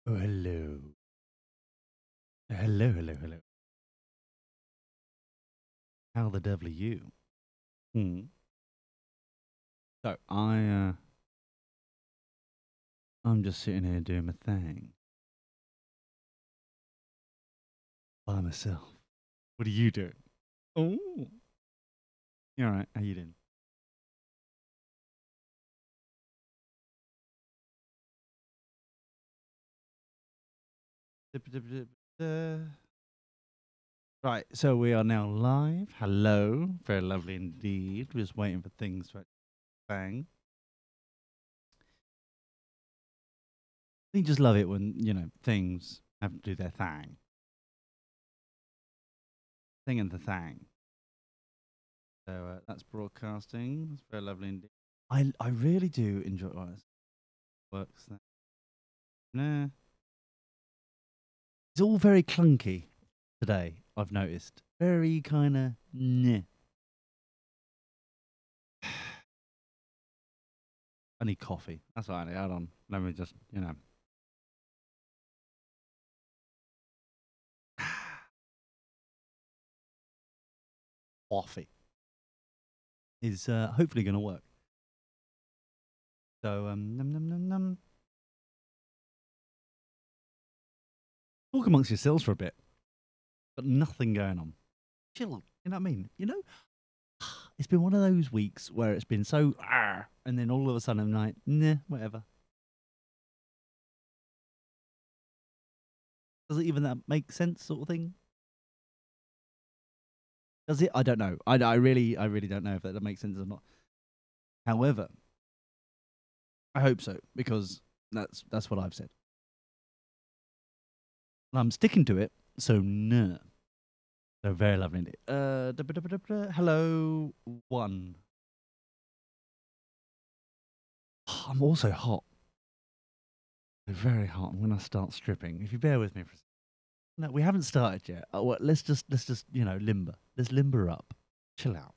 Oh, hello. Hello, hello, hello. How the devil are you? Hmm. So I'm just sitting here doing my thing by myself. What are you doing? Oh, you all right? How you doing? Dip, dip, dip, Right, so we are now live. Hello, very lovely indeed. We're just waiting for things to bang. We just love it when things have to do their thing and the thing. So that's broadcasting. That's very lovely indeed. I really do enjoy. Oh, this works. Nah, it's all very clunky today. I've noticed very kind of nah. I need coffee. That's what I need. Hold on. Let me just coffee is hopefully going to work. So num num num num. Talk amongst yourselves for a bit. Got nothing going on. Chill. You know what I mean? It's been one of those weeks where it's been so, and then all of a sudden I'm like, nah, whatever. Does it even that make sense, sort of thing? Does it? I don't know. I really don't know if that makes sense or not. However, I hope so because that's what I've said. And I'm sticking to it. So no. So very lovely indeed. Hello, one. I'm also hot. Very hot. I'm gonna start stripping. If you bear with me for a second. No, we haven't started yet. Well, let's just limber. Let's limber up. Chill out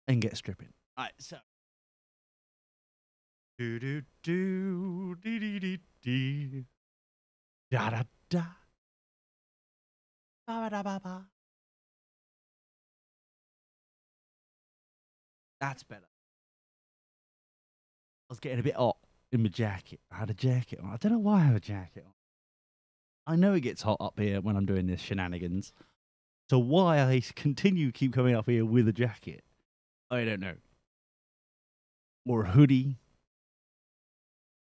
and get stripping. All right. So. Do do do dee dee dee dee da da da ba da ba ba. That's better. I was getting a bit hot in my jacket. I had a jacket on. I don't know why I have a jacket on. I know it gets hot up here when I'm doing this shenanigans. So why I keep coming up here with a jacket, I don't know. Or a hoodie,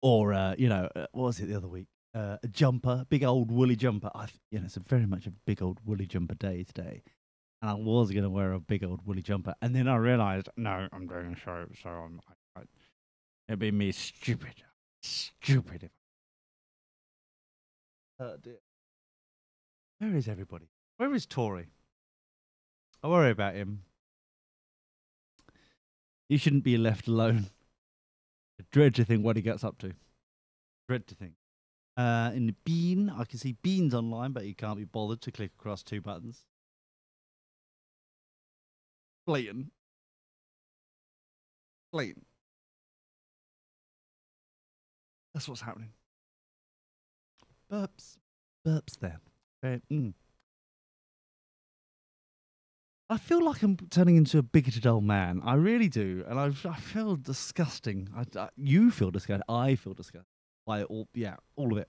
or what was it the other week? A jumper, big old woolly jumper. It's very much a big old woolly jumper day today, and I was gonna wear a big old woolly jumper, and then I realised, no, I'm doing a show, so it'd be me stupid. Dear. Where is everybody? Where is Tori? I worry about him. He shouldn't be left alone. I dread to think what he gets up to. Dread to think. In the Bean, I can see Bean's online, but he can't be bothered to click across two buttons. Blatant. Blatant. That's what's happening. Burps. Burps there. I feel like I'm turning into a bigoted old man. I really do. And I feel disgusting. You feel disgusted. I feel disgusted by all of it.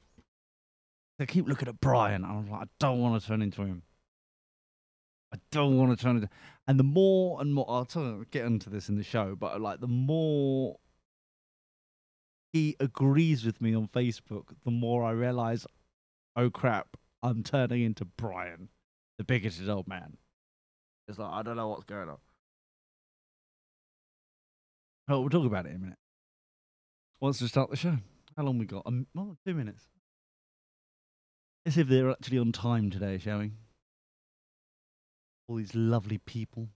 I keep looking at Brian, and I'm like, I don't want to turn into him. I don't want to turn into. And the more and more, get into this in the show, but like the more he agrees with me on Facebook, the more I realize, oh crap, I'm turning into Brian, the bigoted old man. It's like I don't know what's going on. Oh, we'll talk about it in a minute. Wants to start the show. How long we got? 2 minutes. Let's see if they're actually on time today, shall we? All these lovely people.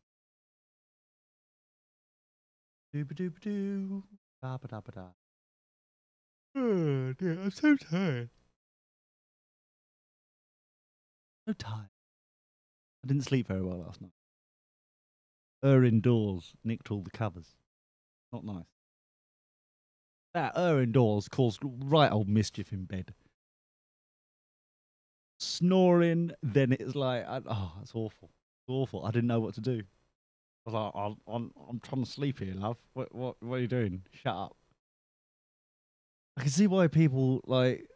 Dooba dooba doo. Da ba da ba da. Oh dear, I'm so tired. So tired. I didn't sleep very well last night. Indoors nicked all the covers. Not nice. her indoors caused right old mischief in bed. Snoring, then it's like, it's awful. It's awful. I didn't know what to do. I was like, I'm trying to sleep here, love. What are you doing? Shut up. I can see why people like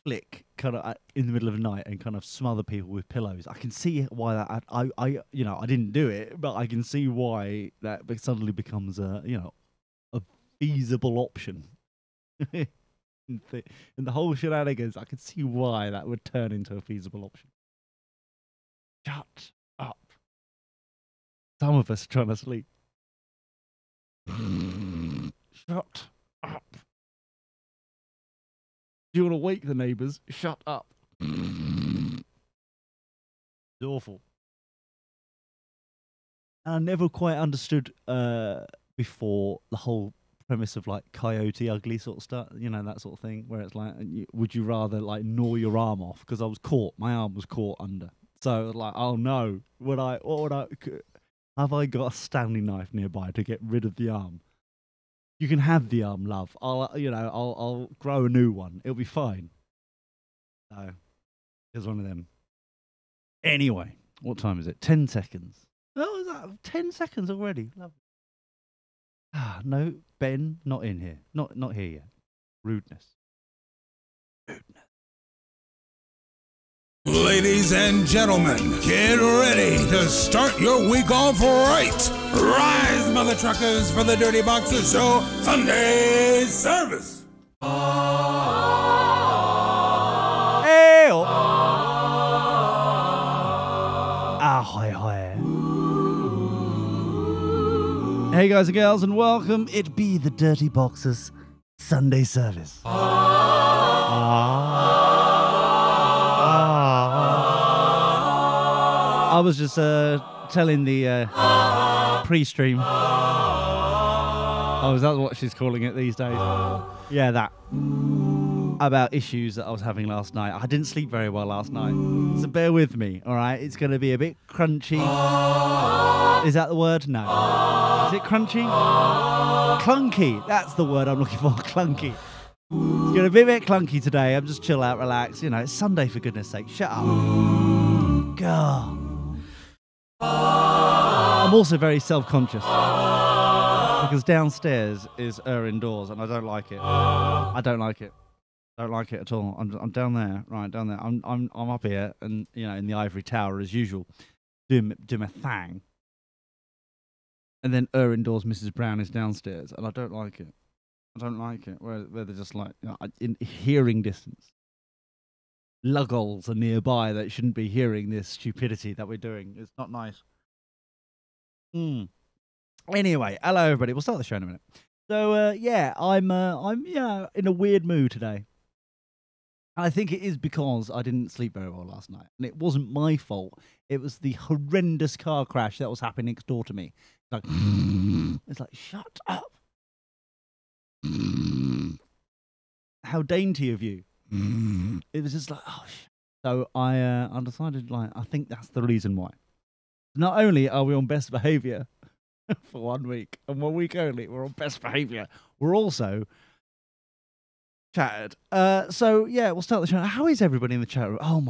flick kind of in the middle of the night and kind of smother people with pillows. I can see why that. I didn't do it, but I can see why that suddenly becomes a feasible option. In the whole shenanigans, I can see why that would turn into a feasible option. Shut up. Some of us are trying to sleep. Shut up. Do you want to wake the neighbours? Shut up. It's awful. And I never quite understood before the whole premise of like Coyote Ugly sort of stuff, that sort of thing, where it's like, would you rather like gnaw your arm off? Because I was caught, my arm was caught under. So like, oh no, have I got a Stanley knife nearby to get rid of the arm? You can have the arm, love. I'll grow a new one. It'll be fine. So, here's one of them. Anyway, what time is it? 10 seconds. Oh, is that 10 seconds already? Lovely. No, Ben, not in here. Not here yet. Rudeness. Ladies and gentlemen, get ready to start your week off right. Rise, mother truckers, for the Dirty Boxers Show Sunday service. Hey-oh. Ahoy, hoy. Hey guys and girls, and welcome. It be the Dirty Boxers Sunday service. I was just telling the pre-stream. Oh, is that what she's calling it these days? Yeah, that. About issues that I was having last night. I didn't sleep very well last night. So bear with me, all right? It's going to be a bit crunchy. Is that the word? No. Is it crunchy? Clunky. That's the word I'm looking for. Clunky. It's going to be a bit clunky today. I'm just chill out, relax. It's Sunday, for goodness sake. Shut up. God. I'm also very self-conscious because downstairs is her indoors and I don't like it. I don't like it. Don't like it at all. I'm down there, right down there. I'm up here and in the ivory tower as usual, doing my thing. And then her indoors, Mrs. Brown, is downstairs, and I don't like it. I don't like it where they're just like in hearing distance. Luggles are nearby that shouldn't be hearing this stupidity that we're doing. It's not nice. Anyway, hello everybody. We'll start the show in a minute. So I'm in a weird mood today. I think it is because I didn't sleep very well last night. And it wasn't my fault. It was the horrendous car crash that was happening next door to me. It's like, shut up. How dainty of you. It was just like, oh, shit. So I decided, I think that's the reason why. Not only are we on best behaviour for 1 week, and 1 week only, we're on best behaviour, we're also chatted. So yeah, we'll start the show. How is everybody in the chat room? Oh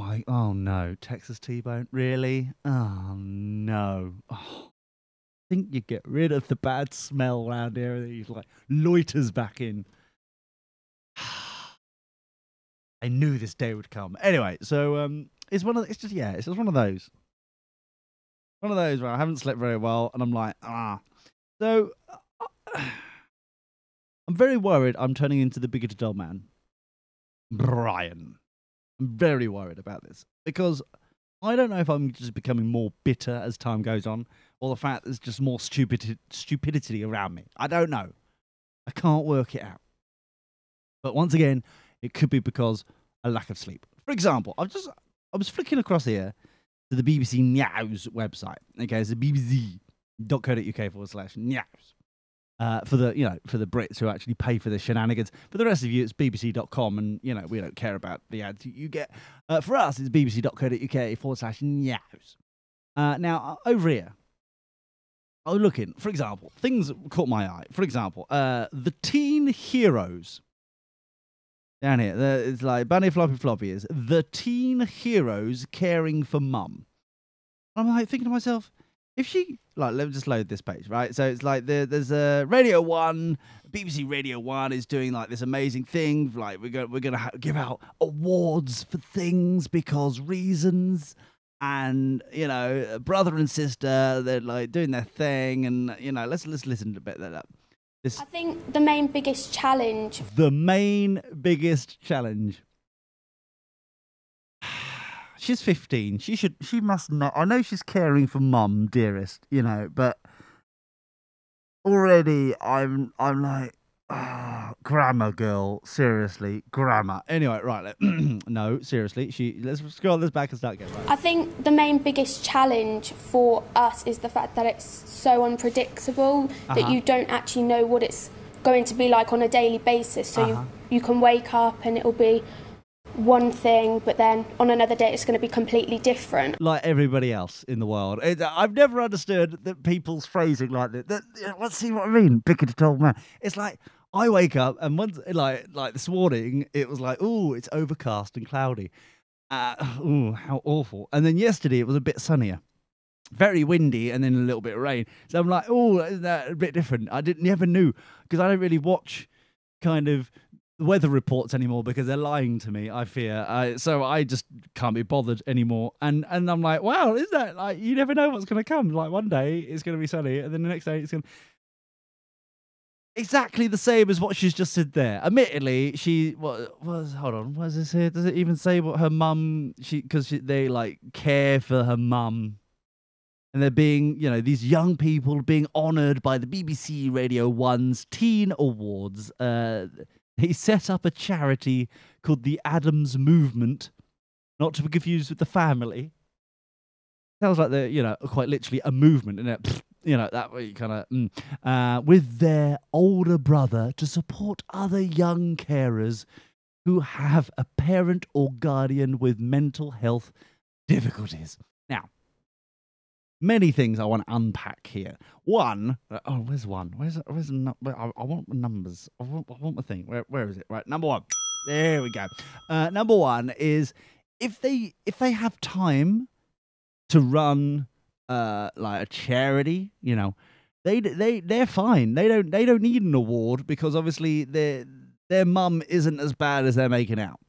no, Texas T-Bone, really? Oh no. Oh, I think you get rid of the bad smell around here. He's like loiters back in. I knew this day would come. Anyway, so it's just one of those. One of those where I haven't slept very well, and I'm like, So I'm very worried I'm turning into the bigoted old man, Brian. I'm very worried about this because I don't know if I'm just becoming more bitter as time goes on, or the fact there's just more stupidity around me. I don't know. I can't work it out. But once again, it could be because a lack of sleep. For example, I was flicking across here to the BBC News website. Okay, it's the bbc.co.uk/news. For the Brits who actually pay for the shenanigans. For the rest of you, it's bbc.com, and we don't care about the ads you get. For us, it's bbc.co.uk/news. Now over here, was looking, for example, things that caught my eye. For example, the teen heroes. Down here, it's like Bunny Floppy Floppy is the teen heroes caring for mum. I'm like thinking to myself, if she like, let me just load this page, right? So it's like there's a Radio 1, BBC Radio 1 is doing like this amazing thing. Like we're gonna give out awards for things because reasons, and you know, brother and sister, they're like doing their thing, and you know, let's listen to a bit of that. I think the main biggest challenge. The main biggest challenge. She's 15. She must not. I know she's caring for mum, dearest, you know, but already I'm like, grammar girl, seriously, grammar. Anyway, right, no, seriously, let's scroll this back and start again. Right. I think the main biggest challenge for us is the fact that it's so unpredictable that you don't actually know what it's going to be like on a daily basis. So you can wake up and it'll be one thing, but then on another day it's going to be completely different. Like everybody else in the world. I've never understood that people's phrasing like that. Let's see what I mean. Bigoted old man. It's like I wake up and once, like this morning, it was like, oh, it's overcast and cloudy. Oh, how awful. And then yesterday it was a bit sunnier. Very windy and then a little bit of rain. So I'm like, oh, isn't that a bit different? I never knew because I don't really watch kind of weather reports anymore because they're lying to me, I fear. So I just can't be bothered anymore. And I'm like, wow, is that like, you never know what's going to come. Like one day it's going to be sunny and then the next day it's going to... Exactly the same as what she's just said there. Admittedly, hold on, what does this here? Does it even say what her mum, because they like care for her mum and they're being, you know, these young people being honoured by the BBC Radio 1's Teen Awards. He set up a charity called the Adams Movement, not to be confused with the family. Sounds like they're, you know, quite literally a movement, isn't it? You know, that way kind of, with their older brother to support other young carers who have a parent or guardian with mental health difficulties. Now, many things I want to unpack here. One, where's one? I want the numbers. I want the thing. Where is it? Right, number one. There we go. Number one is if they have time to run like a charity, you know, they're fine. They don't need an award because obviously their mum isn't as bad as they're making out.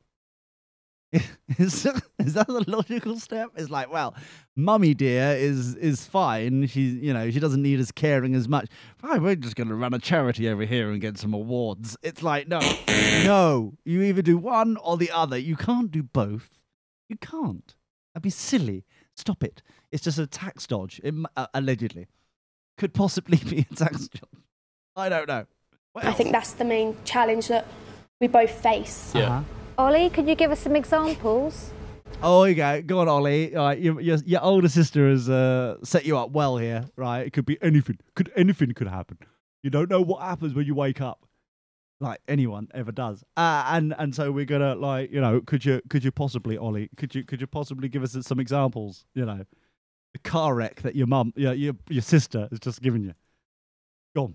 Is that the logical step? It's like, well, mummy dear is fine. She's, you know, she doesn't need us caring as much. Fine, we're just going to run a charity over here and get some awards. It's like, no, you either do one or the other. You can't do both. You can't. That'd be silly. Stop it. It's just a tax dodge. Allegedly, could possibly be a tax dodge. I don't know. I think that's the main challenge that we both face. Yeah. Ollie, could you give us some examples? Oh, you go on, Ollie. All right, your older sister has set you up well here, right? It could be anything. Anything could happen. You don't know what happens when you wake up, like anyone ever does. And so we're gonna, like, you know, could you possibly, Ollie, could you possibly give us some examples? You know, the car wreck that your mum, your sister has just given you. Go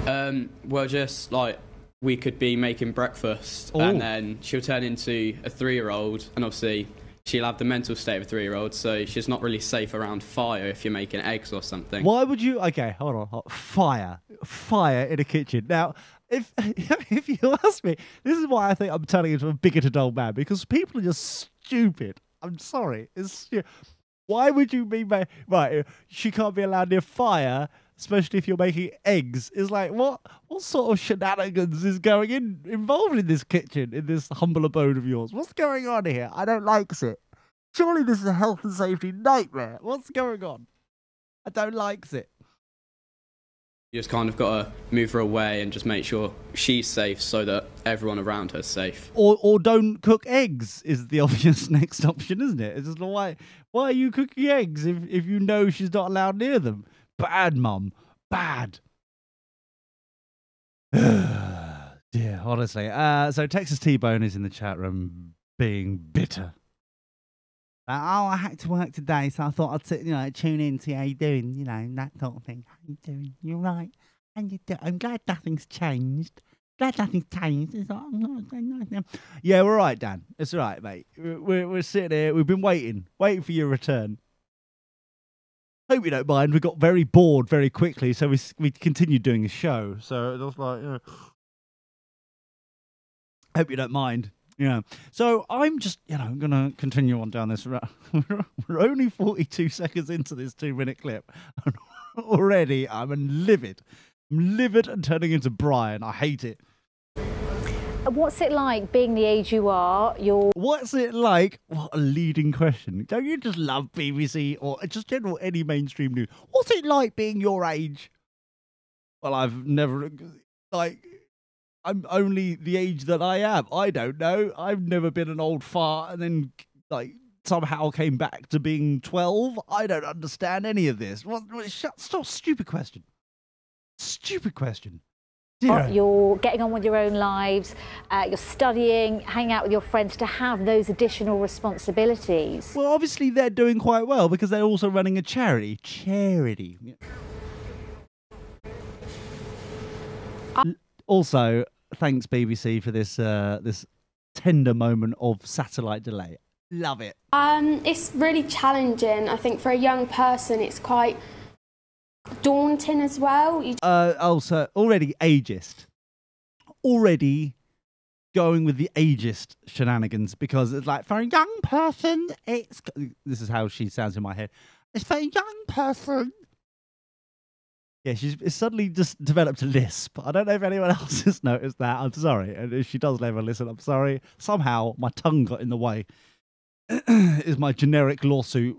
on. Well, just like, we could be making breakfast and then she'll turn into a 3-year-old, and obviously she'll have the mental state of a 3-year-old, so she's not really safe around fire if you're making eggs or something. Why would you... Okay, hold on. Fire in a kitchen. Now, if you ask me, this is why I think I'm turning into a bigoted old man, because people are just stupid. I'm sorry. Why would you be... Right, she can't be allowed near fire... Especially if you're making eggs. It's like, what sort of shenanigans is involved in this kitchen, in this humble abode of yours? What's going on here? I don't like it. Surely this is a health and safety nightmare. What's going on? I don't like it. You just kind of got to move her away and just make sure she's safe so that everyone around her is safe. Or don't cook eggs is the obvious next option, isn't it? It's just like, why are you cooking eggs if you know she's not allowed near them? Bad, Mum. Bad. Dear, honestly. So Texas T-Bone is in the chat room being bitter. Like, oh, I had to work today, so I thought I'd tune in, see how you're doing, that sort of thing. How you doing? You're right. And I'm glad nothing's changed. Glad nothing's changed. It's like, yeah, we're right, Dan. It's all right, mate. We're sitting here. We've been waiting for your return. Hope you don't mind. We got very bored very quickly, so we continued doing a show. So it was like, hope you don't mind. Yeah. So I'm just, I'm going to continue on down this route. We're only 42 seconds into this 2-minute clip. And already I'm livid. I'm livid and turning into Brian. I hate it. What's it like being the age you are? What's it like? What a leading question. Don't you just love BBC or just general any mainstream news? What's it like being your age? Well, I've never, I'm only the age that I am. I don't know. I've never been an old fart and then, somehow came back to being 12. I don't understand any of this. Stop. Stupid question. Stupid question. Yeah. You're getting on with your own lives, you're studying, hanging out with your friends to have those additional responsibilities. Well, obviously they're doing quite well because they're also running a charity. Also, thanks BBC for this this tender moment of satellite delay. Love it. It's really challenging. I think for a young person, it's quite daunting as well. Also, already ageist. Already going with the ageist shenanigans because it's like, for a young person, this is how she sounds in my head. It's for a young person. Yeah, she's suddenly just developed a lisp. I don't know if anyone else has noticed that. I'm sorry. And if she does ever listen, I'm sorry. Somehow my tongue got in the way. Is my generic lawsuit,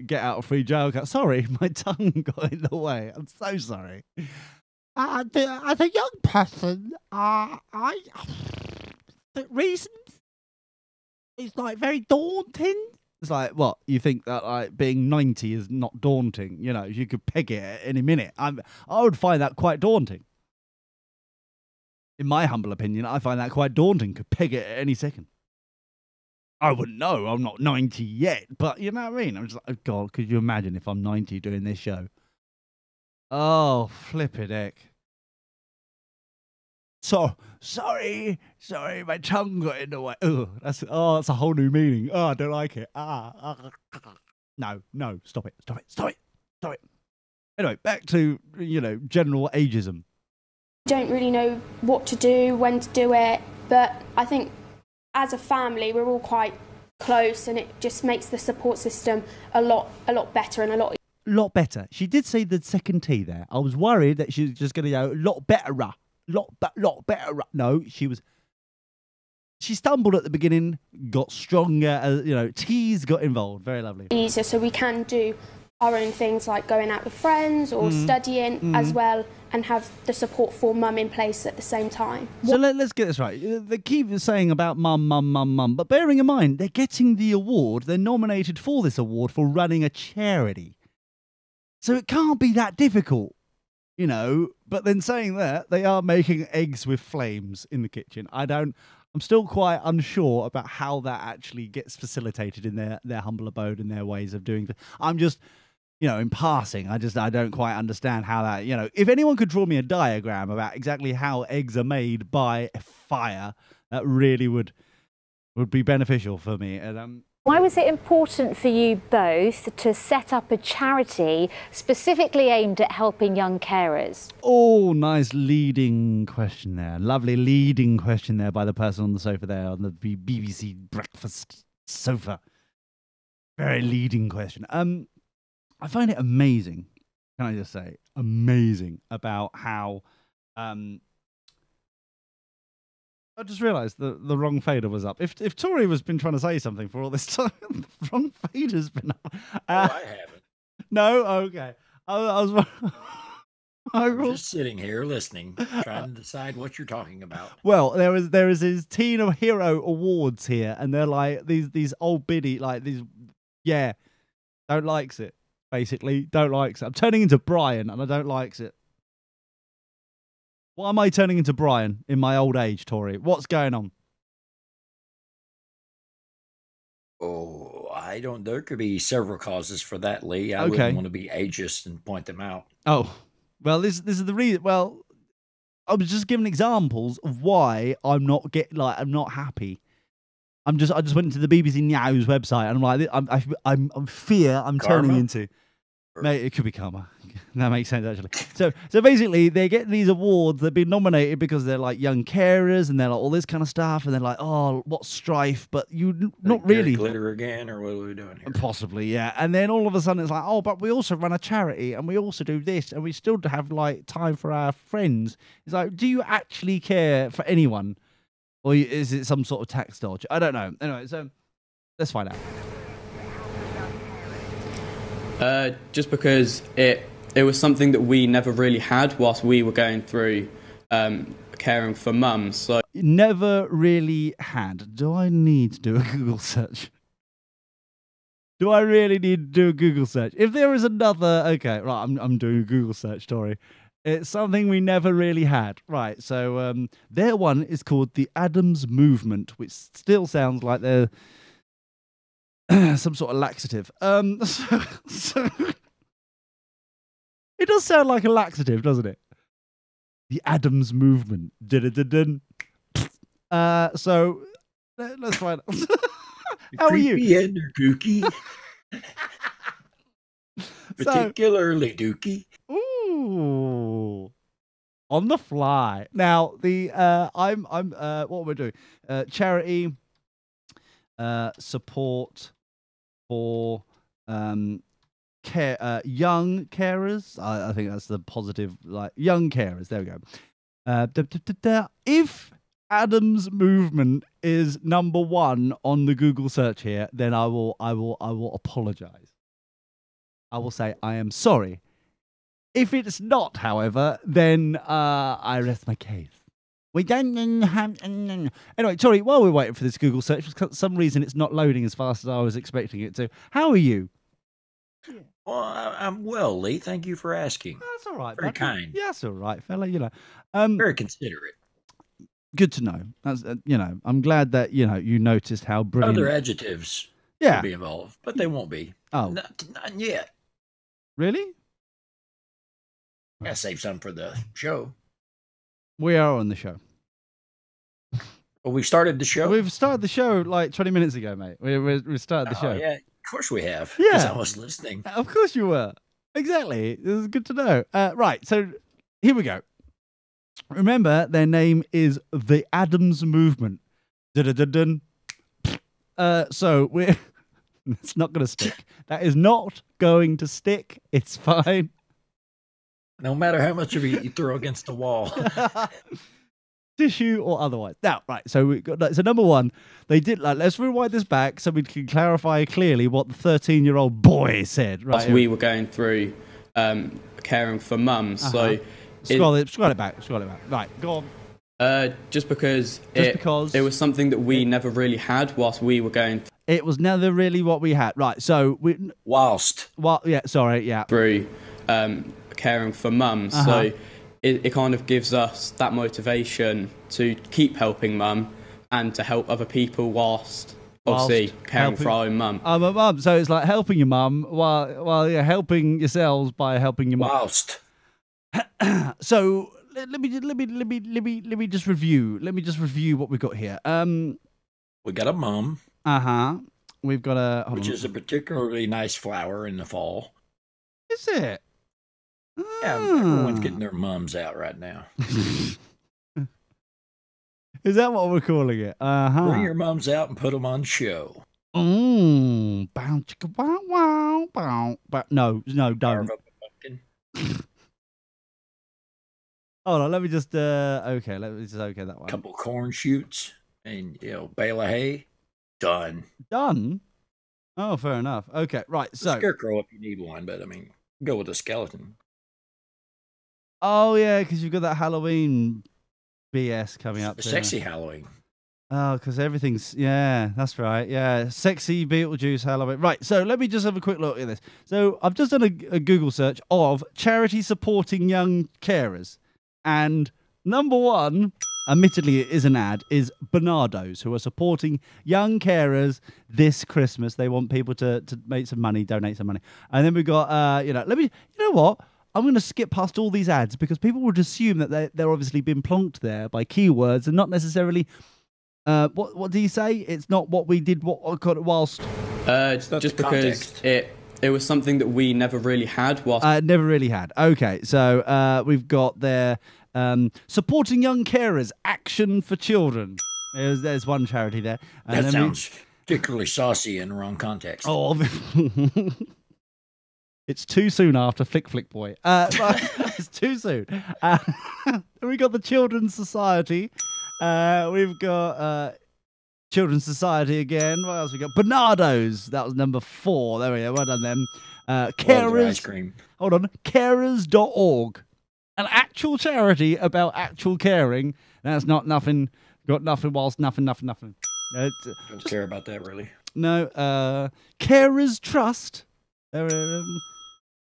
get out of free jail card. Sorry, my tongue got in the way. I'm so sorry. As a young person, the reasons it's very daunting. It's like, what, you think that being 90 is not daunting? You could peg it at any minute. I would find that quite daunting. In my humble opinion, I find that quite daunting. Could peg it at any second. I wouldn't know. I'm not 90 yet, but you know what I mean? I'm just like, oh God, could you imagine if I'm 90 doing this show? Oh, flippin' heck. So, sorry, my tongue got in the way. That's a whole new meaning. Oh, I don't like it. No, stop it. Anyway, back to, general ageism. Don't really know what to do, when to do it, but I think as a family, we're all quite close, and it just makes the support system a lot better and a lot better. She did say the second T there. I was worried that she was just going to go lot better. Lot better. No, she stumbled at the beginning, got stronger. T's got involved. Very lovely. Easier, so we can do our own things like going out with friends or studying as well, and have the support for mum in place at the same time. So let's get this right. They keep saying about mum, but bearing in mind, they're getting the award. They're nominated for this award for running a charity. So it can't be that difficult, But then saying that, they are making eggs with flames in the kitchen. I'm still quite unsure about how that actually gets facilitated in their humble abode and their ways of doing things. I'm just... in passing, I don't quite understand how that, if anyone could draw me a diagram about exactly how eggs are made by fire, that really would be beneficial for me. And, Why was it important for you both to set up a charity specifically aimed at helping young carers? Oh, nice leading question there. Lovely leading question there by the person on the sofa there, on the BBC breakfast sofa. Very leading question. I find it amazing, can I just say, amazing about how, I just realised the wrong fader was up. If Tori has been trying to say something for all this time, the wrong fader's been up. I haven't. No? Okay. I I'm just sitting here listening, trying to decide what you're talking about. Well, there is these Teen of Hero awards here, and they're like these old biddy, don't likes it. Basically, don't like it. I'm turning into Brian, and I don't like it. Why am I turning into Brian in my old age, Tori? What's going on? Oh, I I don't. There could be several causes for that, Lee. I Okay. wouldn't want to be ageist and point them out. Oh, well, this is the reason. Well, I was just giving examples of why I'm not happy. I just went into the BBC News website and I'm like, I'm fear I'm Karma? turning into. Mate, it could be karma. That makes sense actually. So basically, they get these awards. They've been nominated because they're like young carers and they're like all this kind of stuff. And they're like, oh, what strife? But not really. Glitter again, or what are we doing here? Possibly, yeah. And then all of a sudden it's like, oh, but we also run a charity and we also do this and we still have like time for our friends. It's like, do you actually care for anyone? Or is it some sort of tax dodge? I don't know. Anyway, so let's find out. Just because it was something that we never really had whilst we were going through caring for mum. So Never really had. Do I need to do a Google search? Do I really need to do a Google search? If there is another, okay, right, I'm doing a Google search, Tori. It's something we never really had. Right, so their one is called the Adams Movement, which still sounds like they're some sort of laxative. So it does sound like a laxative, doesn't it? The Adams Movement. Dun-dun-dun-dun. So let's find out. How are you? Creepy and kooky. Particularly dookie. Ooh. On the fly. Now the I'm what we're doing. Charity support for care young carers. I think that's the positive, like young carers. There we go. If Adams Movement is number 1 on the Google search here, then I will apologize. I will say I am sorry. If it's not, however, then I rest my case. We don't have... Anyway, sorry, while we're waiting for this Google search, for some reason it's not loading as fast as I was expecting it to. How are you? Well, I'm well, Lee. Thank you for asking. That's all right. Very buddy. kind. Yeah, that's all right, fella. You know, Very considerate. good to know. That's I'm glad that you noticed how brilliant. Other adjectives Yeah. will be involved, but they won't be. Oh, Not yet. really? Gotta save some for the show. We are on the show. Well, we started the show. We've started the show like 20 minutes ago, mate. We started the show. Yeah, of course we have. Yeah. Because I was listening. Of course you were. Exactly. This is good to know. Right. So here we go. Remember, their name is the Adams Movement. Dun-dun-dun-dun. So we're... It's not going to stick. That is not going to stick. It's fine. No matter how much of it you throw against the wall. Tissue or otherwise. Now, right. So we got. So number 1, they did. Let's rewind this back so we can clarify clearly what the 13-year-old boy said. Right. whilst we were going through caring for mum. So Scroll it back. Right. Go on. just because it was something that we never really had whilst we were going It was never really what we had. Right. So we. Whilst. Well, yeah. Sorry. Yeah. through caring for mum. So it kind of gives us that motivation to keep helping mum and to help other people whilst obviously caring for our own mum. My mum. So it's like helping your mum while you're helping yourselves by helping your mum. Whilst. So let me just review. Let me just review what we got here. We got a mum. We've got a which is a particularly nice flower in the fall. Is it? Yeah, everyone's getting their mums out right now. Is that what we're calling it? Bring your mums out and put them on show. Bow, chicka, wow, wow, bow, bow. No, don't. Carve up a pumpkin. Hold on, let me just okay that one. Couple corn shoots and bale of hay. Done. Oh, fair enough. Okay, right. So Scarecrow if you need one, but go with a skeleton. Oh yeah, because you've got that Halloween BS coming up. Sexy Halloween. Oh, because everything's that's right. Yeah, sexy Beetlejuice Halloween. Right. So let me just have a quick look at this. So I've just done a Google search of charity supporting young carers, and number 1 admittedly it is an ad, is Bernardo's, who are supporting young carers this Christmas. They want people to make some money, donate some money. And then we've got, you know what? I'm going to skip past all these ads because people would assume that they're obviously been plonked there by keywords and not necessarily, what do you say? It's not what we did whilst... just because it was something that we never really had. Never really had. Okay, so we've got there supporting young carers, Action for Children. There's one charity there. And that sounds particularly saucy in the wrong context. Oh, it's too soon after Flick Flick Boy. It's too soon. We got the Children's Society. We've got Children's Society again. What else we got? Bernardo's. That was number 4. There we go. Well done them. Carers. Ice cream. Hold on. Carers.org. An actual charity about actual caring. That's not nothing. Got nothing whilst nothing. Don't care about that, really. No. Carers Trust.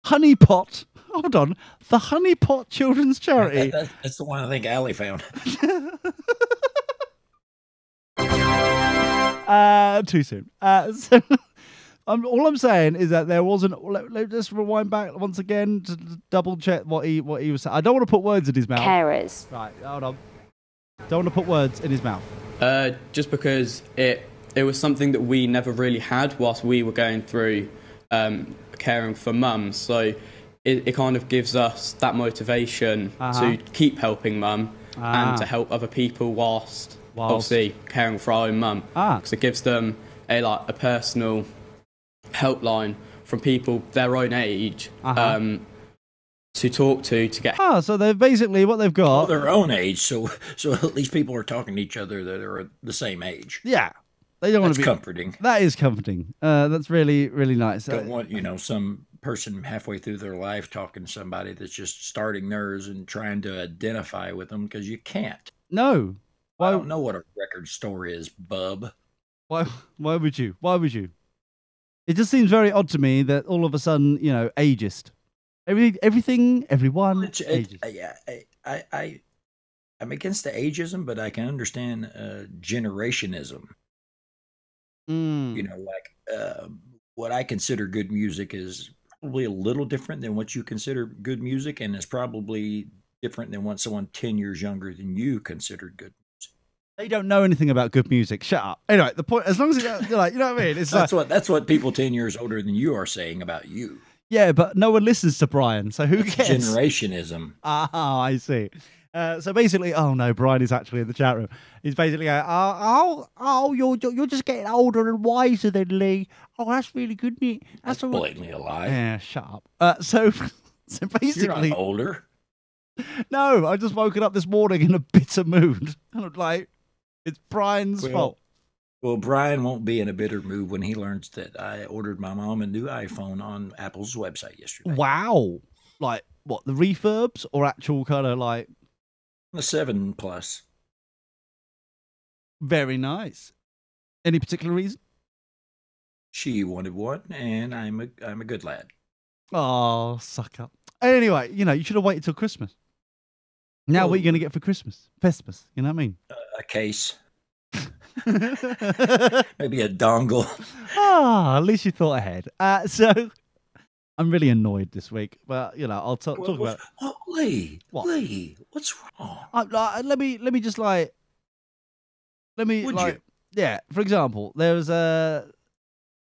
Honeypot. Hold on. The Honeypot Children's Charity. That's the one I think Allie found. Too soon. So all I'm saying is that there wasn't. Let's rewind back once again to double check what he was saying. I don't want to put words in his mouth. Carers. Right, hold on. Don't want to put words in his mouth. Just because it was something that we never really had whilst we were going through caring for mum. So it kind of gives us that motivation to keep helping mum and to help other people whilst obviously caring for our own mum. Because it gives them a personal helpline from people their own age to talk to get. So they're basically what they've got. Their own age, so at least people are talking to each other that are the same age. Yeah. They don't want to be comforting. That is comforting. That's really, really nice. Don't want, some person halfway through their life talking to somebody that's just starting theirs and trying to identify with them because you can't. No. I don't know what a record store is, bub. Why would you? Why would you? It just seems very odd to me that all of a sudden, ageist. Everything, everyone. Ageist. I'm against the ageism, but I can understand generationism. What I consider good music is probably a little different than what you consider good music, and is probably different than what someone 10 years younger than you considered good music. They don't know anything about good music. Shut up. Anyway, the point, as long as you know what I mean? It's that's what people 10 years older than you are saying about you. Yeah, but no one listens to Brian, so who cares? Generationism. I see. So basically, oh no, Brian is actually in the chat room. He's basically going, you're just getting older and wiser than Lee. Oh, that's really good, mate. That's blatantly a lie. Yeah, shut up. So basically, you're not older. No, I just woken up this morning in a bitter mood. And I'm like, it's Brian's fault. Well, Brian won't be in a bitter mood when he learns that I ordered my mom a new iPhone on Apple's website yesterday. Wow. Like, what, the refurbs or actual kind of like... The 7 Plus. Very nice. Any particular reason? She wanted one, and I'm a good lad. Oh, suck up. Anyway, you should have waited till Christmas. Now what are you going to get for Christmas? Festivus, you know what I mean? A case. Maybe a dongle. At least you thought ahead. So I'm really annoyed this week. But I'll talk about it. Oh, Lee. What? Lee, what's wrong? Let me yeah. For example, there's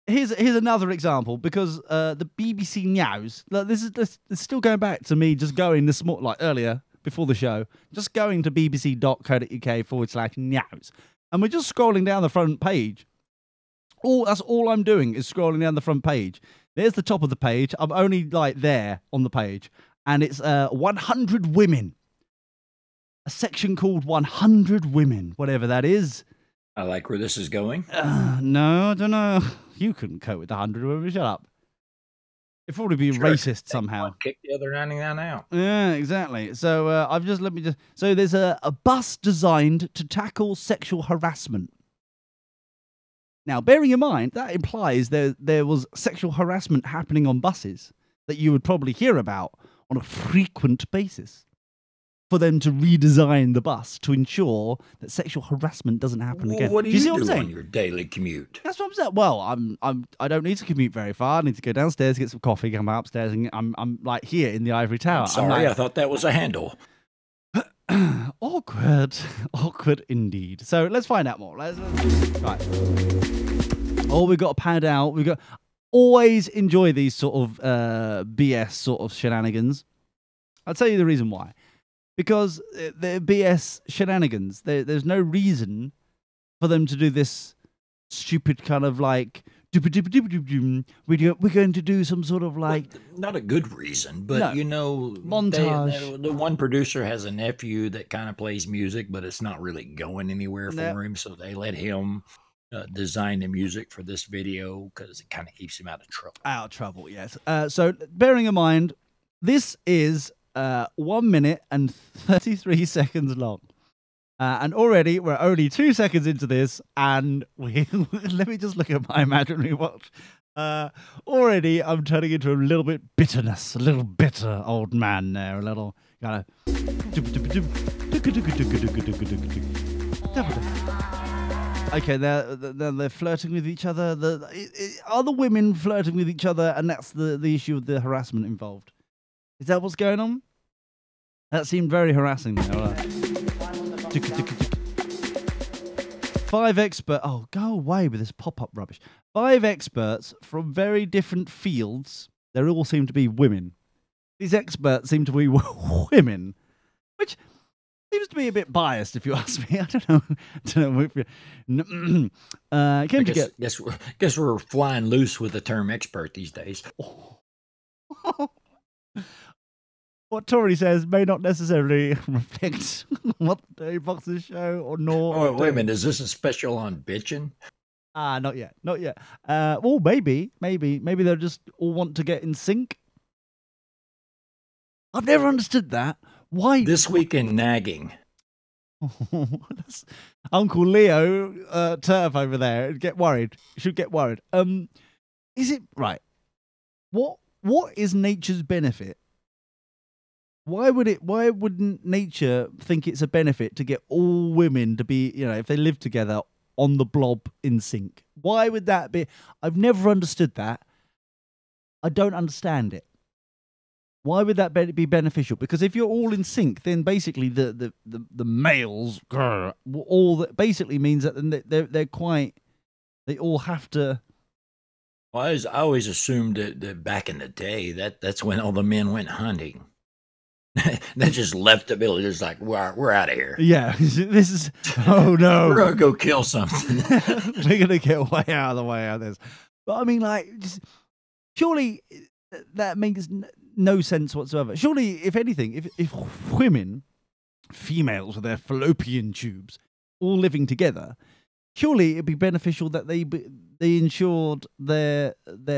here's another example because the BBC News. This is still going back to me just going earlier before the show, just going to bbc.co.uk/news. And we're just scrolling down the front page. That's all I'm doing is scrolling down the front page. There's the top of the page. I'm only there on the page. And it's 100 women. A section called 100 women, whatever that is. I like where this is going. No, I don't know. You couldn't cope with 100 women. Shut up. It'd probably be racist somehow. Kick the other 99 out. Yeah, exactly. So So there's a bus designed to tackle sexual harassment. Now, bearing in mind that implies there was sexual harassment happening on buses that you would probably hear about on a frequent basis. for them to redesign the bus to ensure that sexual harassment doesn't happen again. What do you see you what I'm do saying? on your daily commute? That's what I'm saying. Well, I don't need to commute very far. I need to go downstairs, get some coffee, come upstairs, and I'm like here in the ivory tower. Sorry, I thought that was a handle. Awkward, awkward indeed. So let's find out more. Right. Oh, we've got to pad out. We've got always enjoy these sort of BS sort of shenanigans. I'll tell you the reason why. Because they're BS shenanigans. There's no reason for them to do this stupid kind of like we're going to do some sort of like not a good reason, but No. you know, Montage. the one producer has a nephew that kind of plays music, but it's not really going anywhere for Yep. him, so they let him design the music for this video because it kind of keeps him out of trouble. Out of trouble, yes. So bearing in mind, this is 1 minute and 33 seconds long. And already we're only 2 seconds into this, and we let me just look at my imaginary watch. Already I'm turning into a little bit bitterness, a little bitter old man there, a little kind of. Okay, they're flirting with each other. Are the women flirting with each other, and that's the issue of the harassment involved? Is that what's going on? That seemed very harassing there. 5 experts. Oh, go away with this pop-up rubbish. 5 experts from very different fields. They all seem to be women. These experts seem to be women, which seems to be a bit biased, if you ask me. I don't know if you. Came to get. Guess we're flying loose with the term expert these days. What Tori says may not necessarily reflect what the Dirty Boxers show or nor. Oh, wait a minute. Is this a special on bitching? Not yet. Well, maybe they'll just all want to get in sync. I've never understood that. Why This week in nagging. That's Uncle Leo Turf over there? Get worried. Should get worried. Is it right? What is nature's benefit? Why wouldn't nature think it's a benefit to get all women to be, if they live together, on the blob in sync? Why would that be? I've never understood that. I don't understand it. Why would that be beneficial? Because if you're all in sync, then basically the males all that basically means that they're quite. They all have to. Well, I always assumed that back in the day that's when all the men went hunting. They just left the village, like we're out of here. Yeah, this is. Oh no, we're gonna go kill something. We're gonna get way out of the way out of this. But I mean, like, surely that makes no sense whatsoever. Surely, if anything, if women, females with their fallopian tubes, all living together, surely it'd be beneficial that they ensured their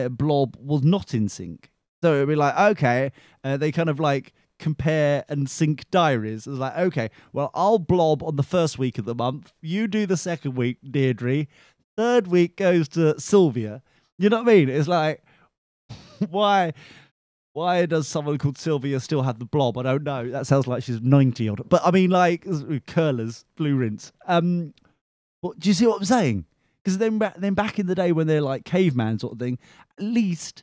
blob was not in sync. So it'd be like, okay, they kind of like compare and sync diaries. It's like, okay, well, I'll blob on the first week of the month. You do the second week, Deirdre. Third week goes to Sylvia. You know what I mean? It's like, why does someone called Sylvia still have the blob? I don't know. That sounds like she's 90 odd. But I mean, like, curlers, blue rinse. But do you see what I'm saying? Because then back in the day when they're like caveman sort of thing, at least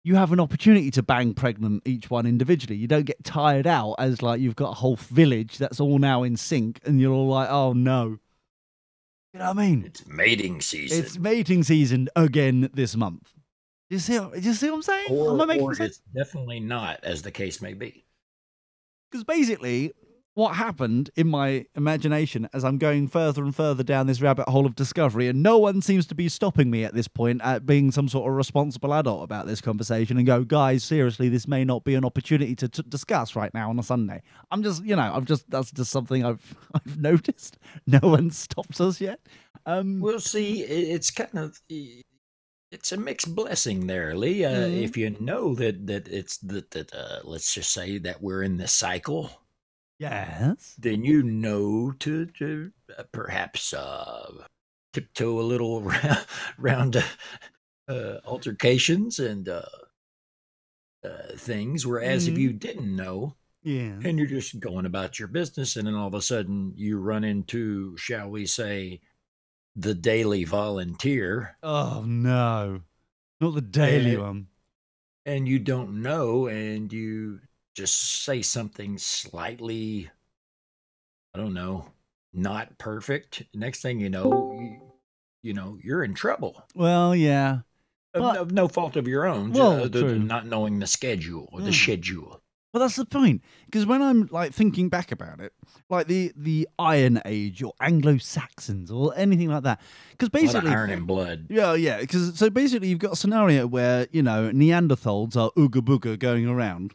you have an opportunity to bang pregnant each one individually. You don't get tired out as like you've got a whole village that's all now in sync and you're all like, oh no. You know what I mean? It's mating season. It's mating season again this month. Do you see what I'm saying? Or it's definitely not, as the case may be. Because basically, what happened in my imagination as I'm going further and further down this rabbit hole of discovery, and no one seems to be stopping me at this point at being some sort of responsible adult about this conversation and go, guys, seriously, this may not be an opportunity to discuss right now on a Sunday. That's just something I've noticed. No one stops us yet. We'll see. It's kind of... It's a mixed blessing there, Lee. If you know that it's let's just say that we're in this cycle. Yes. Then you know to perhaps tiptoe a little around altercations and things. Whereas if you didn't know, Yeah. and you're just going about your business, and then all of a sudden you run into, shall we say, the daily volunteer, Oh no, not the daily and, one. and you don't know, and you just say something slightly, I don't know, not perfect. Next thing you know, you're in trouble. Well, yeah, but Of no fault of your own, well, other true. than not knowing the schedule or the schedule. Well, that's the point. Because when I'm like thinking back about it, like the Iron Age or Anglo-Saxons or anything like that, because A lot of basically, iron and blood. yeah. Because so basically, you've got a scenario where Neanderthals are ooga booga going around.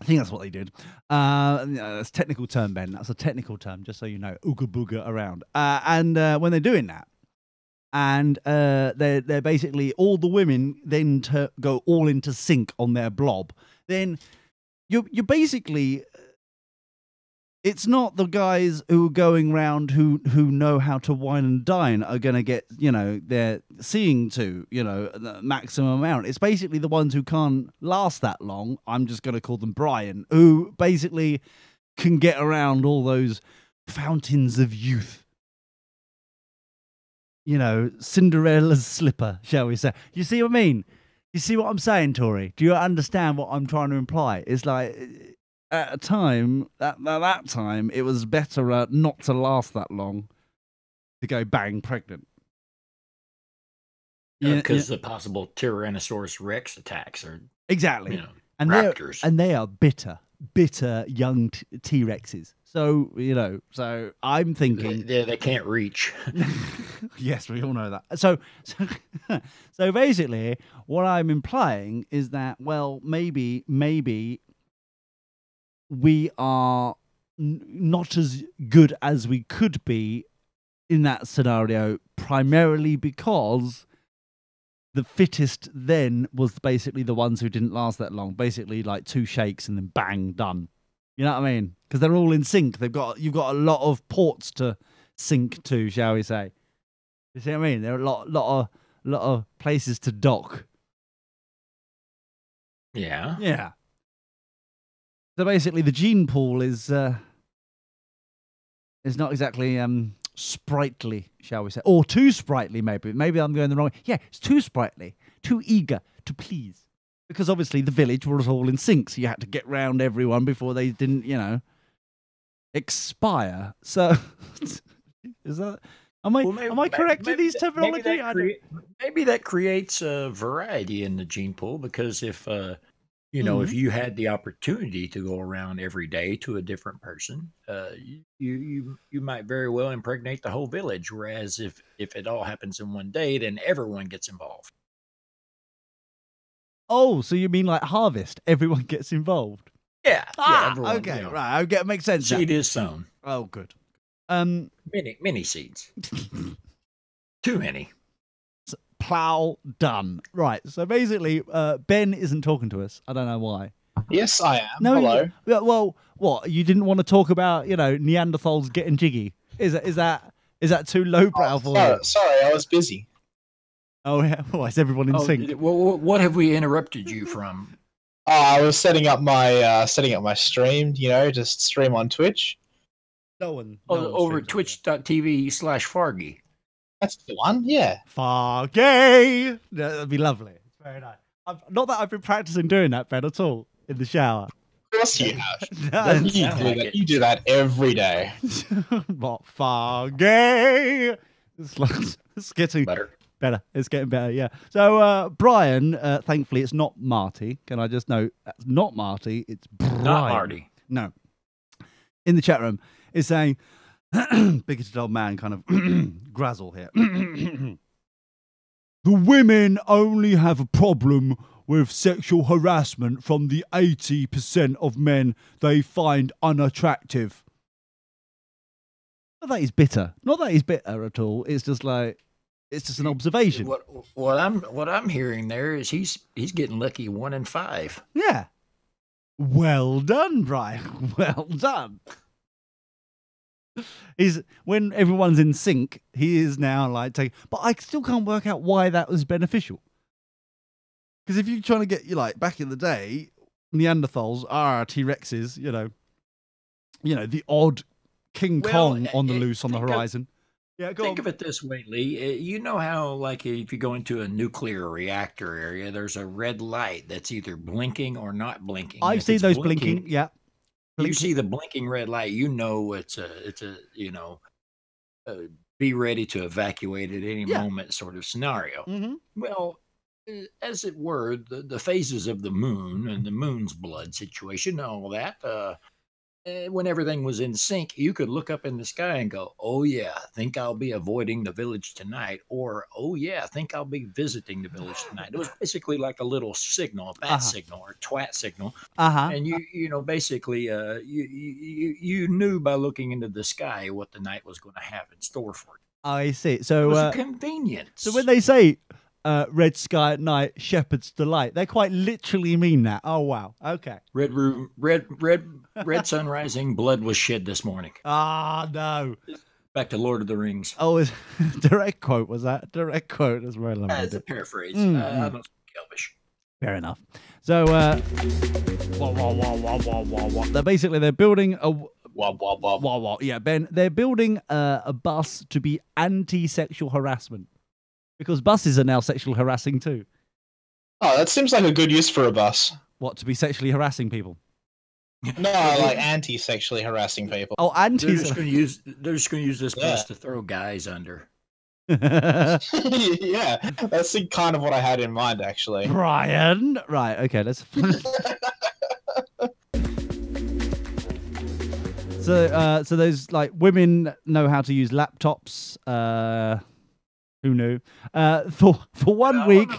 I think that's what they did. That's a technical term, Ben. That's a technical term, just so you know. Ooga booga around. And when they're doing that, and they're basically all the women then go all into sync on their blob. Then you're basically, it's not the guys who are going round who know how to wine and dine are going to get they're seeing to the maximum amount. It's basically the ones who can't last that long. I'm just going to call them Brian, who basically can get around all those fountains of youth. Cinderella's slipper, shall we say. You see what I mean? You see what I'm saying, Tori? Do you understand what I'm trying to imply? It's like, at a time, at that time, it was better not to last that long to go bang pregnant. Because the possible Tyrannosaurus Rex attacks are exactly, and raptors. They are bitter young T-Rexes. So so I'm thinking they can't reach. Yes, we all know that. So basically, what I'm implying is that, well, maybe we are not as good as we could be in that scenario, primarily because the fittest then was basically the ones who didn't last that long. Basically, like 2 shakes and then bang, done. You know what I mean? Because they're all in sync. You've got a lot of ports to sync to, shall we say? You see what I mean? There are a lot of places to dock. Yeah. Yeah. So basically, the gene pool is not exactly sprightly, shall we say, or too sprightly. Maybe I'm going the wrong way. Yeah, it's too sprightly, too eager to please. Because obviously the village was all in sync, so you had to get round everyone before they didn't, expire. So, is that? Am I correct in these terminology? Maybe that creates a variety in the gene pool, because if if you had the opportunity to go around every day to a different person, you might very well impregnate the whole village. Whereas if it all happens in one day, then everyone gets involved. Oh, so you mean like harvest? Everyone gets involved. Yeah. Everyone, okay, right. Okay, it makes sense. Seed is sown. Oh, good. Many seeds. Too many. Plow done. Right. So basically, Ben isn't talking to us. I don't know why. Yes, I am. No, hello. Well, what? You didn't want to talk about Neanderthals getting jiggy? Is that too lowbrow for you? Sorry, I was busy. Oh yeah. Well, is everyone in sync? What have we interrupted you from? Oh, I was setting up my stream. Just stream on Twitch. No one. Over twitch.tv/Fargy. That's the one. Yeah. Fargy. That'd be lovely. It's very nice. Not that I've been practicing doing that, Ben, at all in the shower. Of course you have. No, You do that every day. What Fargy? It's getting Better. It's getting better, yeah. So, Brian, thankfully, it's not Marty. Can I just note, that's not Marty, it's Brian. Not Marty. No. In the chat room, it's saying, bigoted old man kind of grazzle here. The women only have a problem with sexual harassment from the 80% of men they find unattractive. Not that he's bitter. Not that he's bitter at all. It's just like, it's just an observation. What I'm hearing there is he's getting lucky 1 in 5. Yeah. Well done, Brian. Well done. When everyone's in sync, he is now like taking. But I still can't work out why that was beneficial. Because if you're trying to get back in the day, Neanderthals are T-Rexes, you know, the odd King Kong on the loose on the horizon. Yeah, think of it this way, Lee. You know how, like, if you go into a nuclear reactor area, there's a red light that's either blinking or not blinking. I've seen those blinking. Yeah, you see the blinking red light, you know it's a be ready to evacuate at any moment sort of scenario. Mm-hmm. Well, as it were, the phases of the moon and the moon's blood situation, all that. When everything was in sync, you could look up in the sky and go, "Oh yeah, think I'll be avoiding the village tonight," or "Oh yeah, think I'll be visiting the village tonight." It was basically like a little signal, a bat signal or twat signal, and you know basically you knew by looking into the sky what the night was going to have in store for you. I see. So it was a convenience. So when they say red sky at night, shepherd's delight, they quite literally mean that. Oh wow, okay. Red sun rising, blood was shed this morning. Ah, no. Back to Lord of the Rings. Oh, is direct quote, was that? Direct quote. That's very lovely. It's a paraphrase. I don't speak Elvish. Fair enough. So, they're building a... Yeah, Ben, they're building a bus to be anti-sexual harassment. Because buses are now sexual harassing too. Oh, that seems like a good use for a bus. What, to be sexually harassing people? No, like anti-sexually harassing people. Oh, anti. They're just going to use this bus to throw guys under. Yeah, that's kind of what I had in mind, actually. Brian, right? Okay, let's. So those like women know how to use laptops. Who knew? For 1 week.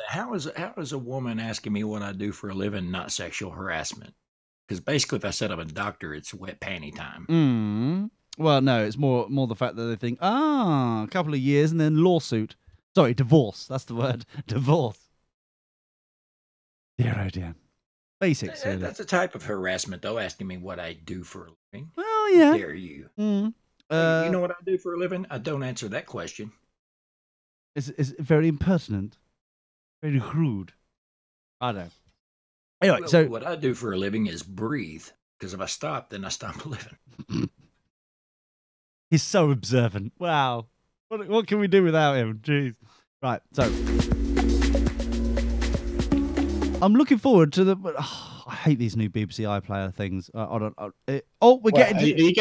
How is a woman asking me what I do for a living not sexual harassment? Because basically, if I said I'm a doctor, it's wet panty time. Well, no, it's more the fact that they think, a couple of years and then lawsuit. Sorry, divorce. That's the word. Divorce. Dear, oh dear. Basics. Really. That's a type of harassment, though, asking me what I do for a living. Well, yeah. Dare you? You know what I do for a living? I don't answer that question. It's very impertinent. Very rude. I don't know. Anyway, so what I do for a living is breathe. Because if I stop, then I stop living. He's so observant. Wow. What can we do without him? Jeez. Right, so I'm looking forward to the... I hate these new BBC iPlayer things. We're getting... Are you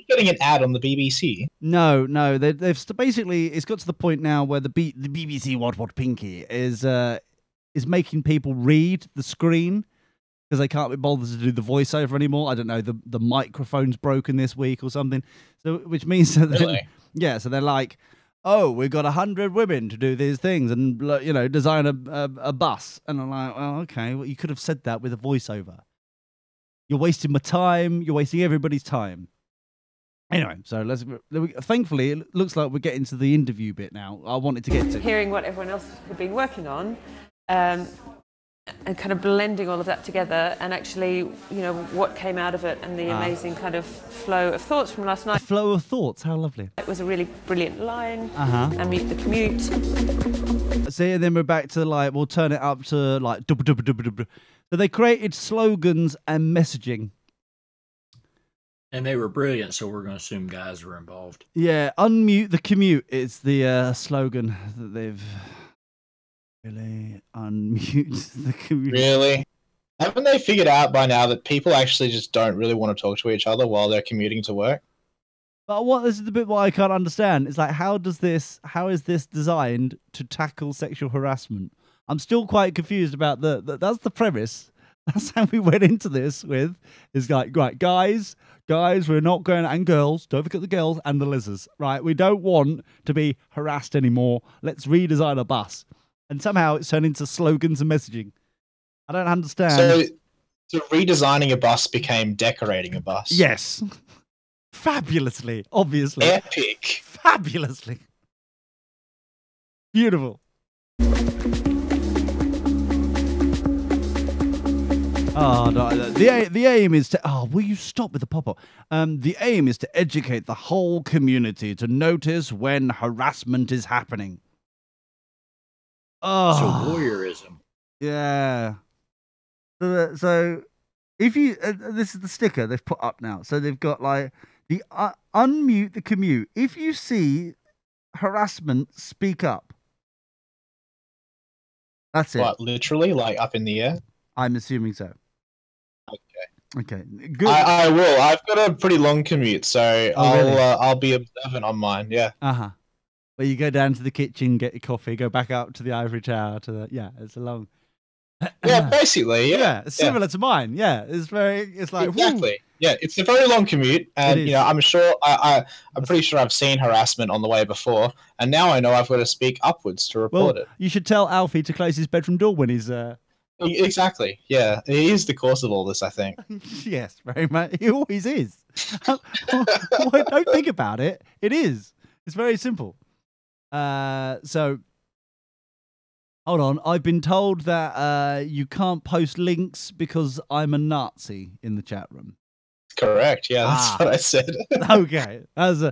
getting an ad on the BBC? No. They've basically... It's got to the point now where the BBC What Pinky is making people read the screen because they can't be bothered to do the voiceover anymore. I don't know, the microphone's broken this week or something. So, which means that so they're like, oh, we've got 100 women to do these things and design a bus. And I'm like, well, okay, well, you could have said that with a voiceover. You're wasting my time. You're wasting everybody's time. Anyway, so thankfully, it looks like we're getting to the interview bit now. I wanted to get to hearing what everyone else had been working on. And kind of blending all of that together and actually, what came out of it and the amazing kind of flow of thoughts from last night. A flow of thoughts, how lovely. It was a really brilliant line. And Meet the Commute. See, and then we're back to we'll turn it up to dub. So they created slogans and messaging. And they were brilliant, so we're going to assume guys were involved. Yeah, unmute the commute is the slogan that they've... Really? Unmute the commute. Really? Haven't they figured out by now that people actually just don't really want to talk to each other while they're commuting to work? But this is the bit what I can't understand. It's like, how is this designed to tackle sexual harassment? I'm still quite confused about that's the premise. That's how we went into this with, is like, right, guys, we're not going, and girls, don't forget the girls and the lizards, right? We don't want to be harassed anymore. Let's redesign a bus. And somehow it's turned into slogans and messaging. I don't understand. So redesigning a bus became decorating a bus. Yes. Fabulously, obviously. Epic. Fabulously. Beautiful. Oh, no, the aim is to... Oh, will you stop with the pop-up? The aim is to educate the whole community to notice when harassment is happening. Oh. So voyeurism. Yeah. So if you, this is the sticker they've put up now. So they've got like the unmute the commute. If you see harassment, speak up. That's it. What, literally, like up in the air? I'm assuming so. Okay. Good. I will. I've got a pretty long commute, so really? I'll be observant on mine. Yeah. Where you go down to the kitchen, get your coffee, go back up to the ivory tower. It's a long. Yeah, basically. Yeah. It's similar to mine. Yeah, it's like exactly. Yeah, it's a very long commute, and I'm sure I'm pretty sure I've seen harassment on the way before, and now I know I've got to speak upwards to report it. You should tell Alfie to close his bedroom door when he's. Exactly. Yeah, he is the cause of all this, I think. Yes, very much. He always is. Don't think about it. It is. It's very simple. So. Hold on, I've been told that you can't post links because I'm a Nazi in the chat room. Correct, yeah, that's what I said. Okay, as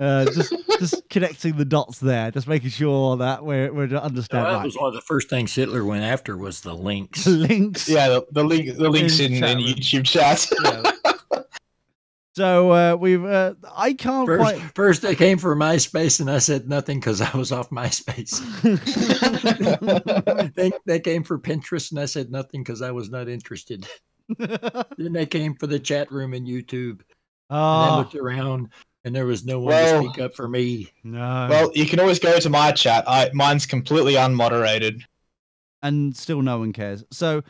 just connecting the dots there, just making sure that we're understand That right. was one of the first things Hitler went after was the links. The links. Yeah, the links in YouTube chat. Yeah. So we've I can't quite. First they came for MySpace, and I said nothing because I was off MySpace. They came for Pinterest, and I said nothing because I was not interested. Then they came for the chat room and YouTube. And I looked around, and there was no one to speak up for me. No. Well, you can always go to my chat. Mine's completely unmoderated, and still no one cares. So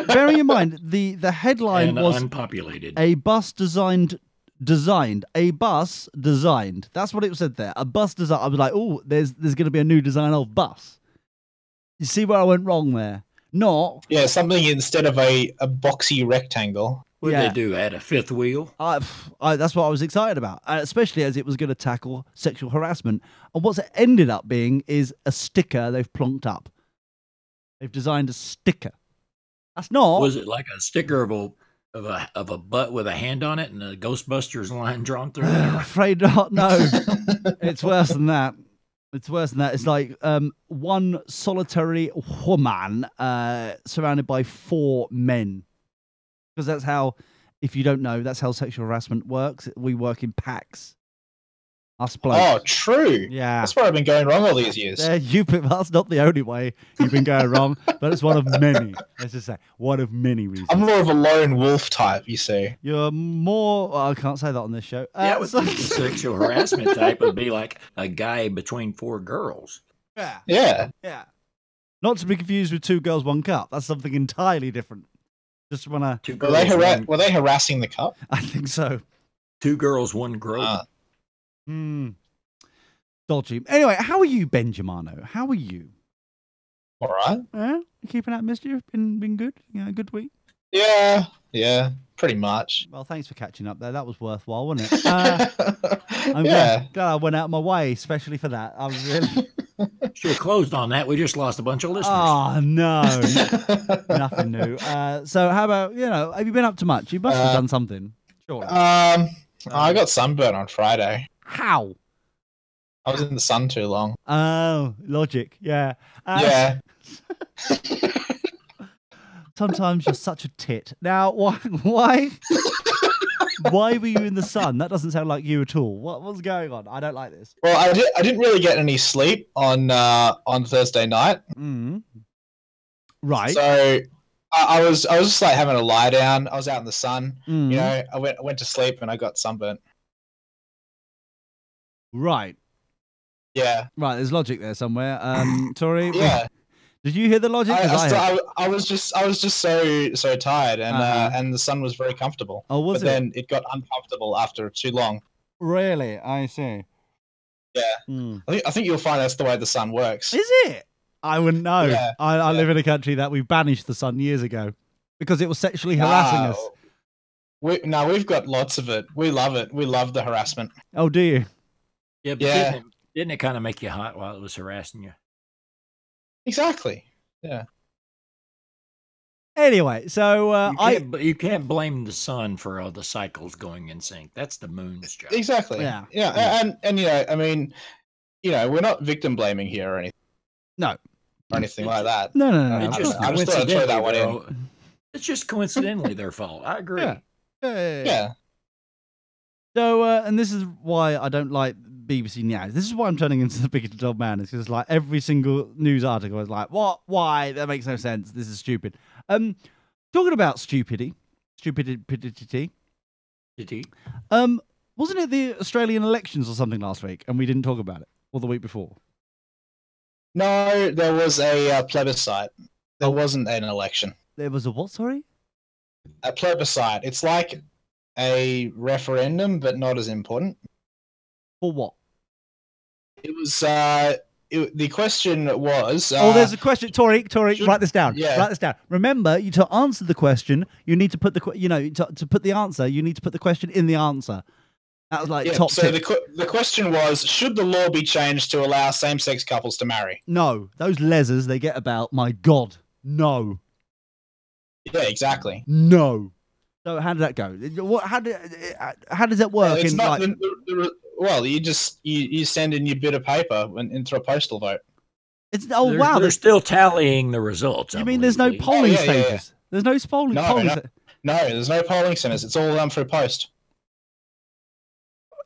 bearing in mind the headline and was unpopulated. A bus designed. A bus designed. That's what it said there. A bus design. I was like, oh, there's going to be a new design of bus. You see where I went wrong there? Not. Yeah, something instead of a boxy rectangle. What did they do? Add a fifth wheel? That's what I was excited about, especially as it was going to tackle sexual harassment. And what's it ended up being is a sticker they've plonked up. They've designed a sticker. That's not. Was it like a sticker of a butt with a hand on it and a Ghostbusters line drawn through it? I'm afraid not. No, it's worse than that. It's worse than that. It's like one solitary woman surrounded by 4 men. Because that's how, if you don't know, that's how sexual harassment works. We work in packs. Us blokes. Oh, true. Yeah. That's where I've been going wrong all these years. That's not the only way you've been going wrong, but it's one of many. Let's just say, one of many reasons. I'm more of a lone wolf type, you see. You're more... Well, I can't say that on this show. The sexual harassment type would be like a guy between 4 girls. Yeah. Not to be confused with 2 girls, 1 cup. That's something entirely different. Just want to... Were they harassing the cup? I think so. 2 girls, 1 grow. Dodgy. Anyway, how are you, Benjamino? How are you? All right. Yeah, you keeping out mischief? Been good? Yeah, good week? Yeah, pretty much. Well, thanks for catching up there. That was worthwhile, wasn't it? I'm glad I went out of my way, especially for that. I was really... Should have closed on that. We just lost a bunch of listeners. Oh, no. Nothing new. So how about, have you been up to much? You must have done something. Sure. I got sunburn on Friday. How? I was in the sun too long. Oh, logic. Yeah. Yeah. Sometimes you're such a tit. Now, why were you in the sun? That doesn't sound like you at all. What's going on? I don't like this. Well, I didn't really get any sleep on Thursday night. Right. So I was just like having a lie down. I was out in the sun. I went to sleep and I got sunburnt. Right. Yeah. Right. There's logic there somewhere. Tori. Yeah. Did you hear the logic? I was just so tired, and the sun was very comfortable. Oh, was it? But then it got uncomfortable after too long. Really? I see. Yeah. I think you'll find that's the way the sun works. Is it? I wouldn't know. Yeah. I live in a country that we banished the sun years ago because it was sexually harassing us. We've got lots of it. We love it. We love the harassment. Oh, do you? Yeah, but didn't it kind of make you hot while it was harassing you? Exactly. Yeah. Anyway, so you can't blame the sun for all the cycles going in sync. That's the moon's job. Exactly. Yeah. And I mean, we're not victim blaming here or anything. No, or anything like that. No. It just I just thought I'd throw that one in. It's just coincidentally their fault. I agree. Yeah. So, and this is why I don't like BBC News. This is why I'm turning into the bigoted old man. It's because like every single news article is like, what? Why? That makes no sense. This is stupid. Talking about stupidity. Wasn't it the Australian elections or something last week, and we didn't talk about it, or the week before? No, there was a plebiscite. There wasn't an election. There was a what? Sorry. A plebiscite. It's like a referendum, but not as important. For what? It was. The question was. There's a question. Tori, write this down. Yeah. Write this down. Remember, to answer the question, you need to put to put the answer, you need to put the question in the answer. That was like top so tip. the question was, should the law be changed to allow same-sex couples to marry? No, those lesers they get about. My God, no. Yeah, exactly. No. So how did that go? How does that work? It's not. Well, you send in your bit of paper into a postal vote. Wow! They're still tallying the results. You mean there's no polling stages? There's no polling. No, there's no polling centers. It's all done through post.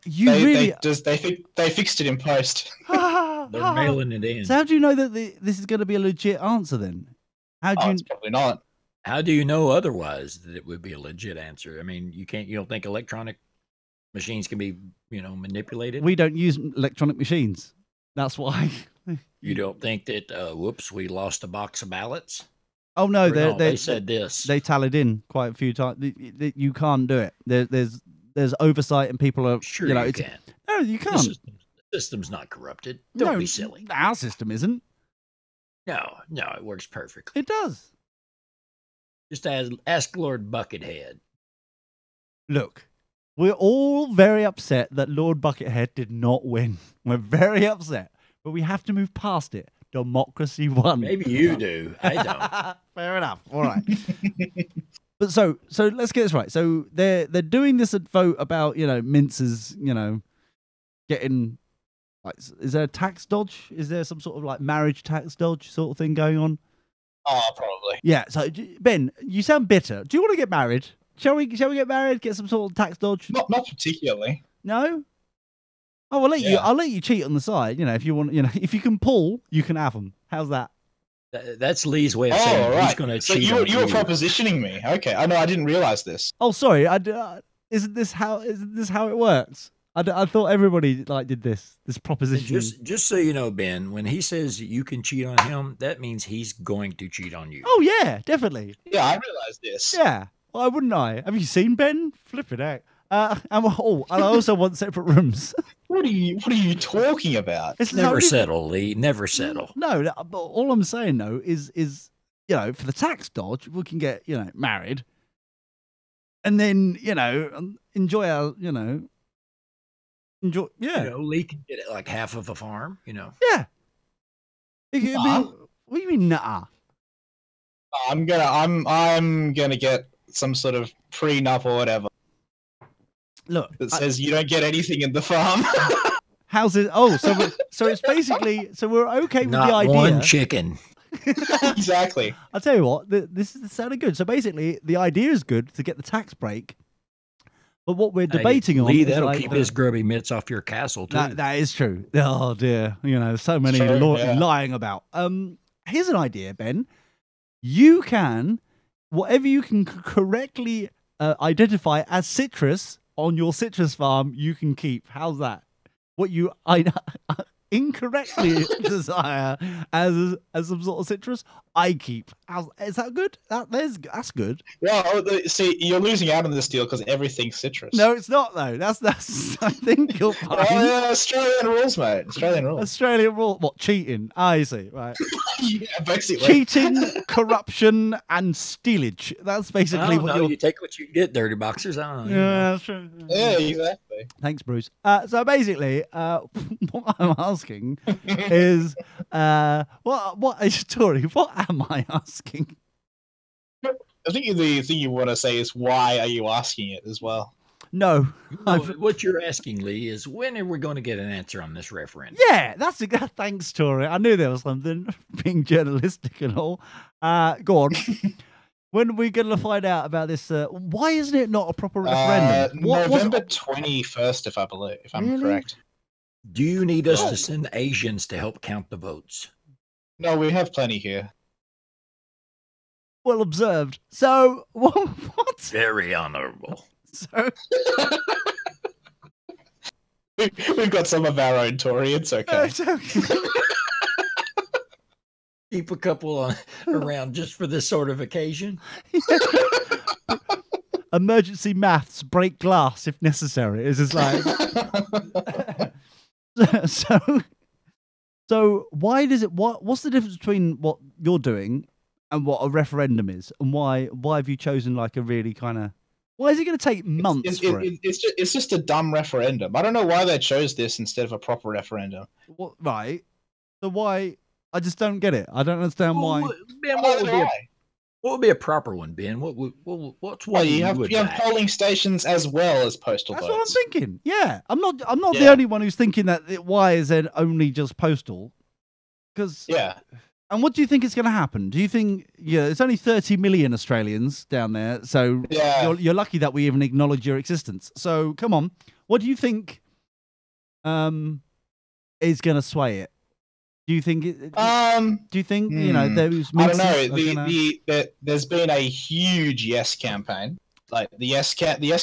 They fixed it in post. They're mailing it in. So how do you know that this is going to be a legit answer then? It's probably not. How do you know otherwise that it would be a legit answer? I mean, you don't think electronic machines can be, manipulated? We don't use electronic machines. That's why. You don't think that, we lost a box of ballots? Oh, no, they said this. They tallied in quite a few times. You can't do it. There's oversight and people are... Sure you can. No, you can't. The system's not corrupted. Don't be silly. Our system isn't. No, it works perfectly. It does. Just ask Lord Buckethead. Look, we're all very upset that Lord Buckethead did not win. We're very upset, but we have to move past it. Democracy won. Maybe you do. I don't. Fair enough. All right. But so let's get this right. So they're doing this vote about minces getting like, is there a tax dodge? Is there some sort of like marriage tax dodge sort of thing going on? Oh, probably. Yeah. So Ben, you sound bitter. Do you want to get married? Shall we get married? Get some sort of tax dodge? Not particularly. No. Oh, I'll let you cheat on the side. If you want, if you can pull, you can have them. How's that? That's Lee's way of saying he's going to cheat. You were propositioning me. Okay. I know. I didn't realize this. Oh, sorry. Isn't this how it works? I thought everybody did this proposition. Just so you know, Ben, when he says you can cheat on him, that means he's going to cheat on you. Oh yeah, definitely. Yeah, I realized this. Yeah. Why wouldn't I? Have you seen Ben? Flipping out. And I also want separate rooms. What are you talking about? It's never settle, Lee. Never settle. No, but all I'm saying though is for the tax dodge, we can get married, and then enjoy our enjoy. Yeah, Lee can get like half of a farm. Yeah. What do you mean, nah? I'm gonna get some sort of prenup or whatever. Look, that says you don't get anything in the farm. How's it? Oh, so it's basically we're okay with the idea. One chicken. Exactly. I'll tell you what. This sounded good. So basically, the idea is good to get the tax break. But what we're debating on, Lee, that'll keep his grubby mitts off your castle too. That is true. Oh dear, so many lying about. Here's an idea, Ben. You can whatever you can correctly identify as citrus on your citrus farm, you can keep. How's that? What you incorrectly desire as some sort of citrus, I keep. Is that good? That's good. Well, see, you're losing out on this deal because everything's citrus. No, it's not though. That's. I think you'll find. Australian rules, mate. Australian rules. Australian rule. What, cheating? I see. Right. Yeah, basically. Cheating, corruption, and stealage. That's basically what you take what you get, dirty boxers. I don't know. Yeah, that's true. Yeah, exactly. Thanks, Bruce. So basically, what I'm asking is, what is Tori? What am I asking? I think the thing you want to say is why are you asking it as well? No. What you're asking, Lee, is when are we going to get an answer on this referendum? Yeah, that's a good. Thanks, Tori. I knew there was something being journalistic and all. Go on. When are we going to find out about this? Why isn't it not a proper referendum? November 21st, if I'm correct. Do you need us to send Asians to help count the votes? No, we have plenty here. Well observed. So, what? Very honourable. So, we've got some of our own, Tory. It's okay. Keep a couple around just for this sort of occasion. Emergency maths, break glass if necessary. It's just like so why does it what's the difference between what you're doing and what a referendum is, and why have you chosen like a really kind of, why is it going to take months for it? It's just a dumb referendum. I don't know why they chose this instead of a proper referendum. What, right, so why? I just don't get it. I don't understand why. Ben, what would be a proper one, Ben? What's one? You have polling stations as well as postal votes. That's what I'm thinking. Yeah, I'm not the only one who's thinking that. Why is it only just postal? Because And what do you think is going to happen? Do you think it's only 30 million Australians down there, so you're lucky that we even acknowledge your existence. So come on, what do you think is going to sway it? Do you think? Do you think those? I don't know. There's been a huge yes campaign. Like the yes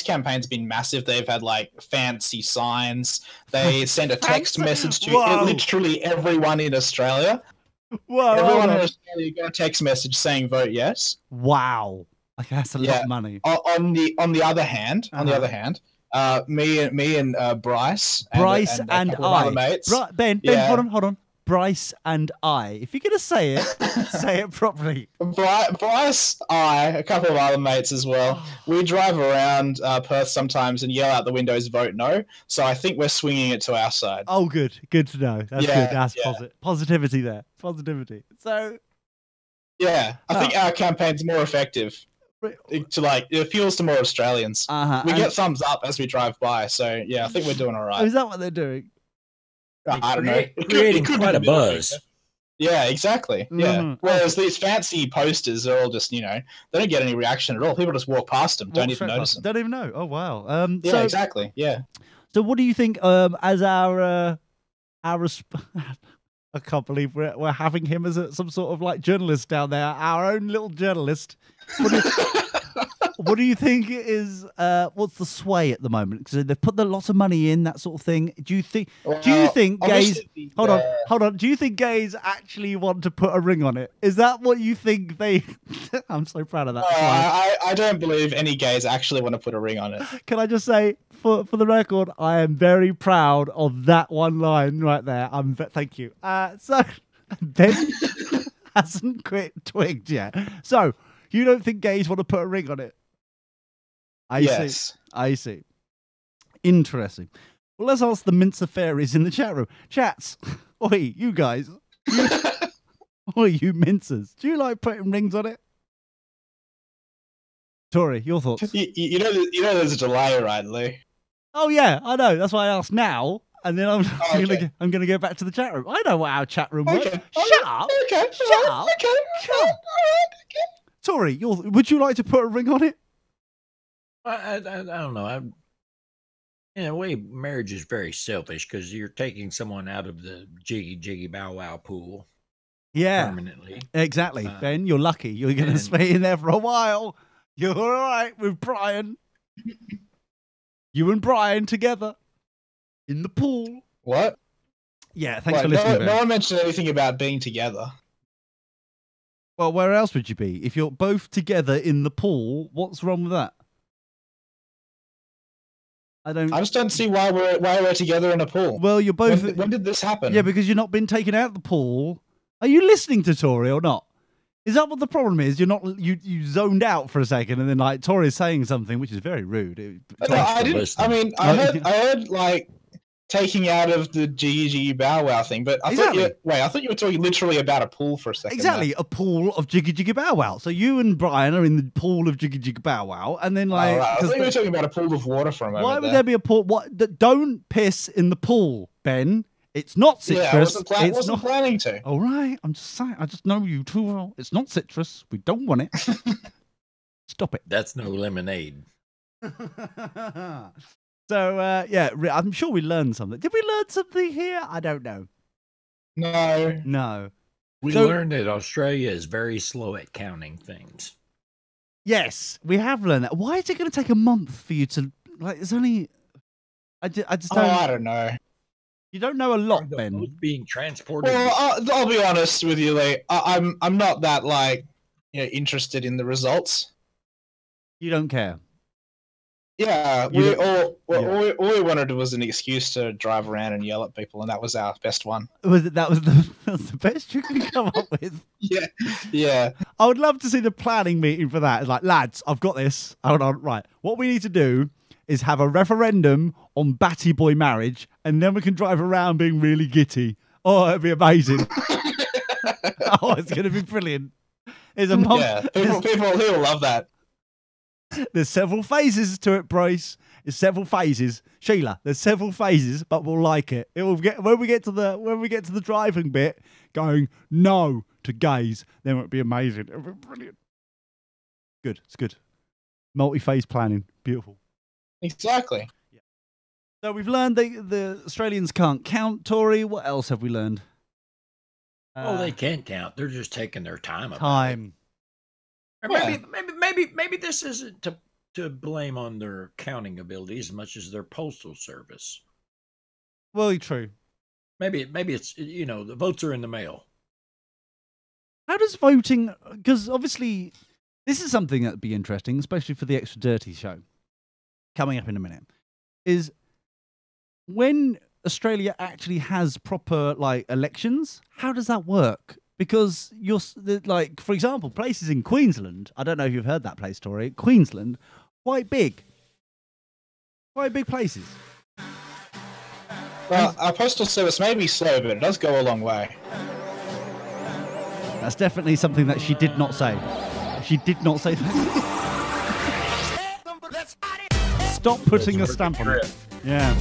campaign's been massive. They've had like fancy signs. They send a text message to literally everyone in Australia. Everyone in Australia got a text message saying vote yes. Wow, okay, that's a lot of money. On the other hand, me and Bryce and I, mates. Ben, hold on. Bryce and I. If you're going to say it, say it properly. Bryce, a couple of other mates as well. We drive around Perth sometimes and yell out the windows, vote no. So I think we're swinging it to our side. Oh, good. Good to know. That's good. That's positivity there. Positivity. So, yeah, I think our campaign's more effective. It appeals to more Australians. We get thumbs up as we drive by. So, yeah, I think we're doing all right. Oh, is that what they're doing? I don't know. Creating quite a buzz. Yeah, exactly. Yeah. Whereas these fancy posters are all just, they don't get any reaction at all. People just walk past them, don't even notice them. Don't even know. Oh, wow. Yeah, exactly. Yeah. So what do you think as our I can't believe we're having him as some sort of like journalist down there, our own little journalist. What do you think is what's the sway at the moment? Because they've put a lot of money in, that sort of thing. Do you think gays? Hold on. Do you think gays actually want to put a ring on it? Is that what you think they? I'm so proud of that. I don't believe any gays actually want to put a ring on it. Can I just say, for the record, I am very proud of that one line right there. Thank you. So Ben hasn't quit twigged yet. So you don't think gays want to put a ring on it? I see. Interesting. Well, let's ask the Mincer Fairies in the chat room. Chats, oi, you guys. Oi, you mincers. Do you like putting rings on it? Tori, your thoughts? You know there's a delay, right, Lee? Oh, yeah, I know. That's why I asked now. And then I'm going to go back to the chat room. I know what our chat room works. Shut up. Shut up. Tori, would you like to put a ring on it? I don't know. In a way, marriage is very selfish because you're taking someone out of the jiggy bow wow pool. Yeah, permanently. Exactly. Ben, you're lucky. You're going to stay in there for a while. You're all right with Brian. You and Brian together in the pool. What? Yeah, thanks for listening. No one mentioned anything about being together. Well, where else would you be? If you're both together in the pool, what's wrong with that? I just don't see why we're together in a pool. Well, you're both. When did this happen? Yeah, because you've not been taken out of the pool. Are you listening to Tori or not? Is that what the problem is? You're not. You zoned out for a second, and then like Tori is saying something which is very rude. No, I didn't. I mean, I heard like taking out of the Jiggy Bow Wow thing, but I thought you were talking literally about a pool for a second. Exactly, a pool of Jiggy Bow Wow. So you and Brian are in the pool of Jiggy Bow Wow, and then like, I thought you were talking about a pool of water for a moment. Why would there be a pool? Don't piss in the pool, Ben. It's not citrus. Yeah, I wasn't planning to. All right, I'm just saying. I just know you too well. It's not citrus. We don't want it. Stop it. That's no lemonade. So, yeah, I'm sure we learned something. Did we learn something here? I don't know. No. We learned that Australia is very slow at counting things. Yes, we have learned that. Why is it going to take a month for you to, like, it's only, I just don't. I don't know. You don't know a lot, Ben. Being transported. Well, I'll be honest with you, Lee. I'm not that, like, interested in the results. You don't care. Yeah, all we wanted was an excuse to drive around and yell at people, and that was our best one. That was the best you can come up with? Yeah. I would love to see the planning meeting for that. It's like, lads, I've got this. Hold on, right. What we need to do is have a referendum on Batty Boy marriage, and then we can drive around being really giddy. Oh, it'd be amazing. Oh, it's going to be brilliant. People will love that. There's several phases to it, Bryce. There's several phases. Sheila, there's several phases, but we'll like it. It will get when we get to the driving bit, going no to gays, then it'll be amazing. It'll be brilliant. Good. It's good. Multi-phase planning. Beautiful. Exactly. Yeah. So we've learned the Australians can't count, Tory. What else have we learned? They can't count. They're just taking their time. Maybe this isn't to blame on their counting ability as much as their postal service. Well, true. Maybe it's the votes are in the mail. How does voting? Because obviously, this is something that'd be interesting, especially for the Extra Dirty show coming up in a minute. Is when Australia actually has proper elections. How does that work? Because you're like, for example, places in Queensland. I don't know if you've heard that place story. Queensland, quite big places. Well, our postal service may be slow, but it does go a long way. That's definitely something that she did not say. She did not say that. Stop putting a stamp on it. Yeah.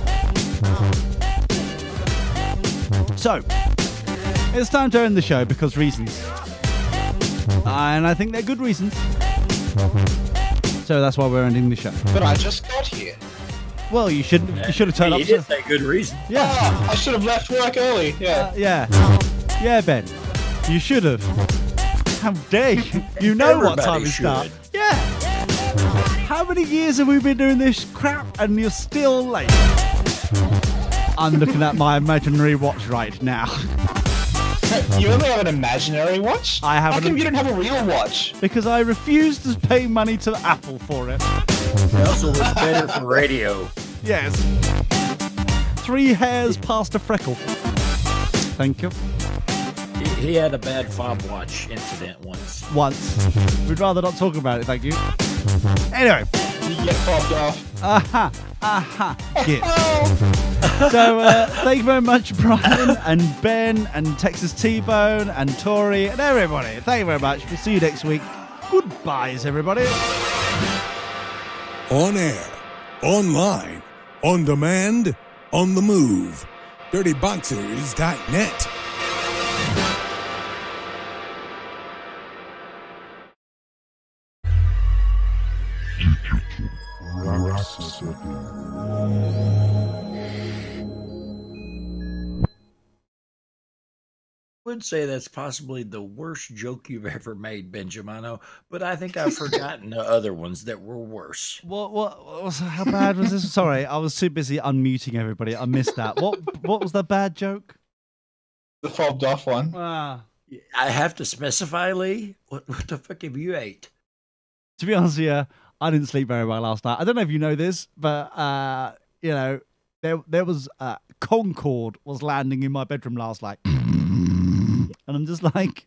So. It's time to end the show because reasons. And I think they're good reasons. So that's why we're ending the show. But I just got here. Well, you should have turned up. You did say good reason. Yeah. Oh, I should have left work early. Yeah. Yeah, Ben. You should have. How dare you? You know what time we start. Yeah. How many years have we been doing this crap and you're still late? I'm looking at my imaginary watch right now. You only have an imaginary watch? I have. How come you don't have a real watch? Because I refuse to pay money to Apple for it. It also looks better for radio. Yes. 3 hairs past a freckle. Thank you. He had a bad fob watch incident once. We'd rather not talk about it, thank you. Anyway. You get fobbed off. Get. So, thank you very much, Brian and Ben and Texas T-Bone and Tori and everybody. Thank you very much. We'll see you next week. Goodbyes, everybody. On air, online, on demand, on the move. DirtyBoxers.net. I would say that's possibly the worst joke you've ever made, Benjamino, but I think I've forgotten the other ones that were worse. How bad was this? Sorry, I was too busy unmuting everybody. I missed that. What was the bad joke? The fobbed off one. I have to specify, Lee? What the fuck have you ate? To be honest with you, I didn't sleep very well last night. I don't know if you know this, but there was Concorde was landing in my bedroom last night. And I'm just like,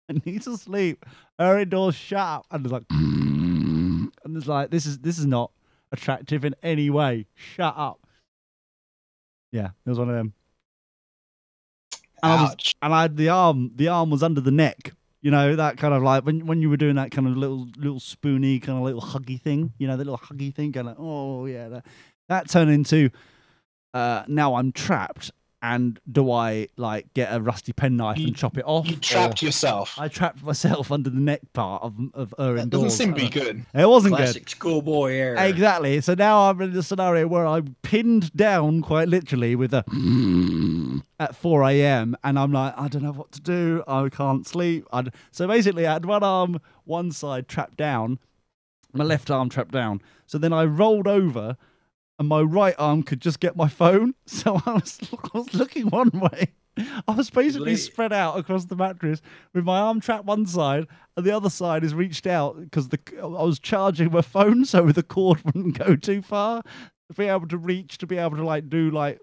I need to sleep. Hurry, doors shut up. And it's like, and it's like, this is not attractive in any way. Shut up. Yeah, it was one of them. And I had the arm was under the neck. You know, that kind of like when you were doing that kind of little spoony, kind of little huggy thing, you know, the little huggy thing, kind of, oh yeah, that turned into, now I'm trapped. And do I like get a rusty penknife and chop it off? You trapped yourself. I trapped myself under the neck part of her indoors. Doesn't seem to be good. It wasn't Classic good. schoolboy error. Exactly. So now I'm in a scenario where I'm pinned down quite literally with a at 4 a.m. and I'm like, I don't know what to do. I can't sleep. So basically, I had one arm, one side trapped down, my left arm trapped down. So then I rolled over. And my right arm could just get my phone, so I was looking one way. I was basically spread out across the mattress with my arm trapped one side, and the other side is reached out because I was charging my phone, so the cord wouldn't go too far to be able to reach, to be able to like do like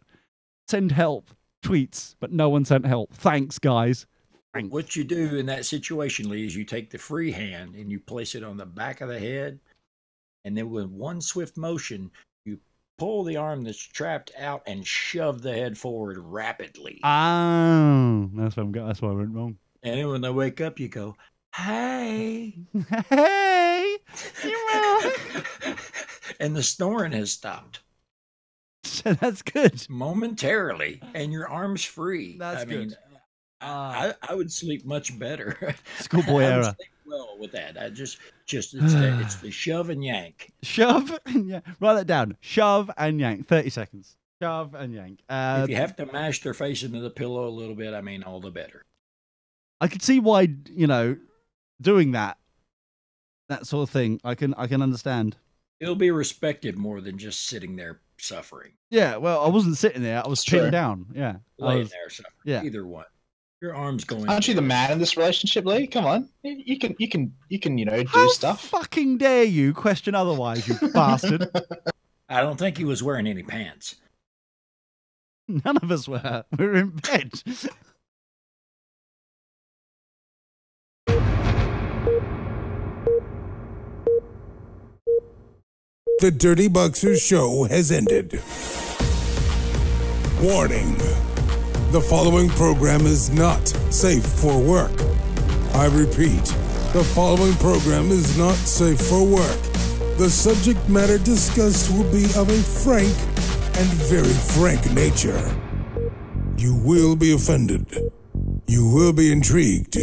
send help tweets, but no one sent help. Thanks, guys. Thanks. What you do in that situation, Lee, is you take the free hand and you place it on the back of the head, and then with one swift motion, pull the arm that's trapped out and shove the head forward rapidly. Oh, that's why I went wrong. And then when they wake up, you go, "Hey, hey, and the snoring has stopped. So that's good. Momentarily, and your arm's free. That's good. I would sleep much better. Schoolboy I would era. sleep well with that. I just it's the shove and yank. Shove and yank. Write that down. Shove and yank. 30 seconds. Shove and yank. If you have to mash their face into the pillow a little bit, I mean, all the better. I could see why, doing that sort of thing. I can understand. It'll be respected more than just sitting there suffering. Yeah, well, I wasn't sitting there. I was pinned down. Yeah. Laying there suffering. Yeah. Either one. Your arm's going. Aren't you the man in this relationship, Lee? Come on, you can, do How stuff. Fucking dare you question otherwise, you bastard! I don't think he was wearing any pants. None of us were. We were in bed. The Dirty Boxers show has ended. Warning. The following program is not safe for work. I repeat, the following program is not safe for work. The subject matter discussed will be of a frank and very frank nature. You will be offended. You will be intrigued.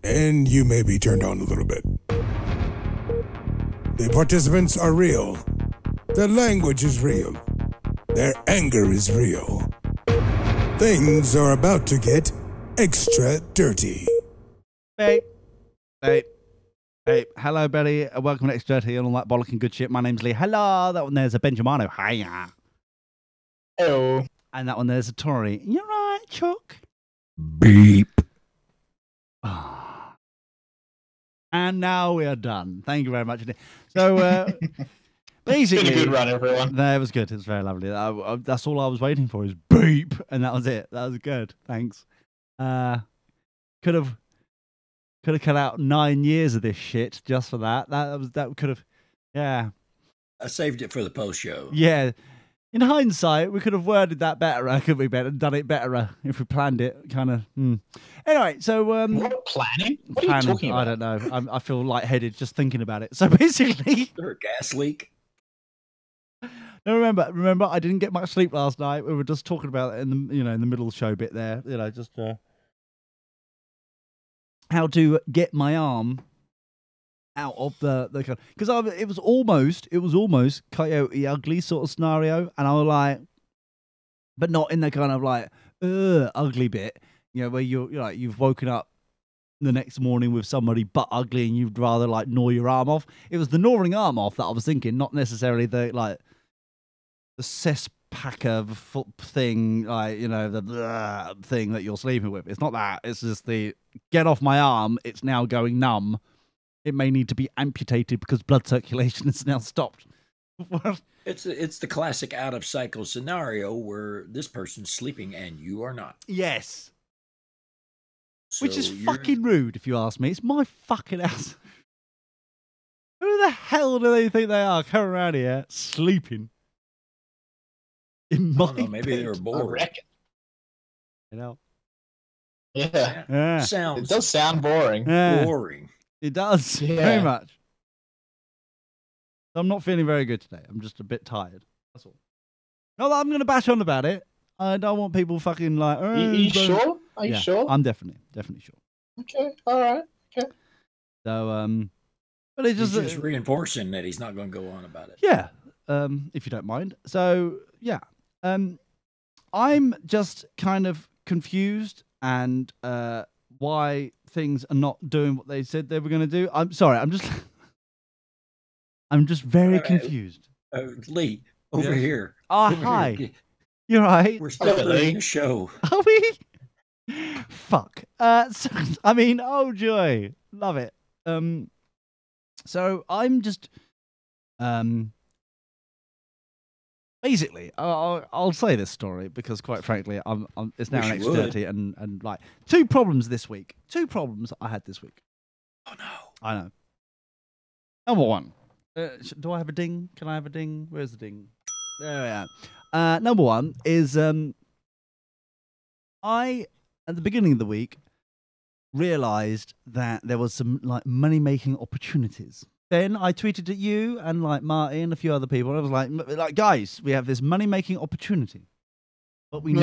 And you may be turned on a little bit. The participants are real. Their language is real. Their anger is real. Things are about to get extra dirty. Hey. Hello, Betty. Welcome to Extra Dirty and all that bollock and good shit. My name's Lee. Hello. That one there's a Benjamino. Hiya. Hello. And that one there's a Tory. You're right, Chuck. Beep. And now we are done. Thank you very much. So, basically, it's been a good run, everyone. No, it was good. It was very lovely. That's all I was waiting for is beep, and that was it. That was good. Thanks. Could have cut out 9 years of this shit just for that. That could have, yeah. I saved it for the post show. Yeah. In hindsight, we could have worded that better, could we? Better done it better if we planned it, kind of. Anyway, so what planning? What are you talking about? I don't know. I feel lightheaded just thinking about it. So basically, there a gas leak. No, remember, I didn't get much sleep last night. We were just talking about it in the in the middle show bit there. Just how to get my arm out of the because it was almost Coyote Ugly sort of scenario, and I was like, but not in the kind of like ugly bit, where you've woken up the next morning with somebody butt ugly and you'd rather like gnaw your arm off. It was the gnawing arm off that I was thinking, not necessarily the cesspacker thing, the thing that you're sleeping with. It's not that. It's just the get off my arm. It's now going numb. It may need to be amputated because blood circulation is now stopped. It's the classic out of cycle scenario where this person's sleeping and you are not. Yes. So which is fucking rude, if you ask me. It's my fucking house. Who the hell do they think they are coming around here sleeping? It I might don't know, maybe they were I bored. reckon. You know. Yeah. Yeah. It Sounds does sound boring. Yeah. boring. It does very Yeah. much. I'm not feeling very good today. I'm just a bit tired. That's all. Not that I'm going to bash on about it. I don't want people fucking like. Are you sure? Are you Yeah, sure? I'm definitely sure. Okay. All right. Okay. So but it's He's just just reinforcing that he's not going to go on about it. yeah. If you don't mind. So yeah. I'm just kind of confused and why things are not doing what they said they were going to do. I'm sorry. I'm just very confused. Lee, over Yes. here. Oh, Over hi. here. You're right. We're still Hello, doing Lee. the show. Are we? Fuck. So, I mean, oh joy, love it. So I'm just, basically, I'll say this story because, quite frankly, it's now Wish an you would. X30, and like 2 problems this week. 2 problems I had this week. Oh no. I know. Number 1. Do I have a ding? Can I have a ding? Where's the ding? There we are. Number 1 is I, at the beginning of the week, realized that there was some like money-making opportunities. Then I tweeted at you and like Marty and a few other people. And I was like, guys, we have this money-making opportunity, but we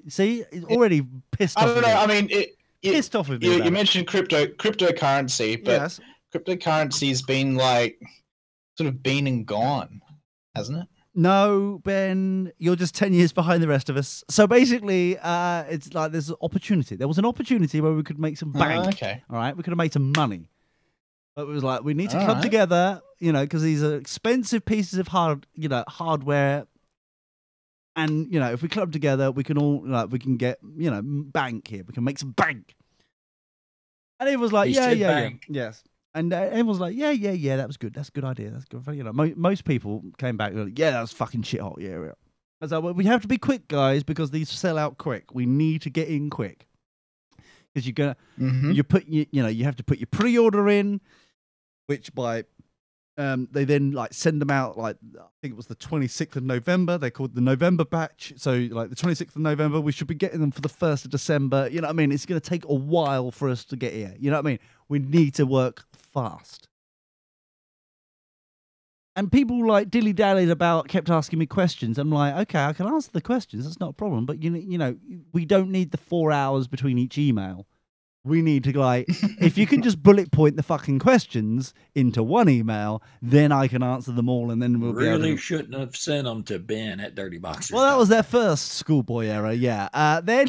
see, it's already pissed off. I don't know. I mean, pissed off with me. You about it. mentioned cryptocurrency, but Yes. cryptocurrency's been like sort of been and gone, hasn't it? No, Ben, you're just 10 years behind the rest of us. So basically, it's like there's an opportunity. There was an opportunity where we could make some bank. Okay. All right, we could have made some money. But it was like, we need to All club right. together, you know, because these are expensive pieces of hardware. And, you know, if we club together, we can all, like, we can get, you know, bank here. We can make some bank. And it was like, He yeah, said yeah, bank. yeah. Yes. And everyone was like, yeah, that was good. That's a good idea. That's good. You know, most people came back and were like, yeah, that was fucking shit hot. Yeah. I was like, well, we have to be quick, guys, because these sell out quick. We need to get in quick. Because you're gonna, you put, you know, you have to put your pre-order in, which by, they then like send them out like, I think it was the 26th of November. They're called the November batch. So like the 26th of November, we should be getting them for the 1st of December. You know what I mean? It's going to take a while for us to get here. You know what I mean? We need to work fast. And people like dilly-dallied about, kept asking me questions. I'm like, okay, I can answer the questions. That's not a problem. But, you know, we don't need the 4 hours between each email. We need to, like, if you can just bullet point the fucking questions into one email, then I can answer them all, and then we'll be able Really to... shouldn't have sent them to Ben at Dirty Boxers. Well, that was their first schoolboy error, yeah. Then...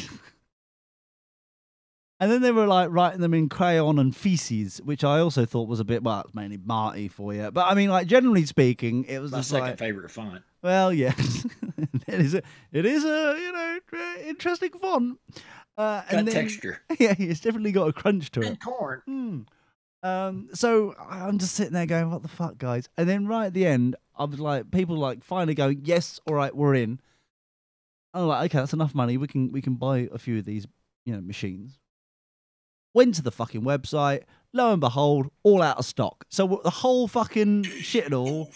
And then they were like writing them in crayon and feces, which I also thought was a bit, well, it's mainly Marty for you. But I mean, like, generally speaking, it was my just second like, favorite font. well, yeah, it is a, you know, interesting font. Got And then, texture. yeah, it's definitely got a crunch to it. And corn. So I'm just sitting there going, what the fuck, guys? And then right at the end, I was like, people like finally going, yes, all right, we're in. I'm like, okay, that's enough money. We can buy a few of these, you know, machines. Went to the fucking website. Lo and behold, all out of stock. So the whole fucking shit and all,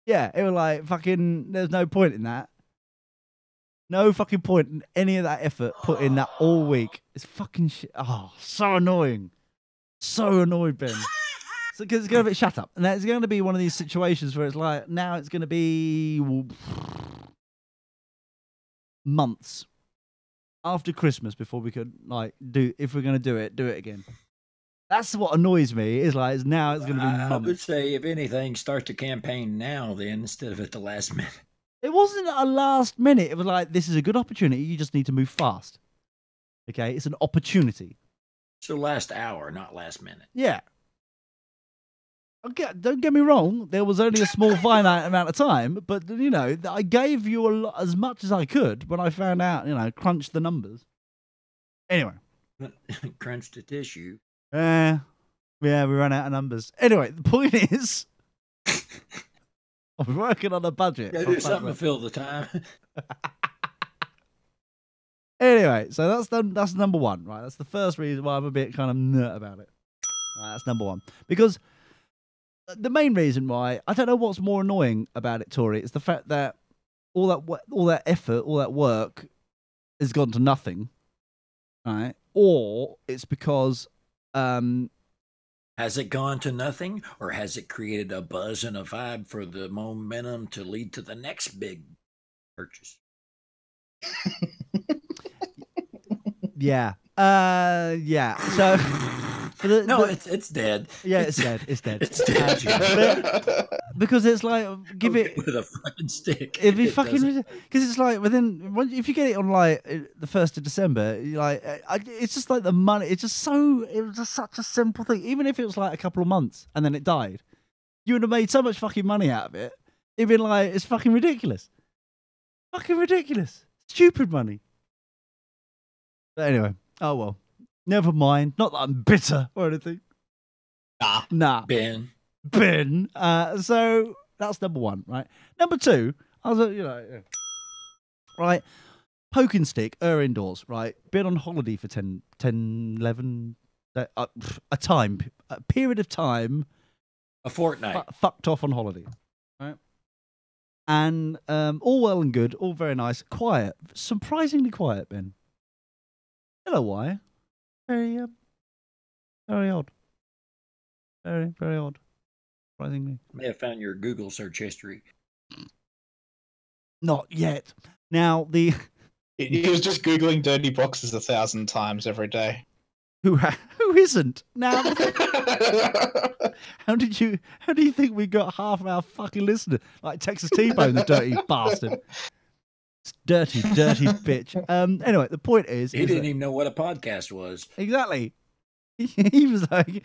yeah, it was like fucking. There's no point in that. No fucking point in any of that effort put in that all week. It's fucking shit. Oh, so annoying. So annoyed, Ben. So because it's going to be shut up, and it's going to be one of these situations where it's like now it's going to be months after Christmas before we could like do, if we're going to do it again. That's what annoys me. Is like now it's going to be I would months. say, if anything, start the campaign now then instead of at the last minute. It wasn't a last minute. It was like, this is a good opportunity. You just need to move fast. Okay, it's an opportunity. So last hour, not last minute. Yeah. Okay, don't get me wrong. There was only a small finite amount of time, but you know, I gave you a lot, as much as I could when I found out. You know, crunched the numbers. Anyway, Crunch the tissue. yeah, we ran out of numbers. Anyway, the point is, I'm working on a budget. Gotta do something to fill the time. Anyway, so that's number one, right? That's the first reason why I'm a bit kind of nut about it. Right, that's number one. Because the main reason why, I don't know what's more annoying about it, Tori, is the fact that all that effort, all that work has gone to nothing, right? Or it's because has it gone to nothing, or has it created a buzz and a vibe for the momentum to lead to the next big purchase? Yeah. Yeah. So no, it's dead. Yeah, it's dead. It's dead. It's dead. Because it's like give it with a fucking stick. It'd be fucking because it's like if you get it on like the 1st of December, like it's just like the money. It was just such a simple thing. Even if it was like a couple of months and then it died, you would have made so much fucking money out of it. It'd been like it's fucking ridiculous. Fucking ridiculous. Stupid money. But anyway, oh well. Never mind. Not that I'm bitter or anything. Nah. Ben. So that's number one, right? Number two, I was, right, poking stick, indoors, right? Been on holiday for 10, 11, a period of time. A fortnight. Fucked off on holiday, right? And all well and good, all very nice, quiet, surprisingly quiet, Ben. Hello, why? Very odd. Very, very odd. Surprisingly. May have found your Google search history. Not yet. Now the he was just googling dirty boxes 1,000 times every day. Who isn't? Now how do you think we got half of our fucking listeners? Like Texas T-Bone, the dirty bastard. Dirty bitch. Anyway, the point is he didn't even know what a podcast was. Exactly. He was like,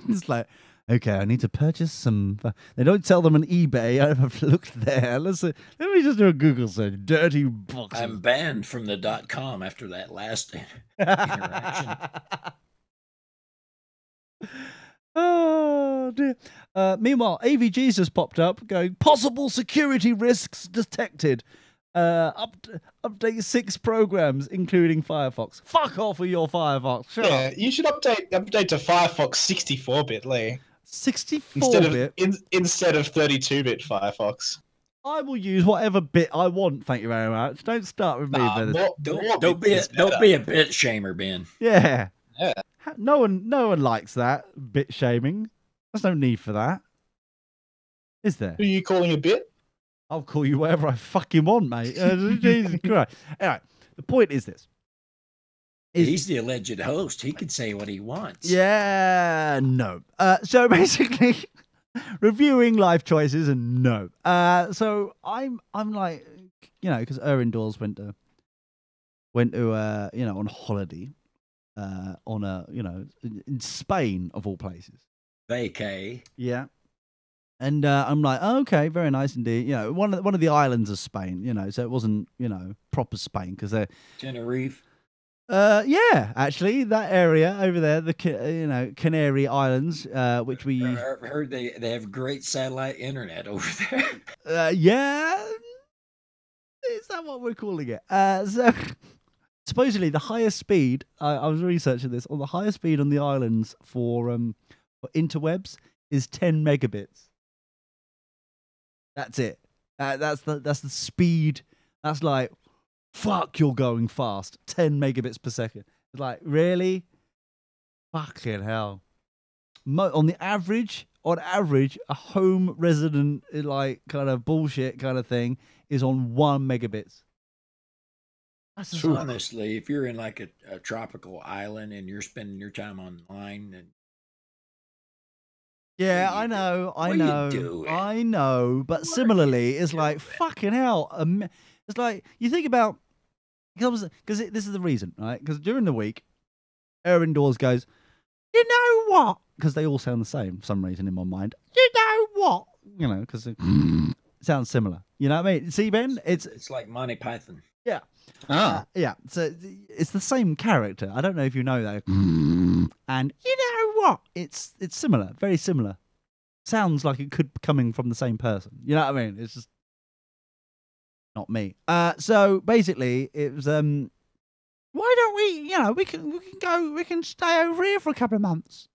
it's like, okay, I need to purchase some. They don't sell them on eBay. I've looked there. Let me just do a Google search. Dirty boxes. I'm banned from the .com after that last interaction. Oh dear. Meanwhile, AVG's just popped up, going possible security risks detected. Update 6 programs, including Firefox. Fuck off with your Firefox. Shut up. You should update to Firefox 64-bit, Lee. 64-bit? Instead of 32-bit Firefox. I will use whatever bit I want, thank you very much. Don't start with me, Ben. Don't be a bit shamer, Ben. Yeah. No one likes that, bit shaming. There's no need for that. Is there? Who are you calling a bit? I'll call you whatever I fucking want, mate. Jesus Christ. Anyway, the point is this. He's the alleged host. He can say what he wants. Yeah, no. So basically, reviewing life choices and no. So I'm like, because Erin Dawes went to on holiday, in Spain of all places. Vacay. Yeah. And I'm like, oh, okay, very nice indeed. One of the islands of Spain. So it wasn't, proper Spain because they're Tenerife. Yeah, actually, that area over there, the Canary Islands, which we heard they have great satellite internet over there. Yeah, is that what we're calling it? So supposedly the highest speed. I was researching this on the highest speed on the islands for interwebs is 10 megabits. That's it. That's the speed. That's like, fuck, you're going fast. 10 megabits per second. It's like, really? Fucking hell. On average, a home resident, like, kind of bullshit kind of thing is on 1 megabits. That's honestly, if you're in like a tropical island and you're spending your time online and yeah, I know. But similarly, it's like, fucking hell. It's like, you think about, because this is the reason, right? Because during the week, Erin Dawes goes, you know what? Because they all sound the same for some reason in my mind. You know what? Because it sounds similar. You know what I mean? See, Ben? It's like Monty Python. Yeah. Yeah. So it's the same character. I don't know if you know that. And you know what? It's similar, very similar. Sounds like it could be coming from the same person. You know what I mean? It's just not me. So basically, it was why don't we? We can stay over here for a couple of months.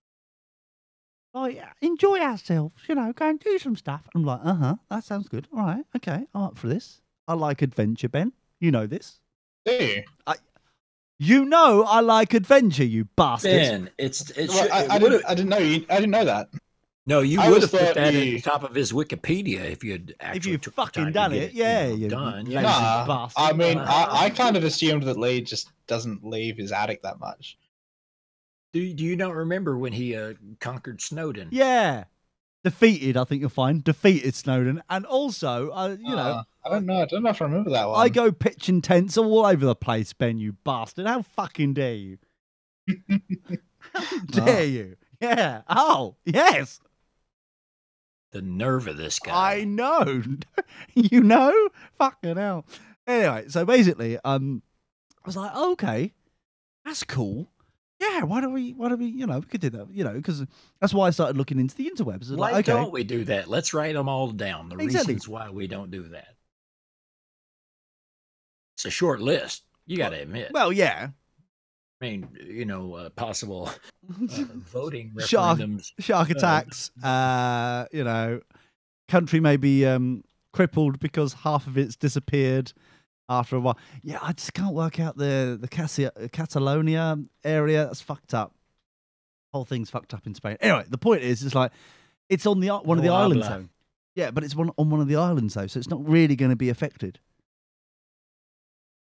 Like, enjoy ourselves. Go and do some stuff. I'm like, that sounds good. All right, okay, I'm up for this. I like adventure, Ben. You know this. Do you? You know I like adventure, you bastard. Ben, I didn't know you. I didn't know that. No, you I would always have put thought that at you- the top of his Wikipedia if you'd actually you'd took the fucking time done to get it, yeah, you you done. lazy Yeah. bastard. I mean, I kind of assumed that Lee just doesn't leave his attic that much. Do you not remember when he conquered Snowden? Yeah. Defeated, I think you'll find. Defeated Snowden. And also, you know. I don't know. I don't know if I remember that one. I go pitching tents all over the place, Ben, you bastard. How fucking dare you? How dare you? Yeah. Oh, yes. The nerve of this guy. I know. You know? Fucking hell. Anyway, so basically, I was like, okay, that's cool. Yeah, why don't we, you know, we could do that, you know, because that's why I started looking into the interwebs. Why Like, okay, don't we do that? Let's write them all down. The Exactly. reasons why we don't do that. It's a short list. You got to admit. well, yeah. I mean, you know, possible voting Shark referendums. attacks, you know, country may be crippled because half of it's disappeared after a while. Yeah, I just can't work out the Catalonia area. That's fucked up. Whole thing's fucked up in Spain. Anyway, the point is, it's like it's on the one of the No islands habla. though. Yeah, but it's on one of the islands though, so it's not really going to be affected.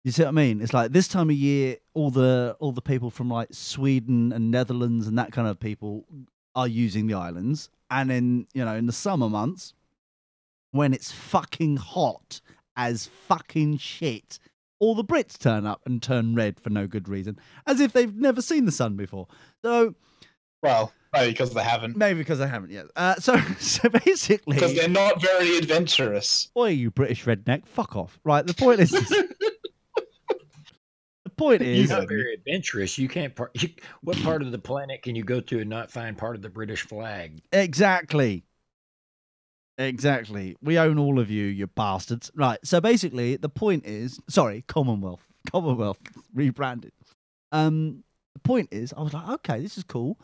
You see what I mean? It's like this time of year, all the people from like Sweden and Netherlands and that kind of people are using the islands, and then you know in the summer months when it's fucking hot as fucking shit, all the Brits turn up and turn red for no good reason, as if they've never seen the sun before. So, Well, maybe because they haven't. maybe because they haven't yet. So basically, Because they're not very adventurous. oi, you British redneck, fuck off. Right, the point is. The point You're is, not very adventurous. You can't. What part of the planet can you go to and not find part of the British flag? Exactly. We own all of you, you bastards. Right. So basically, the point is, sorry, Commonwealth rebranded. The point is, I was like, okay, this is cool.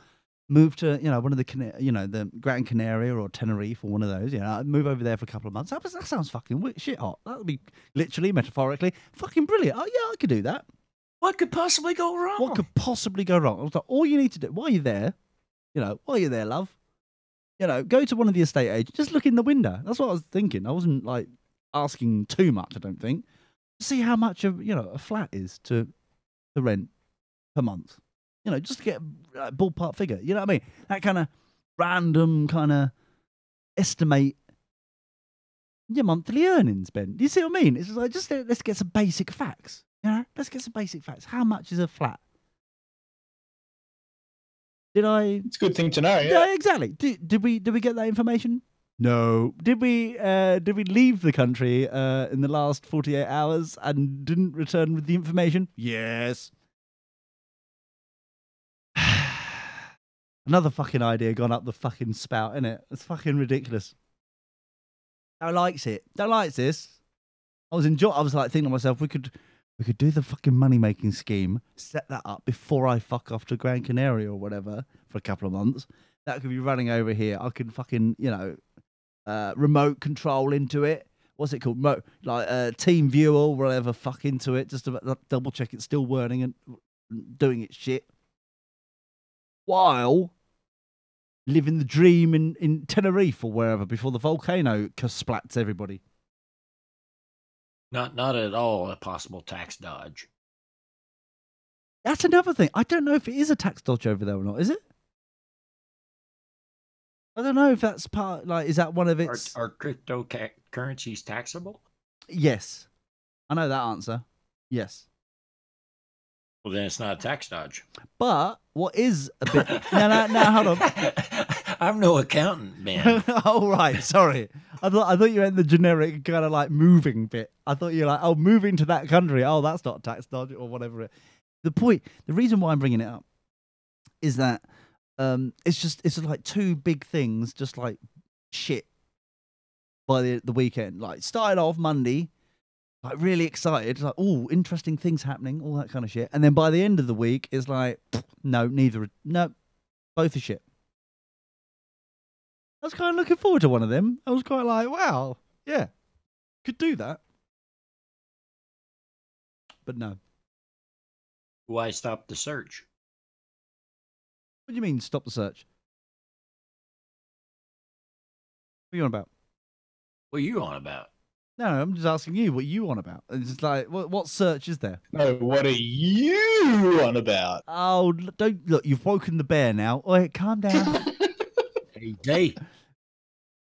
Move to one of the the Gran Canaria or Tenerife or one of those. I'd move over there for a couple of months. That sounds fucking shit hot. That would be literally, metaphorically, fucking brilliant. Oh yeah, I could do that. What could possibly go wrong? What could possibly go wrong? I was like, all you need to do while you're there, love, go to one of the estate agents, just look in the window. That's what I was thinking. I wasn't like asking too much, I don't think. See how much of a flat is to rent per month. Just to get a ballpark figure. You know what I mean? That kind of random kind of estimate your monthly earnings, Ben. Do you see what I mean? It's like just let's get some basic facts. Let's get some basic facts. How much is a flat? Did I? It's a good thing to know. Yeah. Exactly. Did we get that information? No. Did we leave the country in the last 48 hours and didn't return with the information? Yes. Another fucking idea gone up the fucking spout, innit? It's fucking ridiculous. Don't likes it. Don't likes this. I was like thinking to myself, we could do the fucking money making scheme, set that up before I fuck off to Gran Canaria or whatever for a couple of months. That could be running over here. I could fucking remote control into it. What's it called? Team viewer or whatever. Fuck into it just to double check it's still working and doing its shit. While living the dream in Tenerife or wherever before the volcano splats everybody. Not at all a possible tax dodge. That's another thing. I don't know if it is a tax dodge over there or not. Is it? I don't know if that's part. Is that one of its? Are cryptocurrencies taxable? Yes, I know that answer. Yes. Well, then it's not a tax dodge. But what is a bit? no, hold on. I'm no accountant, man. Oh right, sorry. I thought you meant the generic kind of like moving bit. I thought you were like, moving to that country. Oh, that's not tax dodge or whatever. The reason why I'm bringing it up is that it's like two big things, just like shit. By the weekend, like started off Monday. Like really excited, like interesting things happening, all that kind of shit. And then by the end of the week, it's like, no, both are shit. I was kind of looking forward to one of them. I was quite like, wow, yeah, could do that. but no. Why stop the search? What do you mean, stop the search? What are you on about? What are you on about? No, I'm just asking you what you on about. It's just like, what search is there? No, what are you on about? Oh, don't look. You've woken the bear now. Oh, calm down. Hey, Day.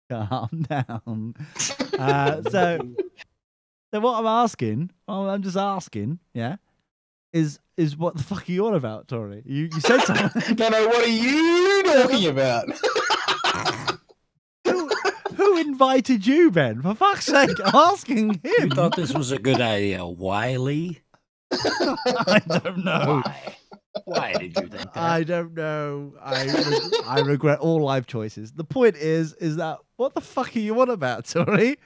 Calm down. So what I'm asking, I'm just asking, yeah, is what the fuck are you on about, Tori? You said something. No, what are you talking about? Who invited you, Ben? For fuck's sake, I'm asking him. You thought this was a good idea, Wiley? I don't know. Why did you think that? I don't know. I regret all life choices. The point is that what the fuck are you on about, Tori?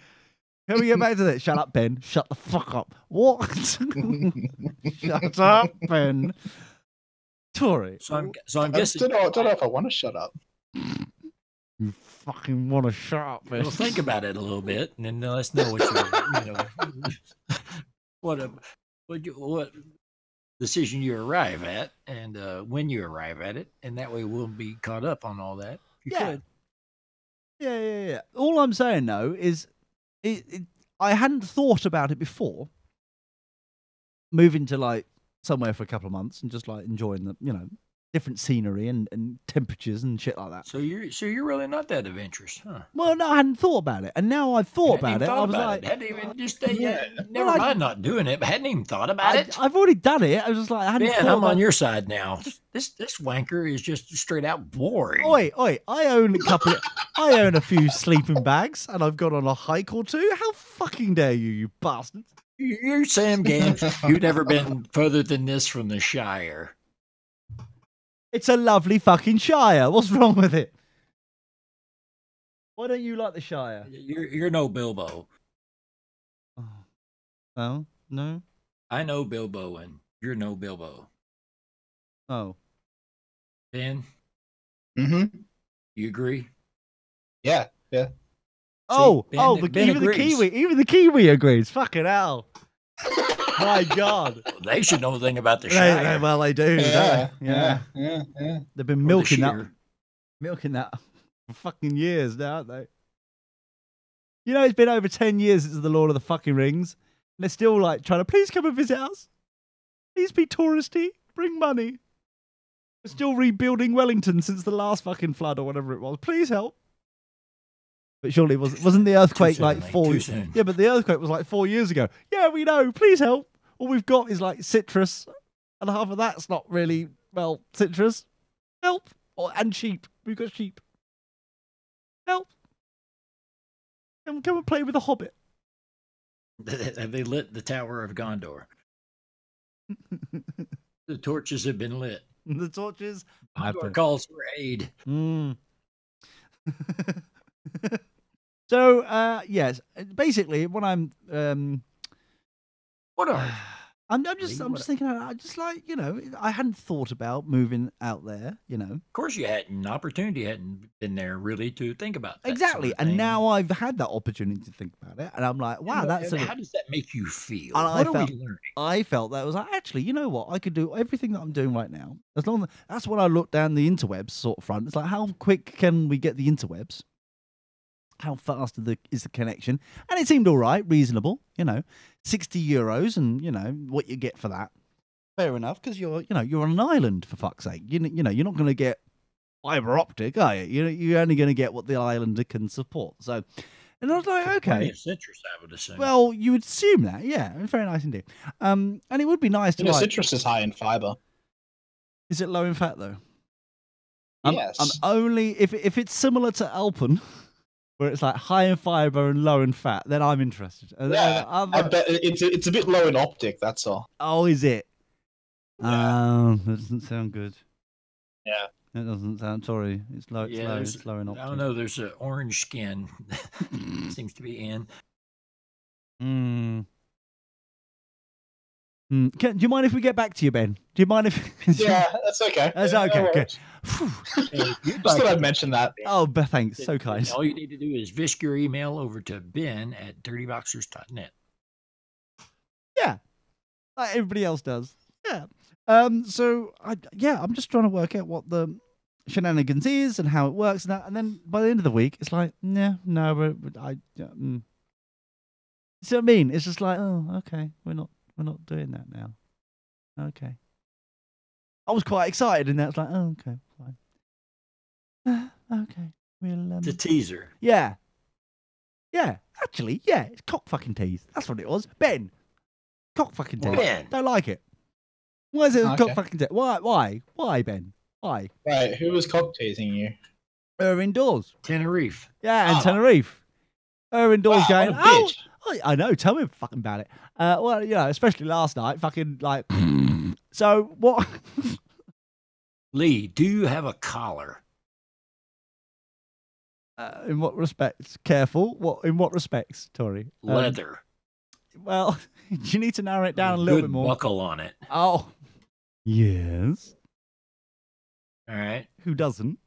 Can we get back to this? Shut up, Ben. Shut the fuck up. What? Shut up, Ben. Tori. So I'm I guessing. don't know if I want to shut up. You fucking want to shut up, Ben. Well, think about it a little bit, and then let us know what decision you arrive at, and when you arrive at it, and that way we'll be caught up on all that. You could. Yeah. All I'm saying though is, I hadn't thought about it before. Moving to like somewhere for a couple of months and just like enjoying the different scenery and temperatures and shit like that. So you're really not that adventurous, huh? Well, no, I hadn't thought about it, and now I've thought about it. I was like, hadn't even just never mind not doing it, but hadn't even thought about it. I've already done it. I was just like, I hadn't. Man, thought I'm about on your side now. This wanker is just straight out boring. Oi! I own a few sleeping bags, and I've gone on a hike or two. How fucking dare you, you bastard! You're Sam Games. You've never been further than this from the Shire. It's a lovely fucking Shire. What's wrong with it? Why don't you like the Shire? You're no Bilbo. Oh, no? I know Bilbo, and you're no Bilbo. Oh. Ben? Mm-hmm. You agree? Yeah. Ben Even the Kiwi agrees. Fucking hell. My God. They should know a thing about the Shire. Well, they do. Yeah. They've been milking that for fucking years now, haven't they? You know, it's been over 10 years since the Lord of the fucking Rings. And they're still like trying to, please come and visit us. Please be touristy. Bring money. We're still rebuilding Wellington since the last fucking flood or whatever it was. Please help. But surely wasn't the earthquake like 4 years? Yeah, but the earthquake was like 4 years ago. Yeah, we know. Please help. All we've got is like citrus, and half of that's not really citrus. Help. And sheep. We've got sheep. Help. Come and play with the Hobbit. Have they lit the Tower of Gondor? The torches have been lit. The torches. Gondor calls for aid. So, yes, basically, what I'm, what are? I'm just thinking. I just like I hadn't thought about moving out there. Of course, you hadn't. Opportunity hadn't been there really to think about that exactly. Sort of and now I've had that opportunity to think about it, and I'm like, wow, how does that make you feel? What are we learning? I felt that was like, actually, you know what? I could do everything that I'm doing right now. As long as that's when I looked down the interwebs sort of front. It's like, how quick can we get the interwebs? How fast is the connection? And it seemed all right, reasonable, €60, and what you get for that. Fair enough, because you're on an island, for fuck's sake. You're not going to get fiber optic, are you? You're only going to get what the island can support. So, and I was like, okay, citrus, I would assume. Well, you would assume that, yeah, very nice indeed. And it would be nice to. Citrus is high in fiber. Is it low in fat though? Yes. I'm only if it's similar to Alpen, where it's like high in fiber and low in fat, then I'm interested. Yeah, I bet it's a bit low in optic. That's all. Oh, is it? Yeah. That doesn't sound good. Yeah. That doesn't sound. Sorry, it's low. It's low in optic. I don't know. There's an orange skin. Seems to be in. Do you mind if we get back to you, Ben? Do you mind if? Yeah, that's okay. That's okay. No Okay. Just thought I'd mention that. Oh, thanks. So kind. All you need to do is whisk your email over to ben@dirtyboxers.net. Yeah. like everybody else does. Yeah. So I'm just trying to work out what the shenanigans is and how it works and that. And then by the end of the week, it's like, yeah, no, See what I mean? It's just like, oh, okay, we're not doing that now. Okay. I was quite excited, and that's like, oh, okay, fine. Okay, we'll. It's a teaser. Yeah. Yeah, actually, yeah, it's cock fucking tease. That's what it was. Ben, cock fucking tease. Ben. Don't like it. Why is it Okay. cock fucking tease? Why, Ben? Why? Right, who was cock teasing you? Indoors. Tenerife. Yeah, and Oh. Tenerife. Indoors Wow, going, what a bitch. I know, tell me fucking about it. Well, you know, especially last night, fucking like. So what? Lee, do you have a collar? In what respects? Careful. What? In what respects, Tori? Leather. Well, you need to narrow it down a little Good bit more. buckle on it. Oh, yes. All right. Who doesn't?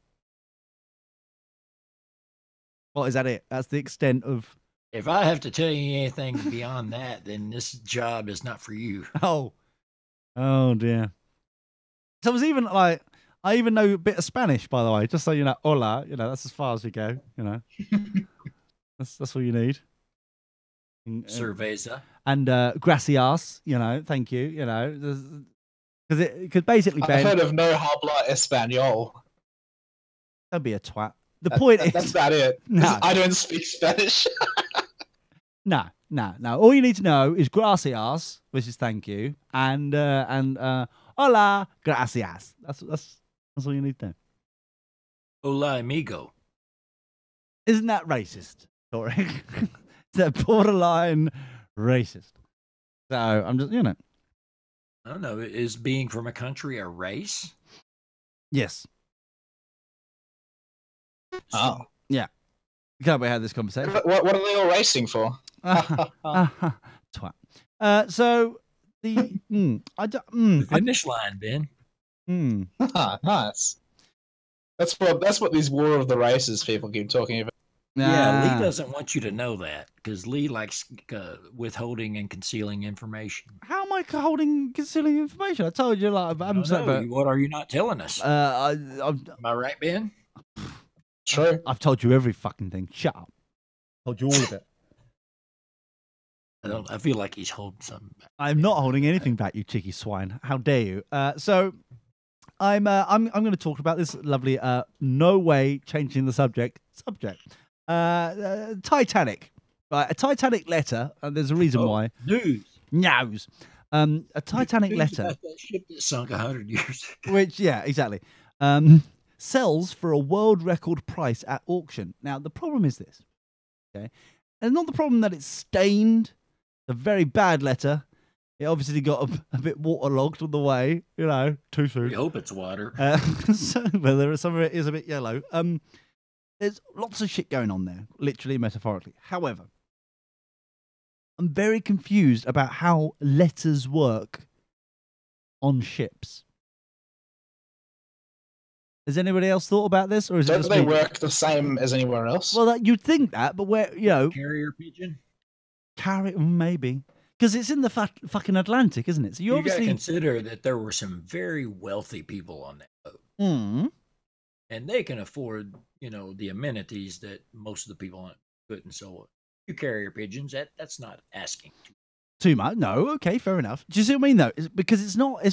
Well, is that it? That's the extent of. If I have to tell you anything beyond that, then this job is not for you. Oh dear. So I was even like, I even know a bit of Spanish, by the way, just so you know. Hola, you know, that's as far as you go. You know, that's all you need. Cerveza. And gracias, you know, thank you, you know, because basically, I've Ben, heard of no habla español. don't be a twat. The point is, That's about it. No. I don't speak Spanish. no. All you need to know is gracias, which is thank you, and hola, gracias. That's all you need to know. Hola, amigo. Isn't that racist, Tori? Is that borderline racist? So I'm just, you know, I don't know. Is being from a country a race? yes, Oh. yeah. Can't wait to have this conversation. What are they all racing for? Twat. So the The finish line, Ben. Nice. That's what these War of the Races people keep talking about. Yeah, Lee doesn't want you to know that because Lee likes withholding and concealing information. How am I concealing information? I told you, like, I haven't said about. What are you not telling us? Am I right, Ben? True. I've told you every fucking thing. Shut up. Told you all of it. I feel like he's holding something back. I'm not holding anything back, you cheeky swine. How dare you? So I'm going to talk about this lovely no way changing the subject. Titanic. Right, a Titanic letter, and there's a reason why. News. A Titanic News letter. about that ship that sunk 100 years ago. Which, yeah, exactly. Sells for a world record price at auction. Now, the problem is this. Okay. And not the problem that it's stained. A very bad letter. It obviously got a bit waterlogged on the way, you know, too soon. We hope it's water. Well, some of it is a bit yellow. There's lots of shit going on there, literally, metaphorically. However, I'm very confused about how letters work on ships. Has anybody else thought about this, or is it Don't just they me? work the same as anywhere else? Well, you'd think that, but where, you know, Carrier pigeon? maybe. Because it's in the fucking Atlantic, isn't it? So You got obviously to consider that there were some very wealthy people on that boat. Mm. And they can afford, you know, the amenities that most of the people couldn't. So you carrier pigeons, that's not asking Too much. No, okay, fair enough. Do you see what I mean though? Because it's not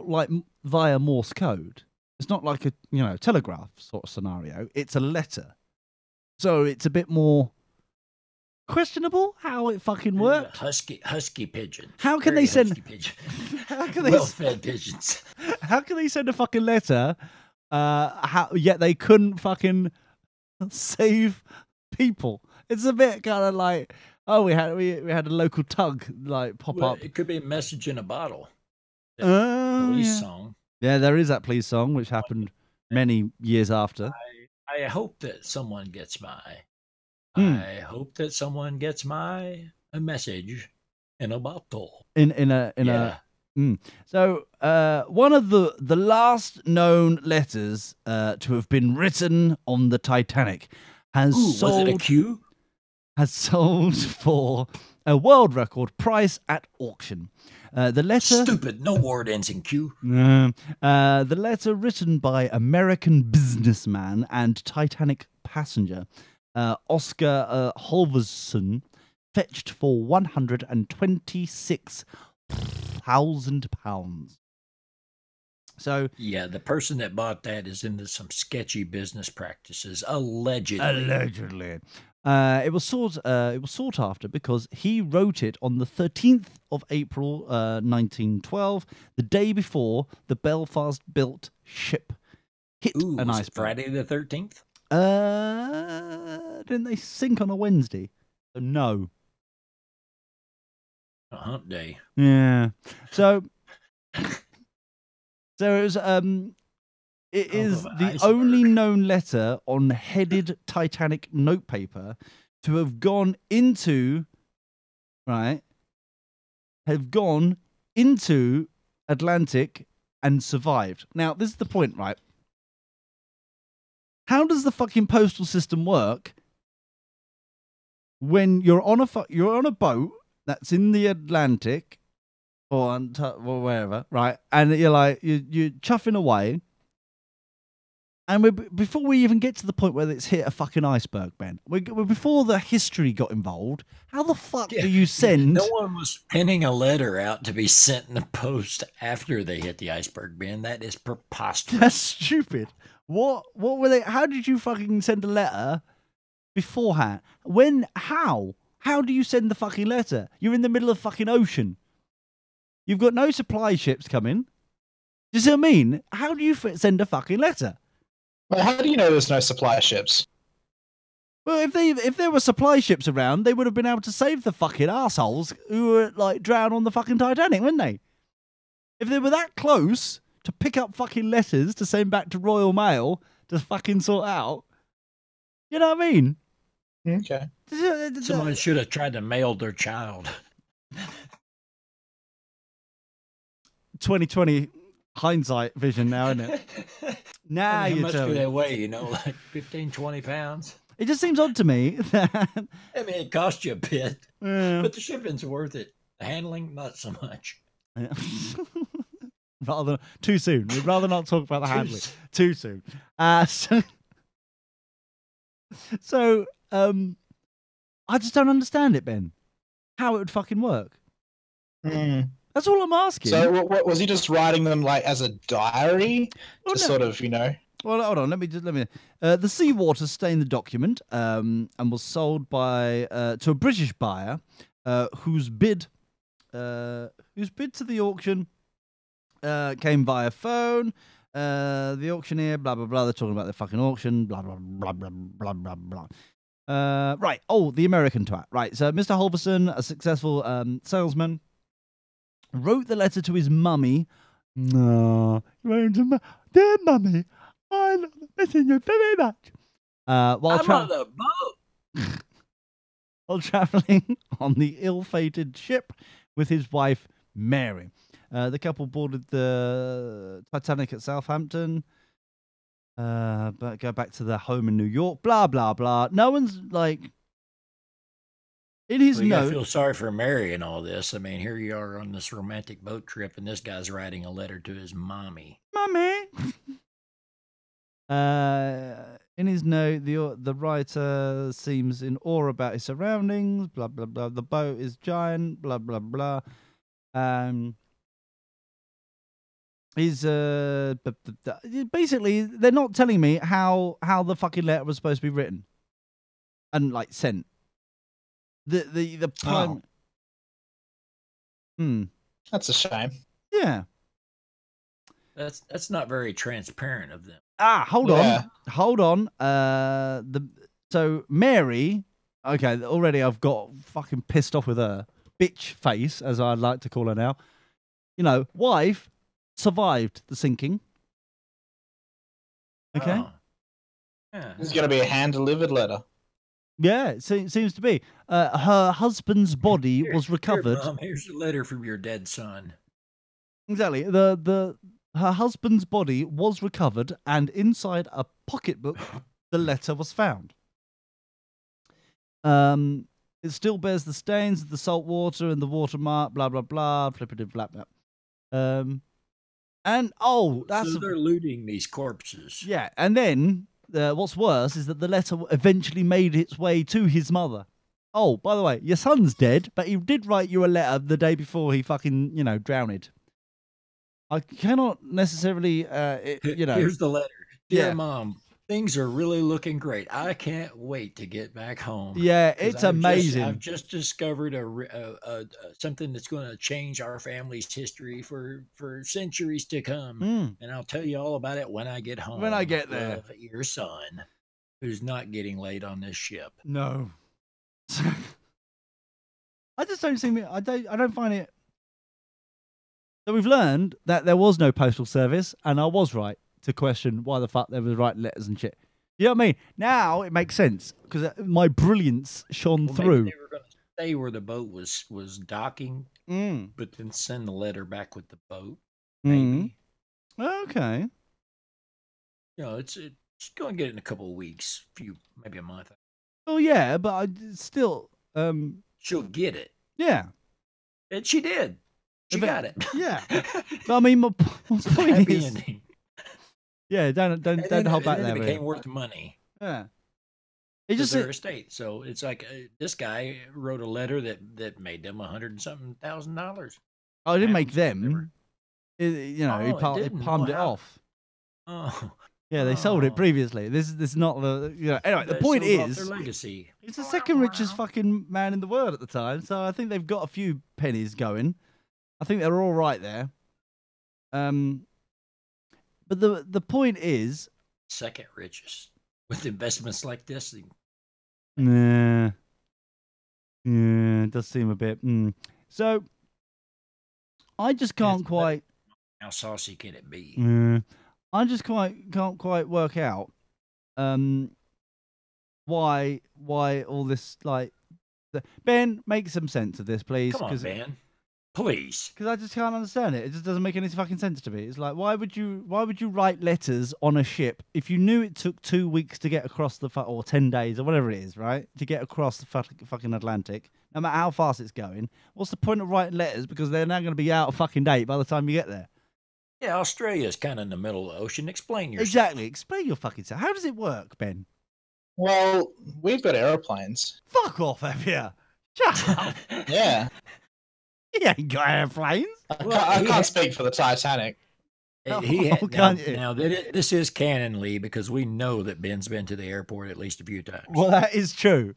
like via Morse code. It's not like a, you know, telegraph sort of scenario. It's a letter. So it's a bit more questionable how it fucking worked. Husky pigeons. How can Very they send husky pigeons. how can they Well-fed pigeons. how can they send a fucking letter yet they couldn't fucking save people? It's a bit kind of like, oh, we had a local tug like pop Well, up. it could be a message in a bottle. Yeah. Song. Yeah, there is that Please song, which happened many years after. I hope that someone gets my. Hmm. I hope that someone gets a message in a bottle. So one of the last known letters to have been written on the Titanic has sold. Was it a Q? has sold for a world record price at auction. The letter... Stupid, no word ends in Q. The letter written by American businessman and Titanic passenger Oscar Halverson fetched for £126,000. So yeah, the person that bought that is into some sketchy business practices, allegedly. Allegedly. It was sought after because he wrote it on the 13th of April, 1912, the day before the Belfast-built ship hit an iceberg. Friday the 13th? Didn't they sink on a Wednesday? So no. A hump day. Yeah. So it was it is the only known letter on headed Titanic notepaper to have gone into Atlantic and survived. Now, this is the point, right? How does the fucking postal system work when you're on a boat that's in the Atlantic or wherever, right? And you're chuffing away. And before we even get to the point where it's hit a fucking iceberg, Ben, before the history got involved, how the fuck do you send... No one was penning a letter out to be sent in the post after they hit the iceberg, Ben. That is preposterous. That's stupid. What were they... How did you fucking send a letter beforehand? How? How do you send the fucking letter? You're in the middle of the fucking ocean. You've got no supply ships coming. Do you see what I mean? How do you send a fucking letter? Well, how do you know there's no supply ships? Well, if there were supply ships around, they would have been able to save the fucking assholes who were like drowned on the fucking Titanic, wouldn't they? If they were that close to pick up fucking letters to send back to Royal Mail to fucking sort out, you know what I mean? Okay. Someone should have tried to mail their child. 2020 hindsight vision now, isn't it? Now I mean, you how much tell do me. they weigh, like 15, 20 pounds? It just seems odd to me that... I mean, it costs you a bit, Yeah. but the shipping's worth it. The handling, not so much. Yeah. Rather too soon. We'd rather not talk about the handling. Too soon. So I just don't understand it, Ben. How it would fucking work. That's all I'm asking. So, what was he just writing them like as a diary, sort of, Well, hold on. Let me. The seawater stained the document, and was sold to a British buyer, whose bid to the auction came via phone. The auctioneer, blah blah blah. They're talking about the fucking auction, blah blah blah blah blah blah blah. Right. Oh, the American twat. Right. So, Mr. Halverson, a successful salesman, wrote the letter to his mummy. No, dear mummy, I love missing you very much. While on the boat. While traveling on the ill-fated ship with his wife Mary, the couple boarded the Titanic at Southampton. But go back to their home in New York. Blah blah blah. No one's like. In his You note, feel sorry for Mary and all this. I mean, here you are on this romantic boat trip, and this guy's writing a letter to his mommy. Mummy. In his note, the writer seems in awe about his surroundings. Blah blah blah. The boat is giant. Blah blah blah. He's basically they're not telling me how the fucking letter was supposed to be written and like sent. The prime. That's a shame. Yeah. That's not very transparent of them. Hold on. So Mary, okay, already I've got fucking pissed off with her. Bitch face, as I'd like to call her now. Wife survived the sinking. Okay. Oh. Yeah. There's going to be a hand-delivered letter. Yeah, it seems to be. Her husband's body was recovered. Here, Mom, here's a letter from your dead son. Exactly. Her husband's body was recovered, and inside a pocketbook, the letter was found. It still bears the stains of the salt water and the watermark, blah, blah, blah, flippity flap. And, that's... So they're looting these corpses. Yeah, and then what's worse is that the letter eventually made its way to his mother. Oh, by the way, your son's dead, but he did write you a letter the day before he fucking, drowned. I cannot necessarily, Here's the letter. Dear Yeah. Mom, things are really looking great. I can't wait to get back home. Yeah, 'Cause it's amazing. I've just discovered something that's going to change our family's history for centuries to come. And I'll tell you all about it when I get home. When I get there. Love, your son, who's not getting laid on this ship. No. I just don't see me. I don't find it. So we've learned that there was no postal service, and I was right to question why the fuck they were writing letters and shit. You know what I mean? Now it makes sense because my brilliance shone through. Maybe they were going to stay where the boat was docking, but then send the letter back with the boat. Maybe. Okay. It's going to get it in a couple of weeks, maybe a month. Oh yeah, but I still. She'll get it. Yeah. And she did. She got it. Yeah. But I mean, my point Happy is. ending. Yeah, don't hold back there. It became worth money. Yeah. It just their estate. So it's like this guy wrote a letter that made them $100 and something thousand. Oh, it didn't make them. He palmed it off. Oh. Yeah, they sold it previously. This is not the Anyway, the point is, their legacy. He's the second richest fucking man in the world at the time, so I think they've got a few pennies going. I think they're all right there. But the point is, second richest with investments like this. Nah. Yeah, it does seem a bit. So I just can't quite. How saucy can it be? I just can't quite work out why all this Ben, make some sense of this, please. Come on, Ben. Please. Because I just can't understand it. It just doesn't make any fucking sense to me. It's like, why would you write letters on a ship if you knew it took 2 weeks to get across or 10 days or whatever it is, right? To get across the fucking Atlantic, no matter how fast it's going. What's the point of writing letters? Because they're now going to be out of fucking date by the time you get there. Yeah, Australia's kind of in the middle of the ocean. Explain yourself. Exactly. Explain your fucking self. How does it work, Ben? Well, we've got aeroplanes. Fuck off, have you? Shut up. Yeah. He ain't got airplanes. I can't speak for the Titanic. This is canon, Lee, because we know that Ben's been to the airport at least a few times. Well, that is true.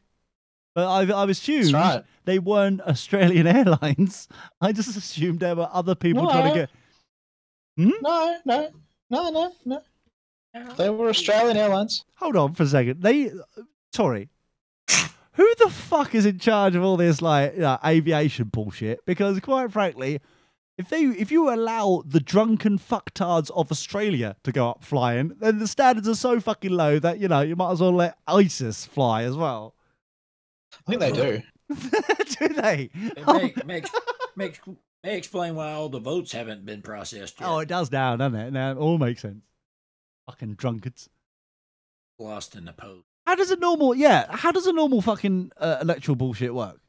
But I assumed right. they weren't Australian Airlines. I just assumed there were other people trying to get... No. They were Australian Airlines. Hold on for a second. Sorry. Who the fuck is in charge of all this aviation bullshit? Because quite frankly, if you allow the drunken fucktards of Australia to go up flying, then the standards are so fucking low that you might as well let ISIS fly as well. I think they do. Do they? May explain why all the votes haven't been processed yet. Oh, it does now, doesn't it? Now it all makes sense. Fucking drunkards. Lost in the post. How does a normal fucking electoral bullshit work?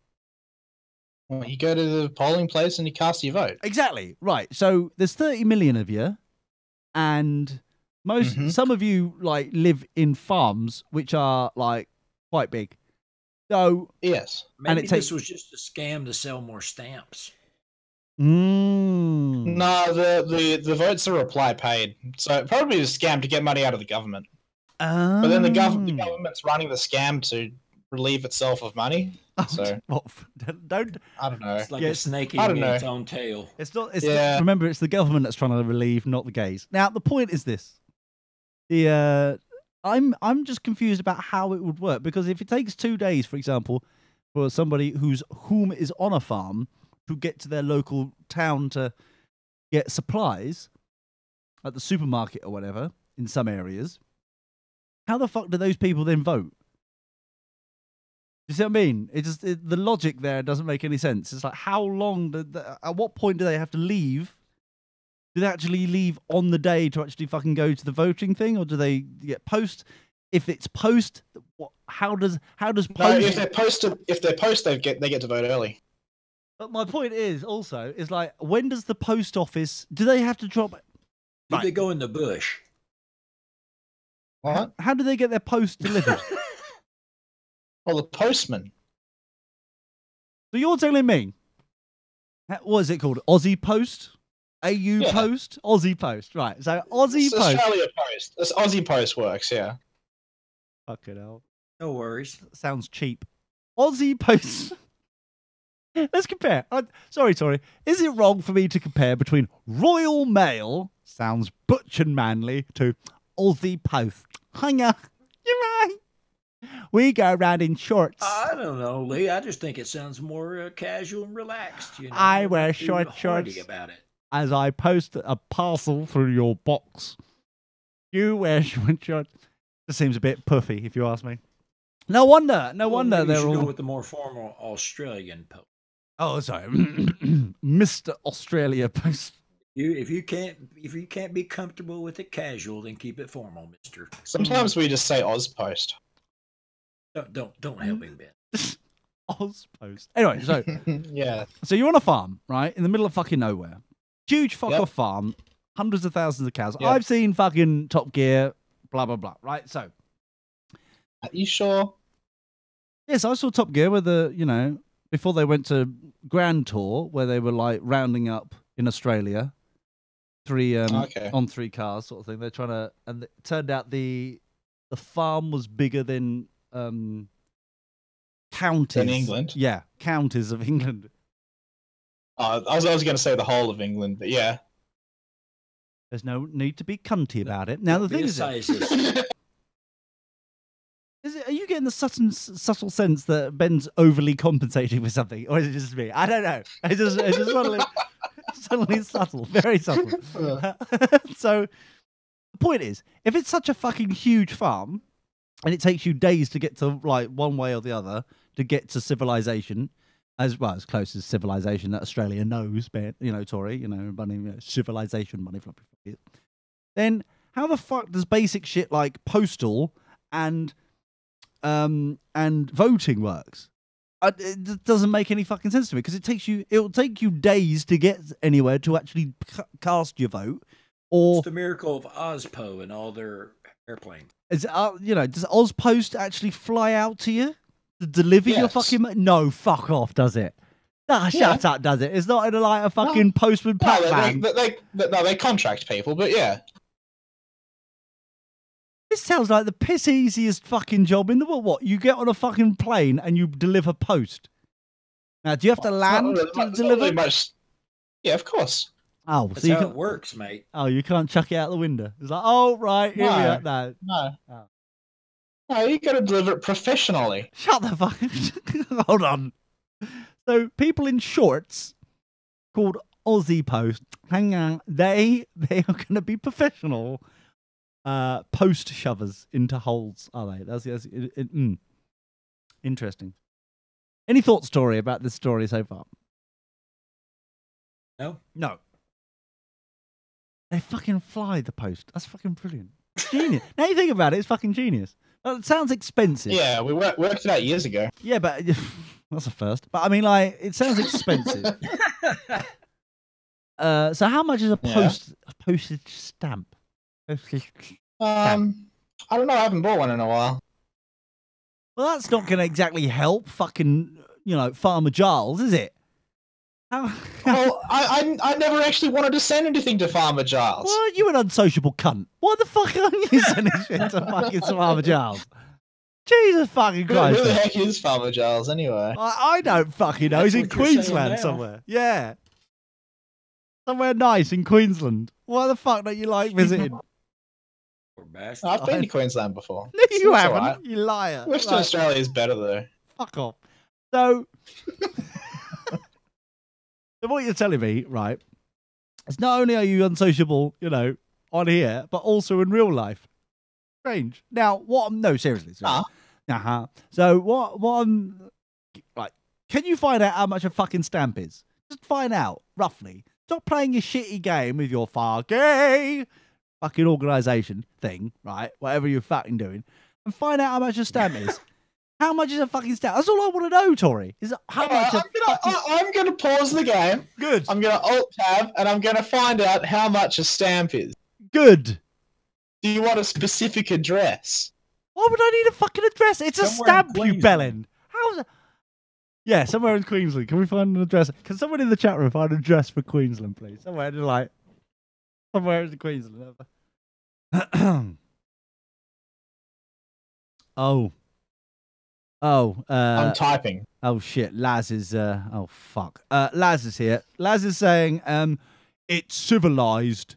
Well, you go to the polling place and you cast your vote. Exactly. Right. So there's 30 million of you, and some of you live in farms which are quite big. So yes, maybe this was just a scam to sell more stamps. No, the votes are reply paid, so it probably was a scam to get money out of the government. But then the government's running the scam to relieve itself of money. So don't. I don't know. It's like a snake eating its own tail. It's not. Remember, it's the government that's trying to relieve, not the gays. Now, the point is this: I'm just confused about how it would work, because if it takes 2 days, for example, for somebody whom is on a farm to get to their local town to get supplies at the supermarket or whatever in some areas, how the fuck do those people then vote? You see what I mean? The logic there doesn't make any sense. It's like, how long? At what point do they have to leave? Do they actually leave on the day to actually fucking go to the voting thing, or do they get post? If it's post, how does post? No, if they're post, they get to vote early. But my point is also is like, when does the post office? Do they have to drop? Did they go in the bush? What? How do they get their post delivered? Well, the postman. So you're telling me, what is it called? Aussie Post? AU Post? Aussie Post. Right. So Aussie It's Post. Australia Post. This Aussie Post works, yeah. Fucking hell. No worries. Sounds cheap. Aussie Post. Let's compare. Sorry, Tori. Is it wrong for me to compare between Royal Mail, sounds butch and manly, to Aussie Post? Hiya. You're right. We go around in shorts. I don't know, Lee. I just think it sounds more casual and relaxed. You know, I wear not too short hardy shorts about it. as I post a parcel through your box. You wear short shorts. This seems a bit puffy, if you ask me. No wonder. No wonder maybe you they're should all. go with the more formal Australian post. Oh, sorry, Mr. Australia Post. If you can't be comfortable with it casual, then keep it formal, Mister. Sometimes we just say Oz Post. Don't help him, Ben. Oz Post. Anyway, so Yeah. so you're on a farm, right, in the middle of fucking nowhere. Huge fuck off farm, hundreds of thousands of cows. Yep. I've seen fucking Top Gear, blah blah blah. Right, so Are you sure? yes, I saw Top Gear where before they went to Grand Tour, where they were like rounding up in Australia, on 3 cars sort of thing. They're trying to, and it turned out the farm was bigger than counties In England? Yeah, counties of England. I was going to say the whole of England, but yeah. There's no need to be cunty about it. Now the thing is, are you getting the subtle sense that Ben's overly compensating for something, or is it just me? I don't know. It's just suddenly subtle, very subtle. So the point is, if it's such a fucking huge farm, and it takes you days to get to like one way or the other to get to civilization, as close as civilization that Australia knows, Ben, Tory, civilization, money floppy. Then how the fuck does basic shit like postal and voting works? It doesn't make any fucking sense to me, because it'll take you days to get anywhere to actually cast your vote. Or it's the miracle of Ozpo and all their airplanes. Does Ozpost actually fly out to you to deliver your fucking? No, fuck off, does it? Nah, shut up, does it? It's not in a fucking postman Pac-Man. They contract people, but yeah. This sounds like the piss easiest fucking job in the world. What? You get on a fucking plane and you deliver post. Now, do you have to land to deliver? Yeah, of course. Oh, that's how it works, mate. Oh, you can't chuck it out the window. It's like, oh, right, here we are. No. Oh. No, you got to deliver it professionally. Shut the fuck. Hold on. So people in shorts called Aussie Post, hang on, they are going to be professional post shovers into holes, are they? That's interesting. Any thoughts, Tori, about this story so far? No. They fucking fly the post. That's fucking brilliant. Genius. Now you think about it, it's fucking genius. It sounds expensive. Yeah, we worked it out years ago. Yeah, but that's a first. But I mean, it sounds expensive. So how much is a postage stamp? I don't know. I haven't bought one in a while. Well, that's not going to exactly help fucking, Farmer Giles, is it? Well, I never actually wanted to send anything to Farmer Giles. Well, you an unsociable cunt. Why the fuck are you sending shit to fucking Farmer Giles? Jesus fucking Christ. Who the heck is Farmer Giles anyway? I don't fucking know. He's in Queensland somewhere. Yeah. Somewhere nice in Queensland. Why the fuck don't you like visiting? I've been to Queensland before. No, you haven't. Right. You liar. Western Australia is better though. Fuck off. So what you're telling me, right, is not only are you unsociable, on here, but also in real life. Strange. Now, seriously. So what I'm, can you find out how much a fucking stamp is? Just find out, roughly. Stop playing your shitty game with your fucking organisation thing, right? Whatever you're fucking doing. and find out how much a stamp is. How much is a fucking stamp? That's all I want to know, Tori. Is how much? I'm gonna pause the game. Good. I'm gonna alt tab and I'm gonna find out how much a stamp is. Good. Do you want a specific address? Why would I need a fucking address? It's a stamp, you bellend. How's it? Yeah, somewhere in Queensland. Can we find an address? Can someone in the chat room find an address for Queensland, please? Somewhere in Queensland. Oh. I'm typing. Oh shit, Laz is oh fuck. Laz is here. Laz is saying it's civilized.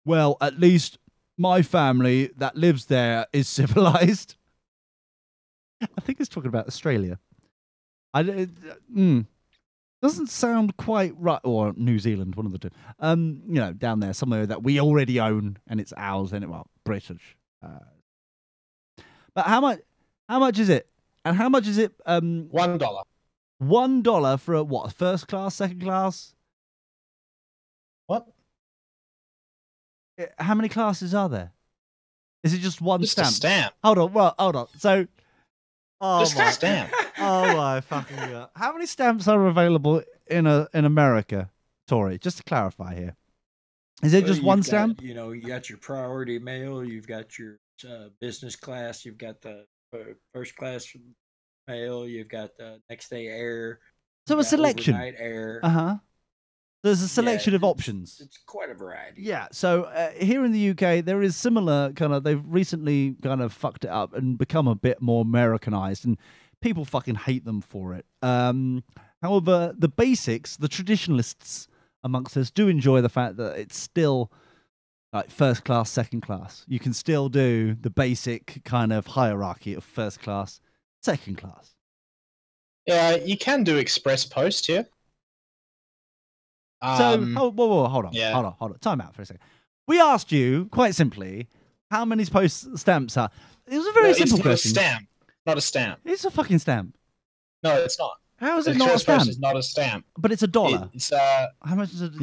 Well, at least my family that lives there is civilized. I think he's talking about Australia. Doesn't sound quite right, or New Zealand, one of the two. Down there somewhere that we already own and it's ours, and British. But how much is it? And how much is it? $1. $1 for a what? First class, second class? What? How many classes are there? Is it just one Just stamp? a stamp. Hold on. So, Just a stamp. Oh my fucking god! How many stamps are available in America, Tori? Just to clarify here, is it just one stamp? You got your priority mail. You've got your business class. You've got the first class mail. You've got the next day air. So a selection. Overnight air. There's a selection of options. It's quite a variety. Yeah. So here in the UK, there is similar kind of. They've recently kind of fucked it up and become a bit more Americanized, and people fucking hate them for it. However, the basics, the traditionalists amongst us, do enjoy the fact that it's still like first class, second class. You can still do the basic kind of hierarchy of first class, second class. Yeah, you can do express post here. Whoa, hold on. Yeah. Hold on. Time out for a second. We asked you, quite simply, how many post stamps are. It was a very simple question. It's not a stamp. Not a stamp. It's a fucking stamp. No, it's not. How is it not a Express post stamp? is not a stamp. But it's $1. It's how much is it?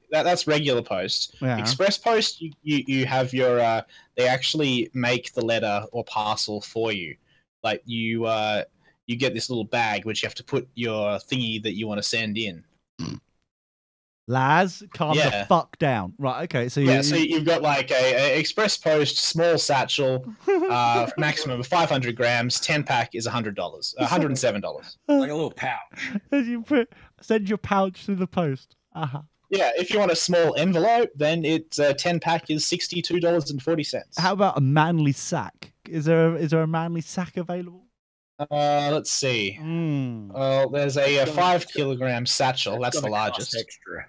That's regular post. Yeah. Express post, you have your they actually make the letter or parcel for you. Like you get this little bag which you have to put your thingy that you want to send in. Laz, calm the fuck down. Right, okay. So you've got like a express post small satchel, maximum of 500 grams. 10-pack is $100, $107. Like a little pouch. Send your pouch through the post. Yeah, if you want a small envelope, then it's 10-pack is $62.40. How about a manly sack? Is there a manly sack available? Let's see. Well, there's a 5 kilogram satchel. That's the largest. Extra.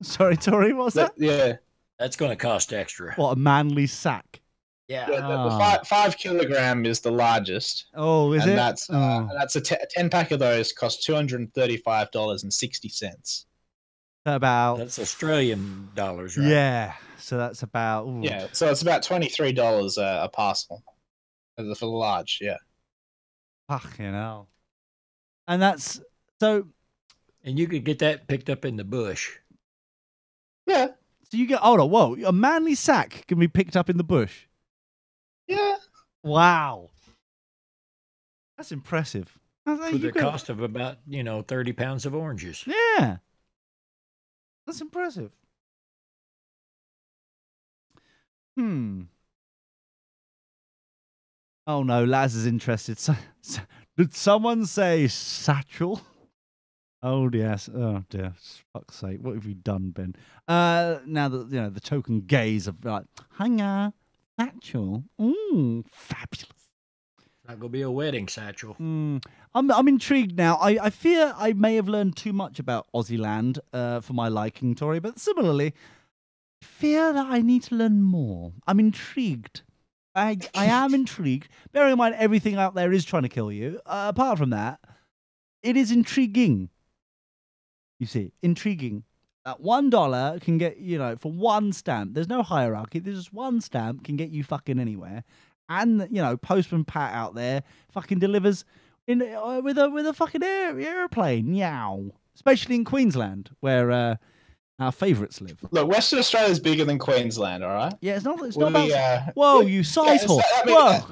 Sorry, Tori, what's that? Yeah. That's going to cost extra. What, a manly sack? Yeah. The 5 kilogram is the largest. Oh, is and it? That's a 10-pack of those cost $235.60. That's Australian dollars, right? Yeah. So that's about. Ooh. Yeah. So it's about $23 a parcel for the large. Yeah. Fucking hell. And that's so. And you could get that picked up in the bush. Yeah. So you get. Hold on. Whoa. A manly sack can be picked up in the bush. Yeah. Wow. That's impressive. For the cost of about 30 pounds of oranges. Yeah. That's impressive. Oh no, Laz is interested. Did someone say satchel? Oh yes. Oh dear. Fuck's sake. What have you done, Ben? Now that the token gays are like, hanga, satchel. Fabulous. Not gonna be a wedding satchel. I'm intrigued now. I fear I may have learned too much about Aussie land for my liking, Tori, but similarly, I fear that I need to learn more. I'm intrigued. I am intrigued. Bearing in mind everything out there is trying to kill you. Apart from that, it is intriguing. You see, intriguing. That $1 can get, for one stamp. There's no hierarchy. There's just one stamp can get you fucking anywhere. And, Postman Pat out there fucking delivers with a fucking airplane. Yow. Especially in Queensland, where our favourites live. Look, Western Australia is bigger than Queensland. All right. Yeah, it's not. It's We, not about. uh, Whoa, we- you size whore! that, Whoa.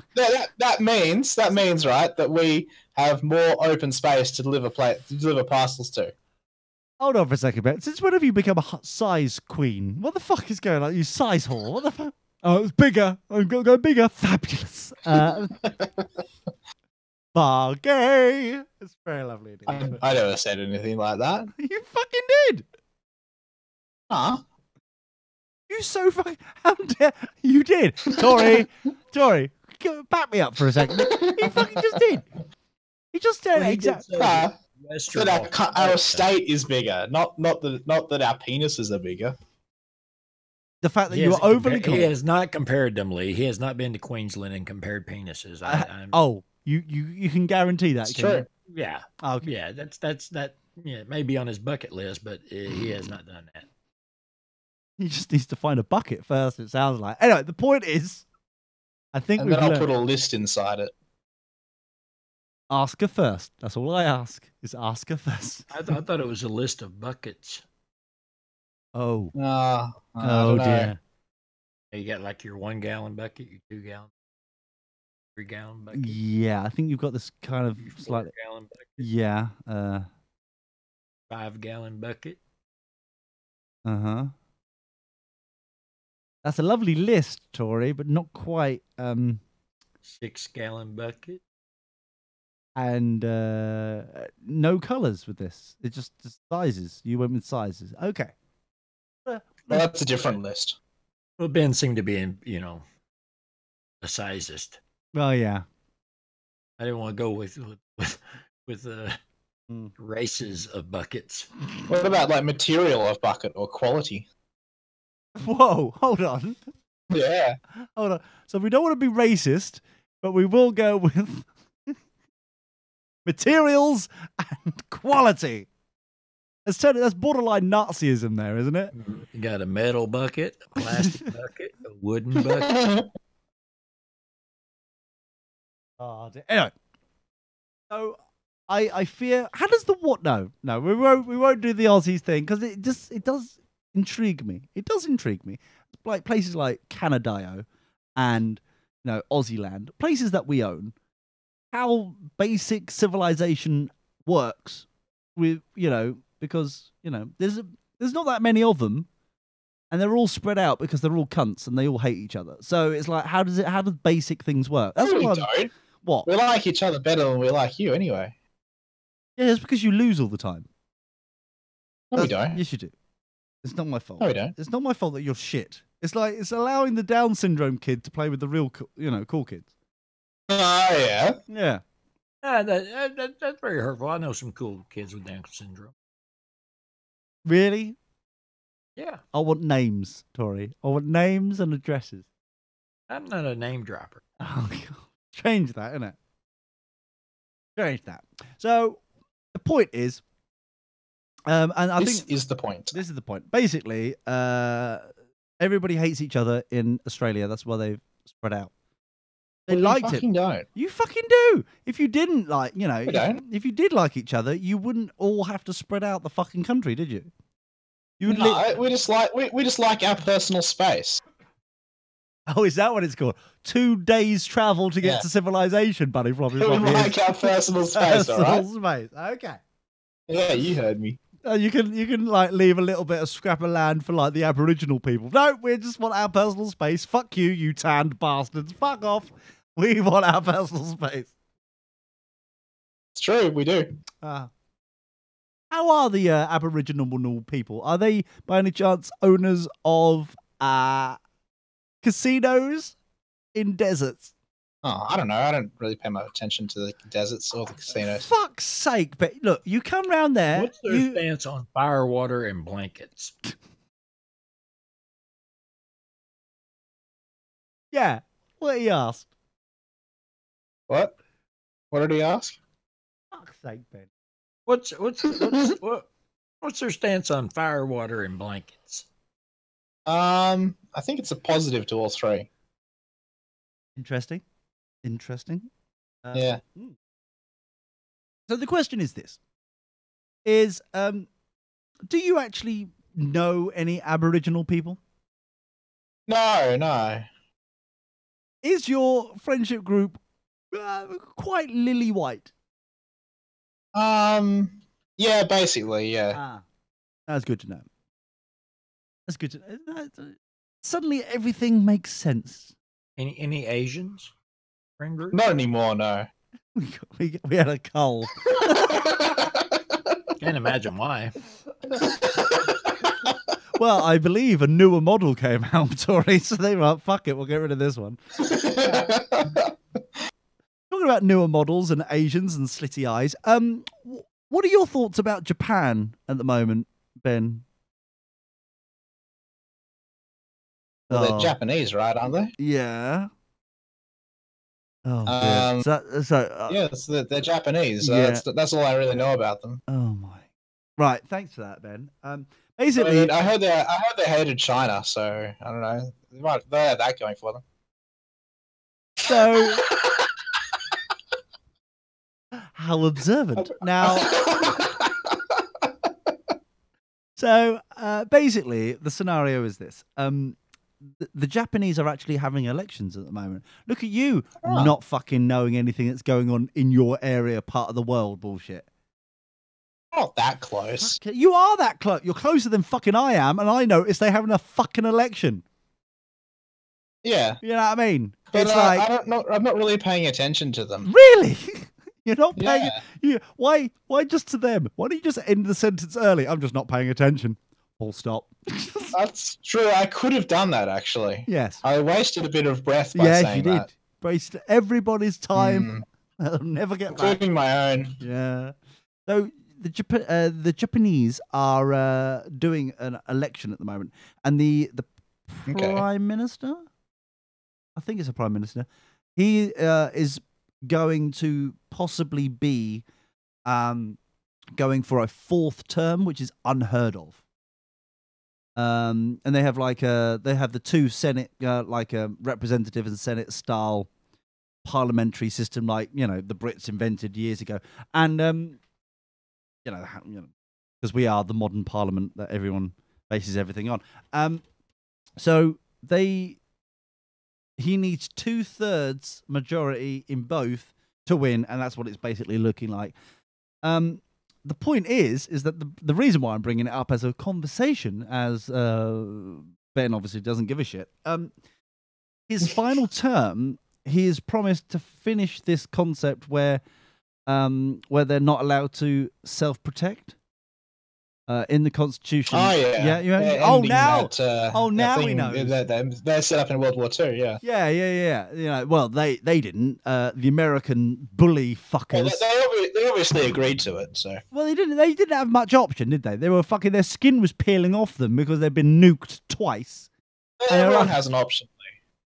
that means right that we have more open space to deliver parcels to. Hold on for a second, Ben. Since when have you become a size queen? What the fuck is going on? You size whore? What the fuck? Oh, it's bigger. I'm gonna go bigger. Fabulous. Bar gay. It's very lovely. I never said anything like that. You fucking did. Huh? You so fucking. How dare you did, Tori? Back me up for a second. He fucking just did. He just said exactly. That our state is bigger, not that our penises are bigger. The fact that you are overly. He has not compared them, Lee. He has not been to Queensland and compared penises. You can guarantee that. It's true. Yeah. Oh, okay. Yeah. That. Yeah, it may be on his bucket list, but he has not done that. He just needs to find a bucket first. It sounds like. Anyway, the point is, I think And then I'll put a list inside it. Ask her first. That's all I ask. Is ask her first. I thought it was a list of buckets. Oh. Oh dear. You got like your 1 gallon bucket, your 2 gallon, 3 gallon bucket. Yeah, I think you've got this kind of your 4 slightly. gallon bucket, Yeah. 5 gallon bucket. That's a lovely list, Tori, but not quite. 6 gallon bucket. And no colours with this. It just sizes. You went with sizes. Okay. Well, that's a different list. Well, Ben seemed to be a sizist. Oh yeah. I didn't want to go with races of buckets. What about like material of bucket or quality? Whoa, hold on. Yeah. Hold on. So we don't want to be racist, but we will go with materials and quality. That's borderline Nazism there, isn't it? You got a metal bucket, a plastic bucket, a wooden bucket. Oh, dear. Anyway. So I fear. How does the what? No, we won't do the Aussies thing because it does intrigue me. It does intrigue me. Like places like Canadaio and Aussie land, places that we own. How basic civilization works with because there's not that many of them, and they're all spread out because they're all cunts and they all hate each other. So it's like how do basic things work? That's No, we what don't. What? We like each other better than we like you anyway. Yeah, it's because you lose all the time. No, we don't. Yes, you do. It's not my fault. No, we don't. It's not my fault that you're shit. It's like it's allowing the Down syndrome kid to play with the real, cool kids. Oh, yeah. Yeah. That's very hurtful. I know some cool kids with Down syndrome. Really? Yeah. I want names, Tori. I want names and addresses. I'm not a name dropper. Oh, God. Change that, innit? Change that. So, the point is, and I This think is the point. this is the point. Basically, everybody hates each other in Australia. That's why they've spread out. They Well, liked you it. fucking don't. You fucking do. If you didn't like, We don't. if you did like each other, you wouldn't all have to spread out the fucking country, did you? You would No, we just like our personal space. Oh, is that what it's called? 2 days travel to get Yeah. to civilization, buddy. From We like our personal space, all right? Space. Okay. Yeah, you heard me. You can like leave a little bit of scrap of land for like the Aboriginal people. No, we just want our personal space. Fuck you, you tanned bastards. Fuck off. We want our personal space. It's true, we do. How are the Aboriginal people? Are they by any chance owners of casinos in deserts? Oh, I don't know. I don't really pay much attention to the deserts or the casinos. Fuck's sake! But look, you come round there. What's their stance on fire, water, and blankets? Yeah, what he asked. What? What did he ask? Fuck's sake, Ben. What's their stance on fire, water, and blankets? I think it's a positive to all three. Interesting. Yeah. So the question is this: do you actually know any Aboriginal people? No. Is your friendship group quite lily white? Yeah, basically, yeah. Ah, that's good to know. That's good to know. Suddenly everything makes sense. Any Asians? Friend group? Not anymore, no. We had a cull. Can't imagine why. Well, I believe a newer model came out, Tori, so they were like, fuck it, we'll get rid of this one. Talking about newer models and Asians and slitty eyes, what are your thoughts about Japan at the moment, Ben? Well, they're Japanese, right, aren't they? Yeah. Oh, dear. Yes, they're Japanese. So yeah. that's all I really know about them. Oh my. Right, thanks for that, Ben. Basically, I heard they hated China, so I don't know. They have that going for them. So, how observant. Now, so basically, the scenario is this. The Japanese are actually having elections at the moment. Look at you not fucking knowing anything that's going on in your area, part of the world, bullshit. Not that close. You are that close. You're closer than fucking I am, and I noticed they're having a fucking election. Yeah. You know what I mean? But It's like I'm not really paying attention to them. Really? You're not paying Yeah. Why just to them? Why don't you just end the sentence early? I'm just not paying attention. Full stop. That's true. I could have done that, actually. Yes. I wasted a bit of breath by Yes, saying you did. that. Wasted everybody's time. I'll never get back. Including my own. Yeah. So the Japanese are doing an election at the moment, and the prime minister, I think it's a prime minister, he is going to possibly be going for a fourth term, which is unheard of. And they have the two Senate representative and Senate style parliamentary system, like the Brits invented years ago, and because we are the modern parliament that everyone bases everything on. So he needs 2/3 majority in both to win, and that's what it's basically looking like. The point is that the reason why I'm bringing it up as a conversation, as Ben obviously doesn't give a shit, his final term, he is promised to finish this concept where they're not allowed to self-protect in the Constitution. Oh yeah, now we know. They're set up in World War II. Yeah. Yeah. Well, they didn't. The American bully fuckers. Well, they obviously agreed to it. So. Well, they didn't. They didn't have much option, did they? They were fucking. Their skin was peeling off them because they've been nuked twice. Everyone has an option.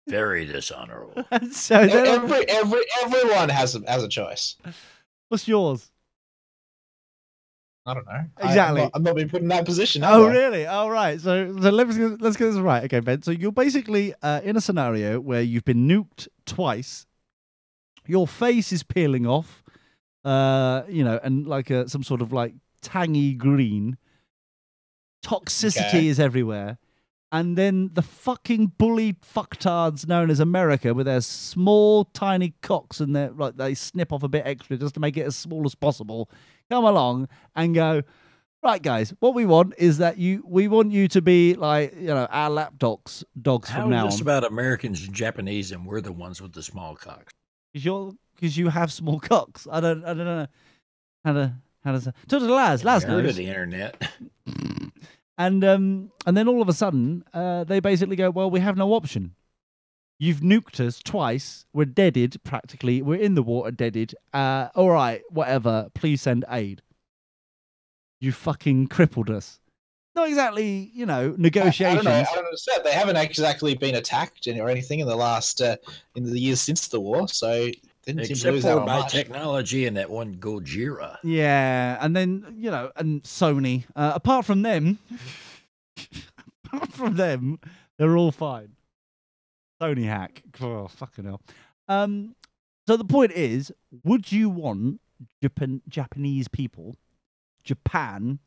Very dishonorable. So everyone has a choice. What's yours? I don't know. Exactly. I'm not being put in that position. Oh, really? All right. So let's get this right. Okay, Ben. So you're basically in a scenario where you've been nuked twice. Your face is peeling off, and like some sort of like tangy green. Toxicity is everywhere. And then the fucking bully fucktards known as America with their small, tiny cocks and they snip off a bit extra just to make it as small as possible, come along and go, right, guys, what we want is that we want you to be like, our lapdogs from now on. How is this about Americans and Japanese and we're the ones with the small cocks? Because you have small cocks. I don't know how does that. Talk to Laz Go knows. to the internet. And then all of a sudden, they basically go, well, we have no option. You've nuked us twice. We're deaded, practically. We're in the water, deaded. All right, whatever. Please send aid. You fucking crippled us. Not exactly, negotiations. I don't understand. They haven't exactly been attacked or anything in the last in the years since the war, so didn't seem to lose Except out for on my much. technology and that one Gojira. Yeah, and then, and Sony. Apart from them, they're all fine. Sony hack. Oh, fucking hell. So the point is, would you want Japanese people, Japan,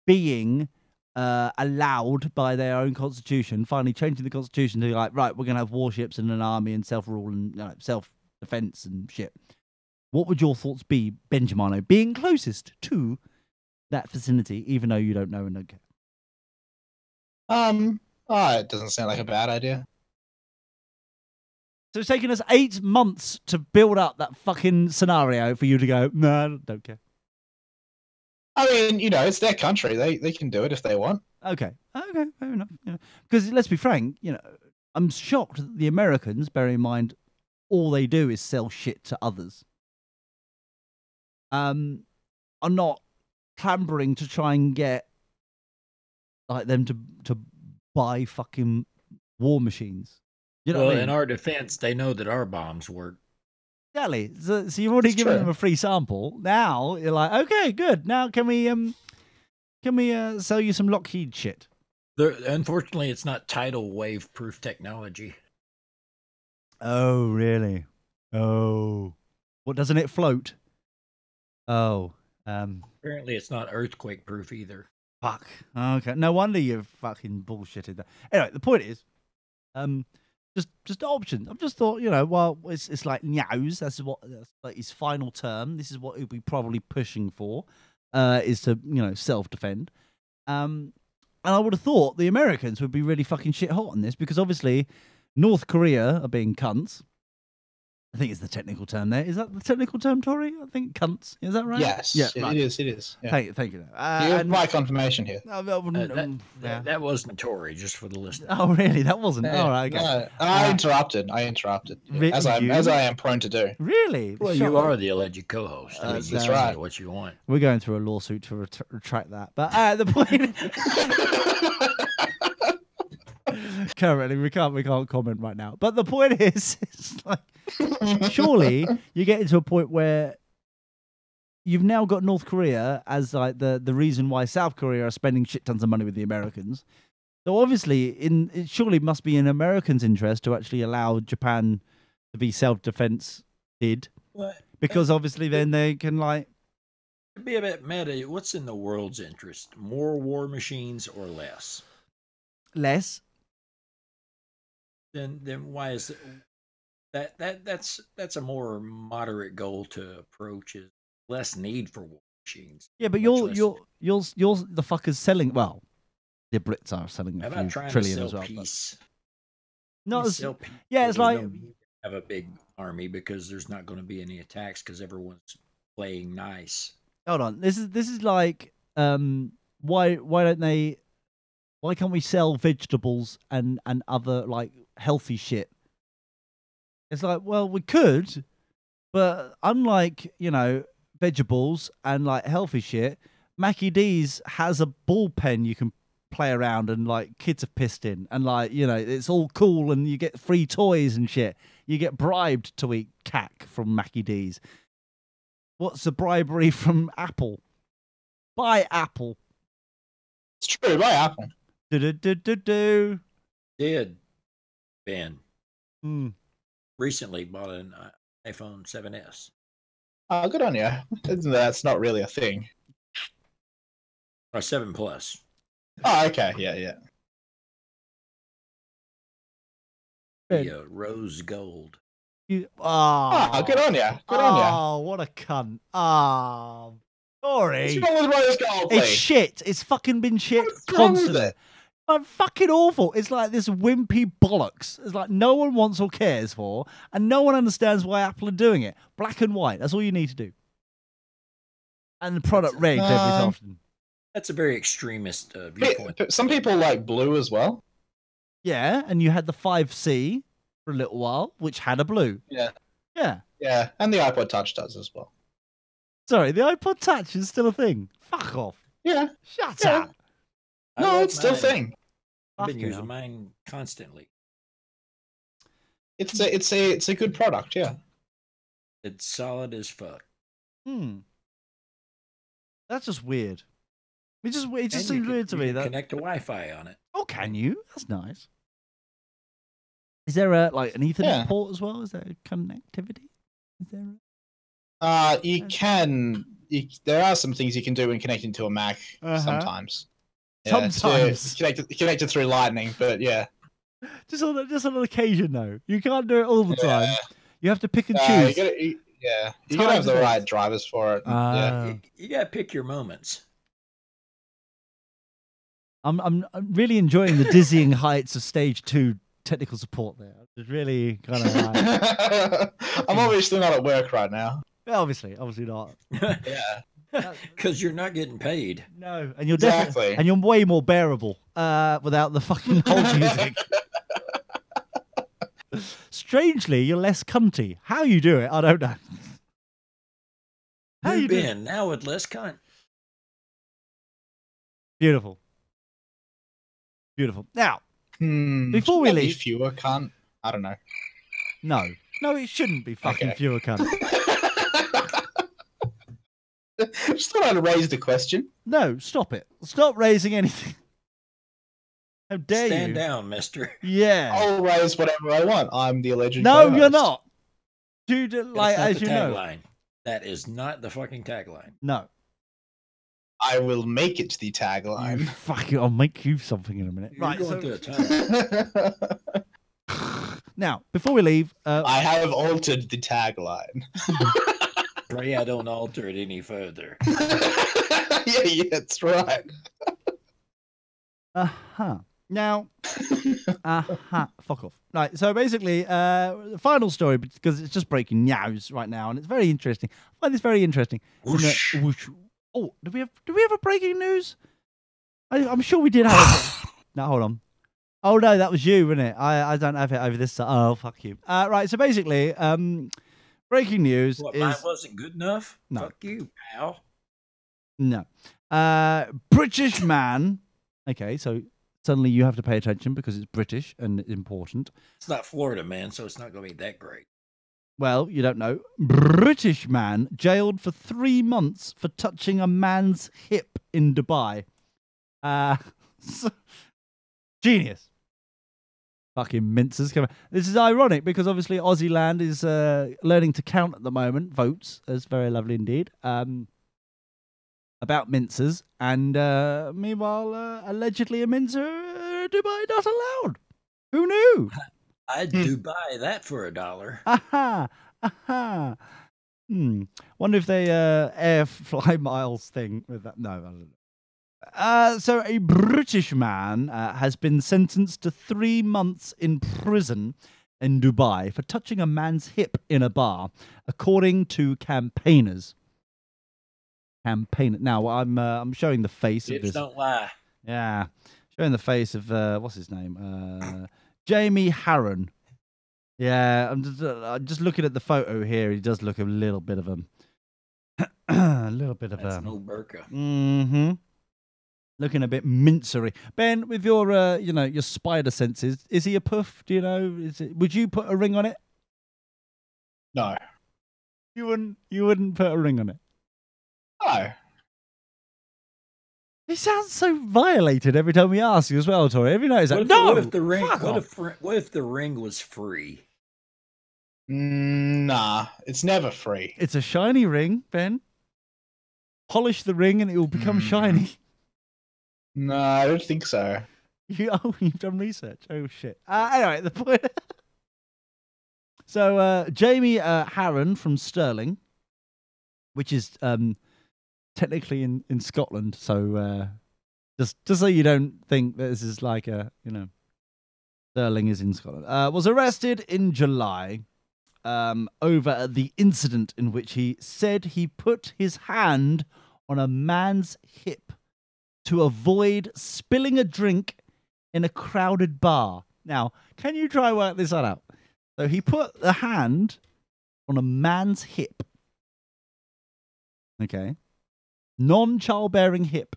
being allowed by their own constitution, finally changing the constitution to like, right, we're going to have warships and an army and self-rule and self-defense and shit. What would your thoughts be, Benjamino, being closest to that vicinity, even though you don't know and don't care? It doesn't sound like a bad idea. So it's taken us 8 months to build up that fucking scenario for you to go, no, I don't care. I mean, it's their country. They can do it if they want. Okay, fair enough. Because let's be frank, I'm shocked that the Americans, bearing in mind all they do is sell shit to others, are not clambering to try and get like them to buy fucking war machines. You know what I mean? In our defense, they know that our bombs work. Exactly. So you've already given them a free sample. Now you're like, okay, good. Now can we sell you some Lockheed shit? Unfortunately, it's not tidal wave proof technology. Oh, really? Oh, what, doesn't it float? Oh, apparently it's not earthquake proof either. Fuck. Okay. No wonder you've fucking bullshitted that. Anyway, the point is, just options. I've just thought, well, it's like Nyao's. That's like his final term. This is what he'll be probably pushing for, is to self-defend. And I would have thought the Americans would be really fucking shit hot on this because obviously North Korea are being cunts. I think it's the technical term there. Is that the technical term, Tori? I think cunts. Is that right? Yes. Yeah, right. It is. Yeah. Thank you. You have my confirmation here. That wasn't Tory, just for the listener. Oh, really? That wasn't. Yeah. All right. Okay. No, I interrupted. As I am prone to do. Really? Well, you are the alleged co-host. I mean, that's right. What you want. We're going through a lawsuit to retract that. But the point. Currently, we can't comment right now. But the point is, it's like, surely you get into a point where you've now got North Korea as like the reason why South Korea are spending shit tons of money with the Americans. So obviously, it surely must be in Americans' interest to actually allow Japan to be self-defense because obviously then they can like. It'd be a bit meta. What's in the world's interest? More war machines or less? Less. Then why is it that's a more moderate goal to approach, is less need for war machines. Yeah, but you're the fuckers selling. Well, the Brits are selling a few trillion as well. Peace. No, it's like like have a big army because there's not going to be any attacks because everyone's playing nice. Hold on, this is like why don't they? Why can't we sell vegetables and other like healthy shit? It's like, well, we could, but unlike, vegetables and like healthy shit, Mackie D's has a ball pen you can play around and like kids are pissed in and like, it's all cool and you get free toys and shit. You get bribed to eat cack from Mackie D's. What's the bribery from Apple? Buy Apple. It's true, buy Apple. Did Ben recently bought an iPhone 7s? Oh, good on you. That's not really a thing. Or 7 Plus. Oh, okay. Yeah. The rose gold. Good on you. Oh, what a cunt. Oh, sorry. What's wrong with rose gold, It's shit. It's fucking been shit constantly. But fucking awful. It's like this wimpy bollocks. It's like no one wants or cares for, and no one understands why Apple are doing it. Black and white. That's all you need to do. And the product rigged every so often. That's a very extremist viewpoint. Some people like blue as well. Yeah, and you had the 5C for a little while, which had a blue. Yeah. Yeah, and the iPod Touch does as well. Sorry, the iPod Touch is still a thing. Fuck off. Yeah. Shut up. No, it's still a thing. I've been using mine constantly. It's a good product, yeah. It's solid as fuck. That's just weird. It just seems weird to me that connect to Wi-Fi on it. Oh, can you? That's nice. Is there an Ethernet port as well? Is there connectivity? Is there? You can. There are some things you can do when connecting to a Mac sometimes. Yeah, Sometimes. Connected through lightning, but yeah. Just on an occasion, though. You can't do it all the time. You have to pick and You choose. you gotta have the right drivers for it. Yeah. You gotta pick your moments. I'm really enjoying the dizzying heights of stage 2 technical support there. It's really kind of like... I'm obviously not at work right now. Yeah, obviously not. Yeah. Because you're not getting paid. No, and you're Exactly. and you're way more bearable without the fucking hold music. Strangely, you're less cunty. How you do it, I don't know. How New you do it? Ben, now with less cunt. Beautiful. Now, before we Shouldn't there be leave, fewer cunt. I don't know. no, it shouldn't be fucking Okay. fewer cunts. Just thought I'd raise the question. No, stop it. Stop raising anything. How dare you? Stand down, mister. Yeah. I'll raise whatever I want. I'm the alleged No, co-host. you're not. Dude, That's like, not as the you know. tagline. That is not the fucking tagline. No. I will make it the tagline. Fuck it, I'll make you something in a minute. You're Right, going so, through a time. now, before we leave... I have altered the tagline. Pray I don't alter it any further. yeah, that's right. Now, fuck off. Right, so basically, the final story, because it's just breaking news right now, and it's very interesting. I find this very interesting. Whoosh. Whoosh. Oh, do we have a breaking news? I'm sure we did have it. No, hold on. Oh, no, that was you, wasn't it? I don't have it over this side. Oh, fuck you. Right, so basically, breaking news What, is... mine wasn't good enough? No. Fuck you, pal. No. British man. Okay, so suddenly you have to pay attention because it's British and important. It's not Florida, man, so it's not going to be that great. Well, you don't know. British man jailed for 3 months for touching a man's hip in Dubai. Genius. Fucking mincers. This is ironic because obviously Aussie land is learning to count at the moment. Votes. That's very lovely indeed. About mincers. And meanwhile, allegedly a mincer, Dubai not allowed. Who knew? I'd do buy that for $1. Aha. Wonder if they air fly miles thing with that. No, I don't know. So a British man has been sentenced to 3 months in prison in Dubai for touching a man's hip in a bar, according to campaigners. Now I'm showing the face of Hips this. don't lie. Yeah, showing the face of what's his name? Jamie Harron. Yeah, I'm just looking at the photo here. He does look a little bit of a little bit of That's no burqa. Mm-hmm. Looking a bit mincery. Ben, with your your spider senses, is he a puff? Do you know? Would you put a ring on it? No. You wouldn't put a ring on it. No. He sounds so violated every time we ask you as well, Tori. Have you noticed that? What if the ring? What if the ring was free? Nah, it's never free. It's a shiny ring, Ben. Polish the ring and it will become shiny. No, I don't think so. You've done research. Oh shit. Anyway, the point. So Jamie Harron from Stirling, which is technically in Scotland. So just so you don't think that this is like Stirling is in Scotland. Was arrested in July over the incident in which he said he put his hand on a man's hip to avoid spilling a drink in a crowded bar. Now, can you try work this one out? So he put the hand on a man's hip. Okay. Non-childbearing hip.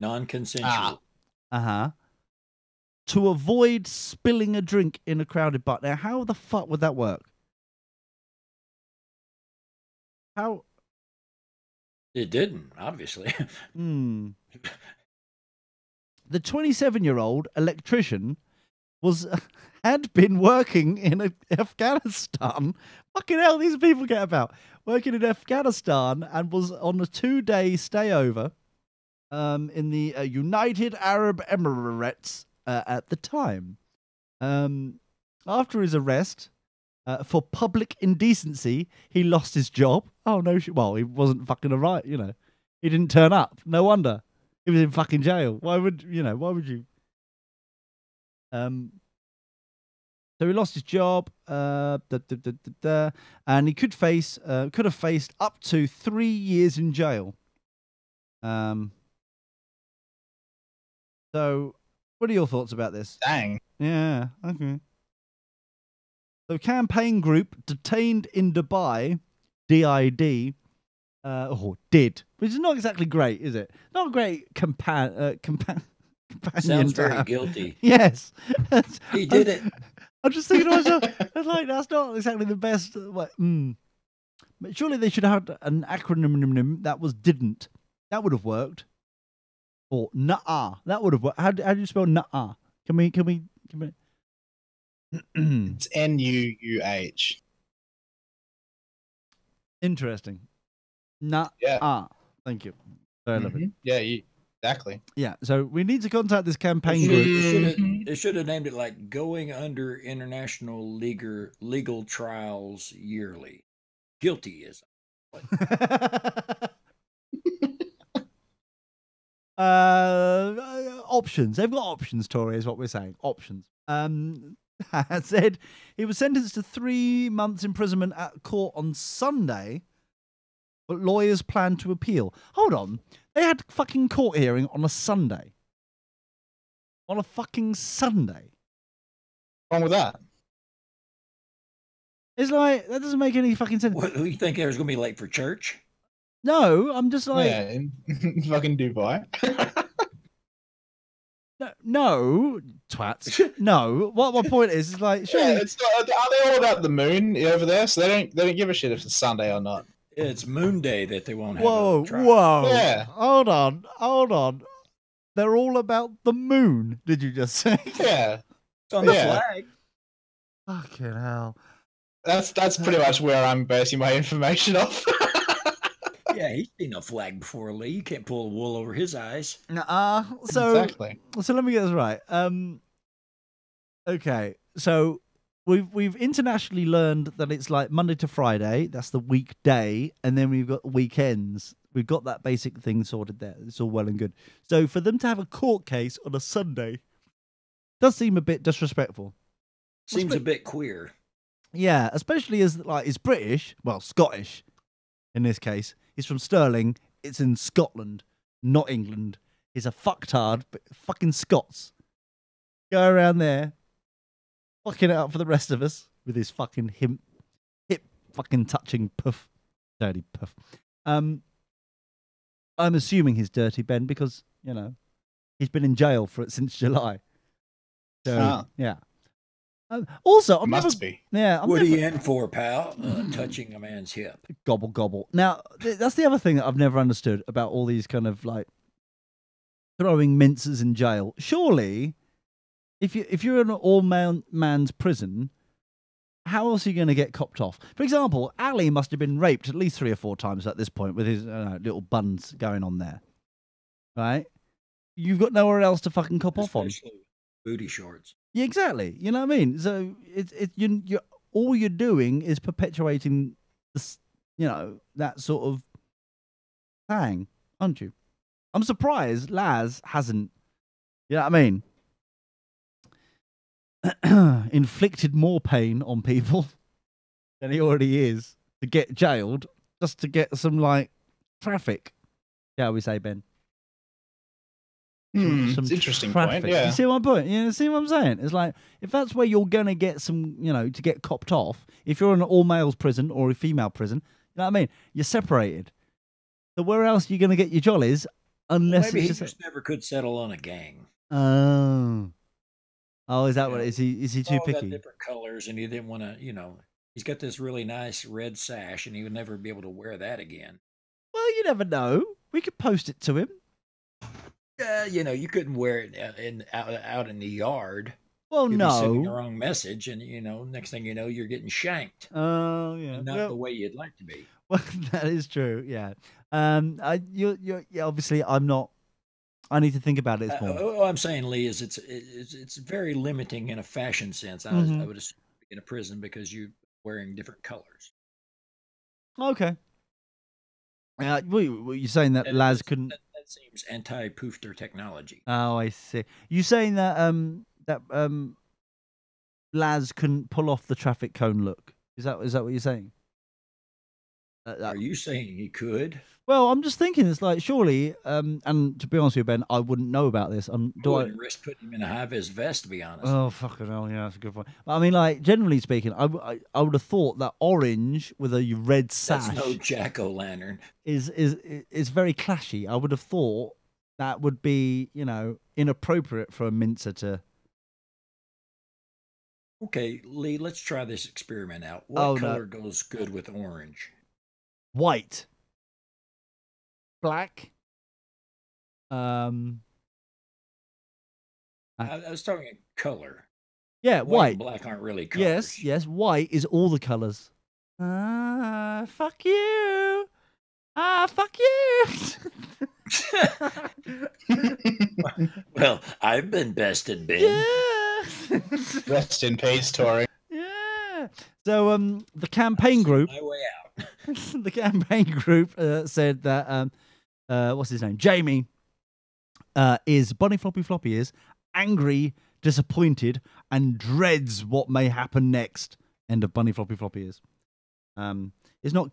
Non-consensual. To avoid spilling a drink in a crowded bar. Now, how the fuck would that work? How? It didn't, obviously. The 27-year-old electrician had been working in Afghanistan. Fucking hell, these people get about. Working in Afghanistan and was on a 2-day stayover in the United Arab Emirates at the time. After his arrest for public indecency, he lost his job. Oh no! Well, he wasn't fucking alright, you know. He didn't turn up. No wonder he was in fucking jail. Why would you? So he lost his job, and he could have faced up to 3 years in jail. So, what are your thoughts about this? Dang. Yeah, okay. So, campaign group detained in Dubai, DID, did, which is not exactly great, is it? Not a great companion. Sounds to very have. guilty. Yes, He did it. I'm just thinking to myself, that's not exactly the best. But surely they should have had an acronym that was didn't. That would have worked. Or nuh-uh. That would have worked. How do you spell nuh-uh? Can we? It's NUUH. Interesting. Nuh-uh. Yeah. Thank you. Very lovely. Yeah, exactly. Yeah, so we need to contact this campaign group. They should have named it like Going Under International Legal Trials Yearly. Guilty is. Options. They've got options, Tori, is what we're saying. Options. Said he was sentenced to 3 months imprisonment at court on Sunday, but lawyers plan to appeal. Hold on. They had fucking court hearing on a Sunday. On a fucking Sunday. What's wrong with that? It's like, that doesn't make any fucking sense. What, you think they was going to be late for church? No, I'm just like... Yeah, in fucking Dubai. No, twats. No. What my point is like, surely... Yeah, it's not, are they all about the moon over there? So they don't give a shit if it's Sunday or not. It's Moon Day that they won't have. Whoa. Yeah. Hold on. They're all about the moon, did you just say? Yeah. It's on the flag. Fucking hell. That's pretty much where I'm basing my information off. Yeah, he's seen a flag before, Lee. You can't pull the wool over his eyes. Exactly. So let me get this right. Okay, so we've internationally learned that it's like Monday to Friday. That's the weekday, and then we've got weekends. We've got that basic thing sorted there. It's all well and good. So for them to have a court case on a Sunday does seem a bit disrespectful. Seems a bit queer. Yeah, especially as like it's British, well, Scottish in this case. He's from Stirling. It's in Scotland, not England. He's a fucktard, but fucking Scots. Go around there, fucking it up for the rest of us with his fucking hip fucking touching puff. Dirty puff. I'm assuming he's dirty, Ben, because, you know, he's been in jail for it since July. So, yeah. Also, I'm Must be. Yeah. What are you in for, pal? Touching a man's hip. Gobble, gobble. Now, that's the other thing that I've never understood about all these kind of like throwing minces in jail. Surely, if you're in an all-man's prison, how else are you going to get copped off? For example, Ali must have been raped at least 3 or 4 times at this point with his little buns going on there. Right? You've got nowhere else to fucking cop off on. Booty shorts. Yeah, exactly. You know what I mean? So you're all you're doing is perpetuating this, you know, that sort of thing, aren't you? I'm surprised Laz hasn't, you know what I mean? Inflicted more pain on people than he already is to get jailed just to get some like traffic, shall we say, Ben? It's an interesting point. Yeah. You see my point? You see what I'm saying? It's like, if that's where you're gonna get some, you know, to get copped off, if you're in an all males prison or a female prison, you know what I mean? You're separated. So where else are you gonna get your jollies unless maybe it's he just never could settle on a gang. Oh, is that what? Is he too picky? Got different colors, and he didn't want to. You know, he's got this really nice red sash, and he would never be able to wear that again. Well, you never know. We could post it to him. Yeah, you know, you couldn't wear it out in the yard. Well, You'd no. be sending the wrong message, and you know, next thing you know, you're getting shanked. Oh, yeah. Not the way you'd like to be. Well, that is true. Yeah. Yeah. Obviously, I'm not I need to think about it more. All I'm saying, Lee, is it's very limiting in a fashion sense. I would assume in a prison because you're wearing different colors. Okay. You're saying that Laz couldn't. That seems anti-poofter technology. Oh, I see. You saying that Laz couldn't pull off the traffic cone look? Is that what you're saying? Are you saying he could? Well, I'm just thinking. It's like surely, and to be honest with you, Ben, I wouldn't know about this. I wouldn't risk putting him in a high-vis vest, to be honest. Oh fucking hell! Yeah, that's a good point. But I mean, like generally speaking, I would have thought that orange with a red sash. That's no jack-o'-lantern. Is very clashy. I would have thought that would be, inappropriate for a mincer to. Okay, Lee, let's try this experiment out. What color goes good with orange? White. Black. I was talking color. Yeah, white. And black aren't really colors. Yes. White is all the colors. Fuck you. Fuck you. Well, I've been bested, Ben. Yeah. Rest in peace, Tori. Yeah. So the campaign group. My way out. The campaign group said that what's his name? Jamie is Bunny Floppy Floppy is angry, disappointed, and dreads what may happen next. End of Bunny Floppy Floppy is. Is not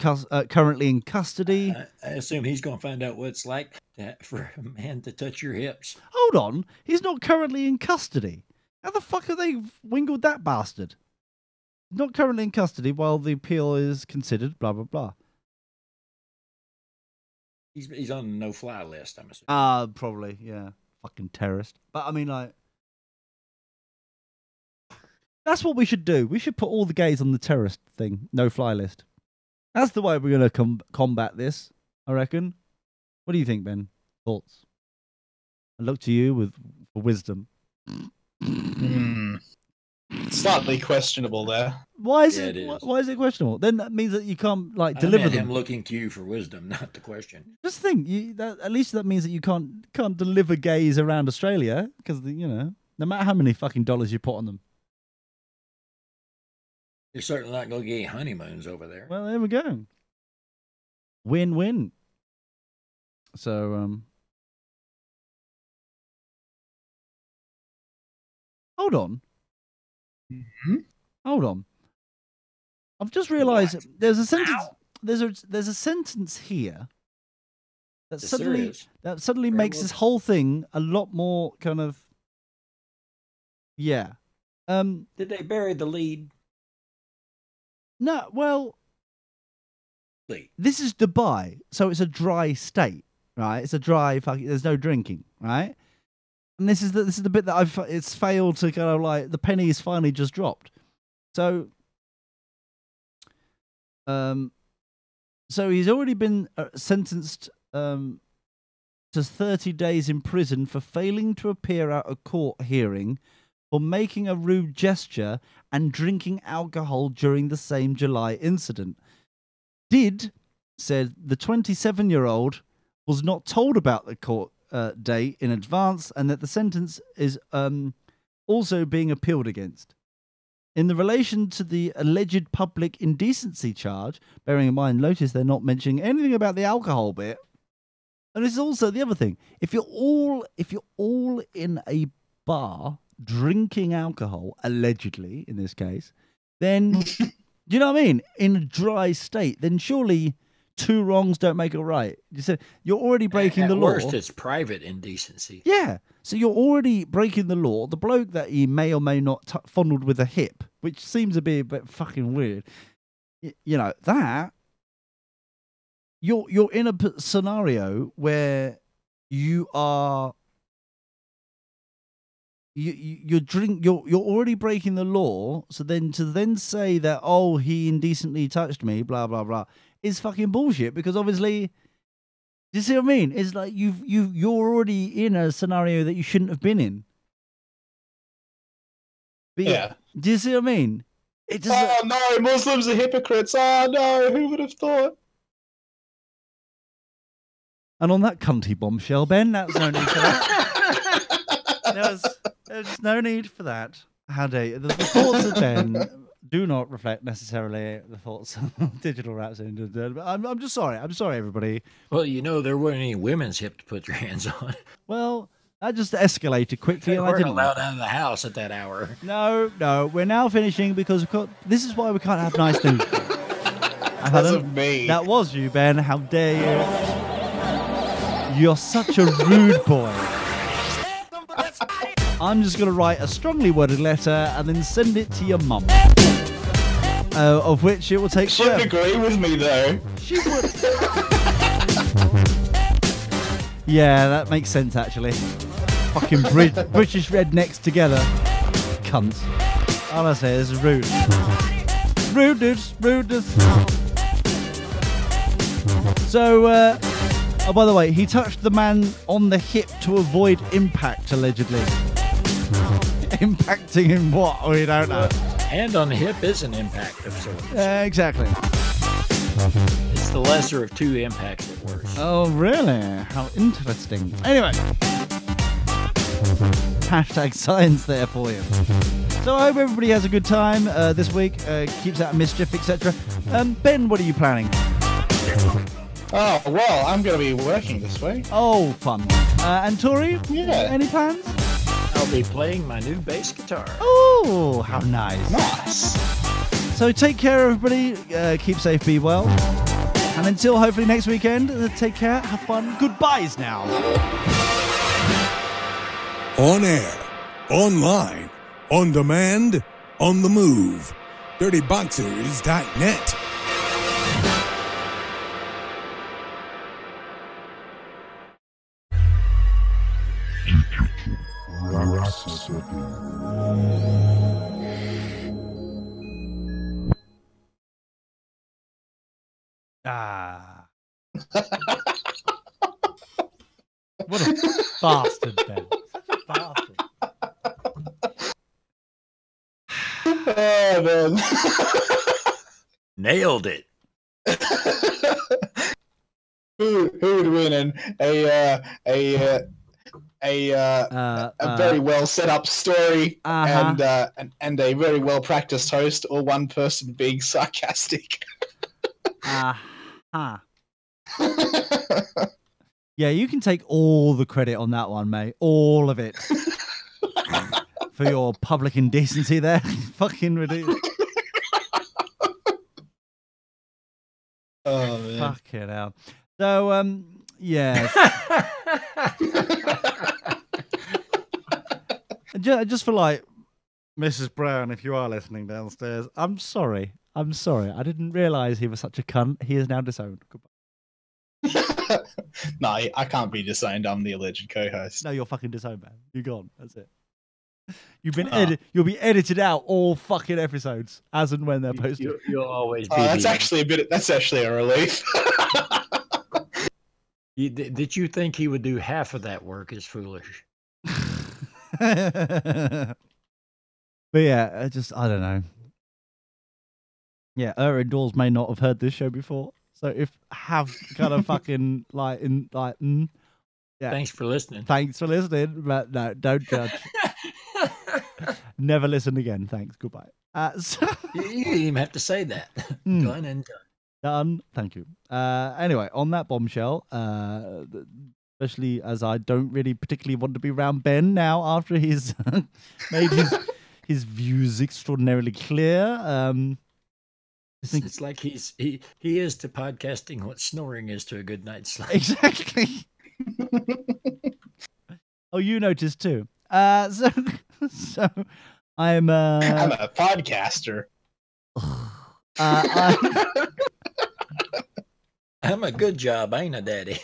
currently in custody. I assume he's going to find out what it's like for a man to touch your hips. Hold on, he's not currently in custody. How the fuck have they wingled that bastard? Not currently in custody while the appeal is considered. Blah blah blah. He's on the no-fly list, I'm assuming. Probably, yeah. Fucking terrorist. But I mean, like, that's what we should do. We should put all the gays on the terrorist thing, no-fly list. That's the way we're going to combat this, I reckon. What do you think, Ben? Thoughts? I look to you for wisdom. Slightly questionable there. Why is it questionable? Then that means that you can't deliver them. I'm looking to you for wisdom, not the question. Just think, at least that means that you can't deliver gays around Australia because no matter how many fucking dollars you put on them. You're certainly not going to get any honeymoons over there. Well, there we go. Win-win. So, hold on. Mm-hmm. Hold on. I've just realised there's a sentence. There's a sentence here that suddenly makes this whole thing a lot more kind of. Yeah. Did they bury the lead? No. Well. This is Dubai, so it's a dry state, right? It's a dry. There's no drinking, right? And this is the bit that it's failed to kind of the penny is finally just dropped. So he's already been sentenced to 30 days in prison for failing to appear at a court hearing for making a rude gesture and drinking alcohol during the same July incident. Said the 27-year-old was not told about the court date in advance and that the sentence is also being appealed against. In the relation to the alleged public indecency charge, bearing in mind, notice they're not mentioning anything about the alcohol bit. And this is also the other thing. If you're all in a bar drinking alcohol, allegedly in this case, then do you know what I mean? In a dry state, then surely two wrongs don't make a right. You said you're already breaking the law. At worst, it's private indecency. Yeah, so you're already breaking the law. The bloke that he may or may not fondled with a hip, which seems to be a bit fucking weird. That you're in a scenario where you are. You're already breaking the law. So then to say that he indecently touched me, blah blah blah, is fucking bullshit. Because obviously, do you see what I mean? It's like you're already in a scenario that you shouldn't have been in. But yeah. Do you see what I mean? No, Muslims are hypocrites. Oh no, who would have thought? And on that cunty bombshell, Ben, that's no need for that. There's no need for that. How dare you? The thoughts of Ben do not reflect necessarily the thoughts of Digital Rhapsody. But I'm just sorry. I'm sorry, everybody. Well, there weren't any women's hip to put your hands on. Well, that just escalated quickly. They And weren't I didn't allowed out of the house at that hour. No. We're now finishing because this is why we can't have nice things. Because of me. That was you, Ben. How dare you? You're such a rude boy. I'm just going to write a strongly worded letter and then send it to your mum. Of which it will take She would forever. agree with me, though. She would. Yeah, that makes sense, actually. Fucking British rednecks together. Cunts. Honestly, this is rude. Rudeness. So, oh, by the way, he touched the man on the hip to avoid impact, allegedly. Impacting in what? We don't know. Hand on the hip is an impact of sorts. Exactly. It's the lesser of two impacts at worst. Oh, really? How interesting. Anyway. Hashtag science there for you. So I hope everybody has a good time this week, keeps out of mischief, etc. Ben, what are you planning? Oh, well, I'm going to be working this week. Oh, fun. And Tori? Yeah. Any plans? I'll be playing my new bass guitar. Oh, how nice. Nice. So take care, everybody. Keep safe, be well. And until hopefully next weekend, take care, have fun. Goodbyes now. On air, online, on demand, on the move. DirtyBoxers.net. Ah. What a bastard, Ben. Such a bastard. Oh, man. Nailed it. Who would win in a very well set up story and a very well practiced host, or one person being sarcastic? Yeah, you can take all the credit on that one, mate. All of it. For your public indecency there. Fucking ridiculous. Oh, man. Fucking hell. So, yes. Just for like, Mrs. Brown, if you are listening downstairs, I'm sorry. I didn't realise he was such a cunt. He is now disowned. Goodbye. No, I can't be disowned. I'm the alleged co-host. No, you're fucking disowned, man. You're gone. That's it. You'll be edited out all fucking episodes as and when they're posted. You'll always be. That's actually a relief. Did you think he would do half of that work is foolish? But yeah, I don't know. Yeah, indoors may not have heard this show before, so if have kind of fucking yeah. Thanks for listening. Thanks for listening, but no, don't judge. Never listen again. Thanks. Goodbye. You didn't even have to say that. Done and done. Done. Thank you. Anyway, on that bombshell, especially as I don't really particularly want to be around Ben now after he's made his views extraordinarily clear. It's like he is to podcasting what snoring is to a good night's sleep. Exactly. Oh, you noticed too. So I'm a podcaster. I'm a good job, ain't I, Daddy?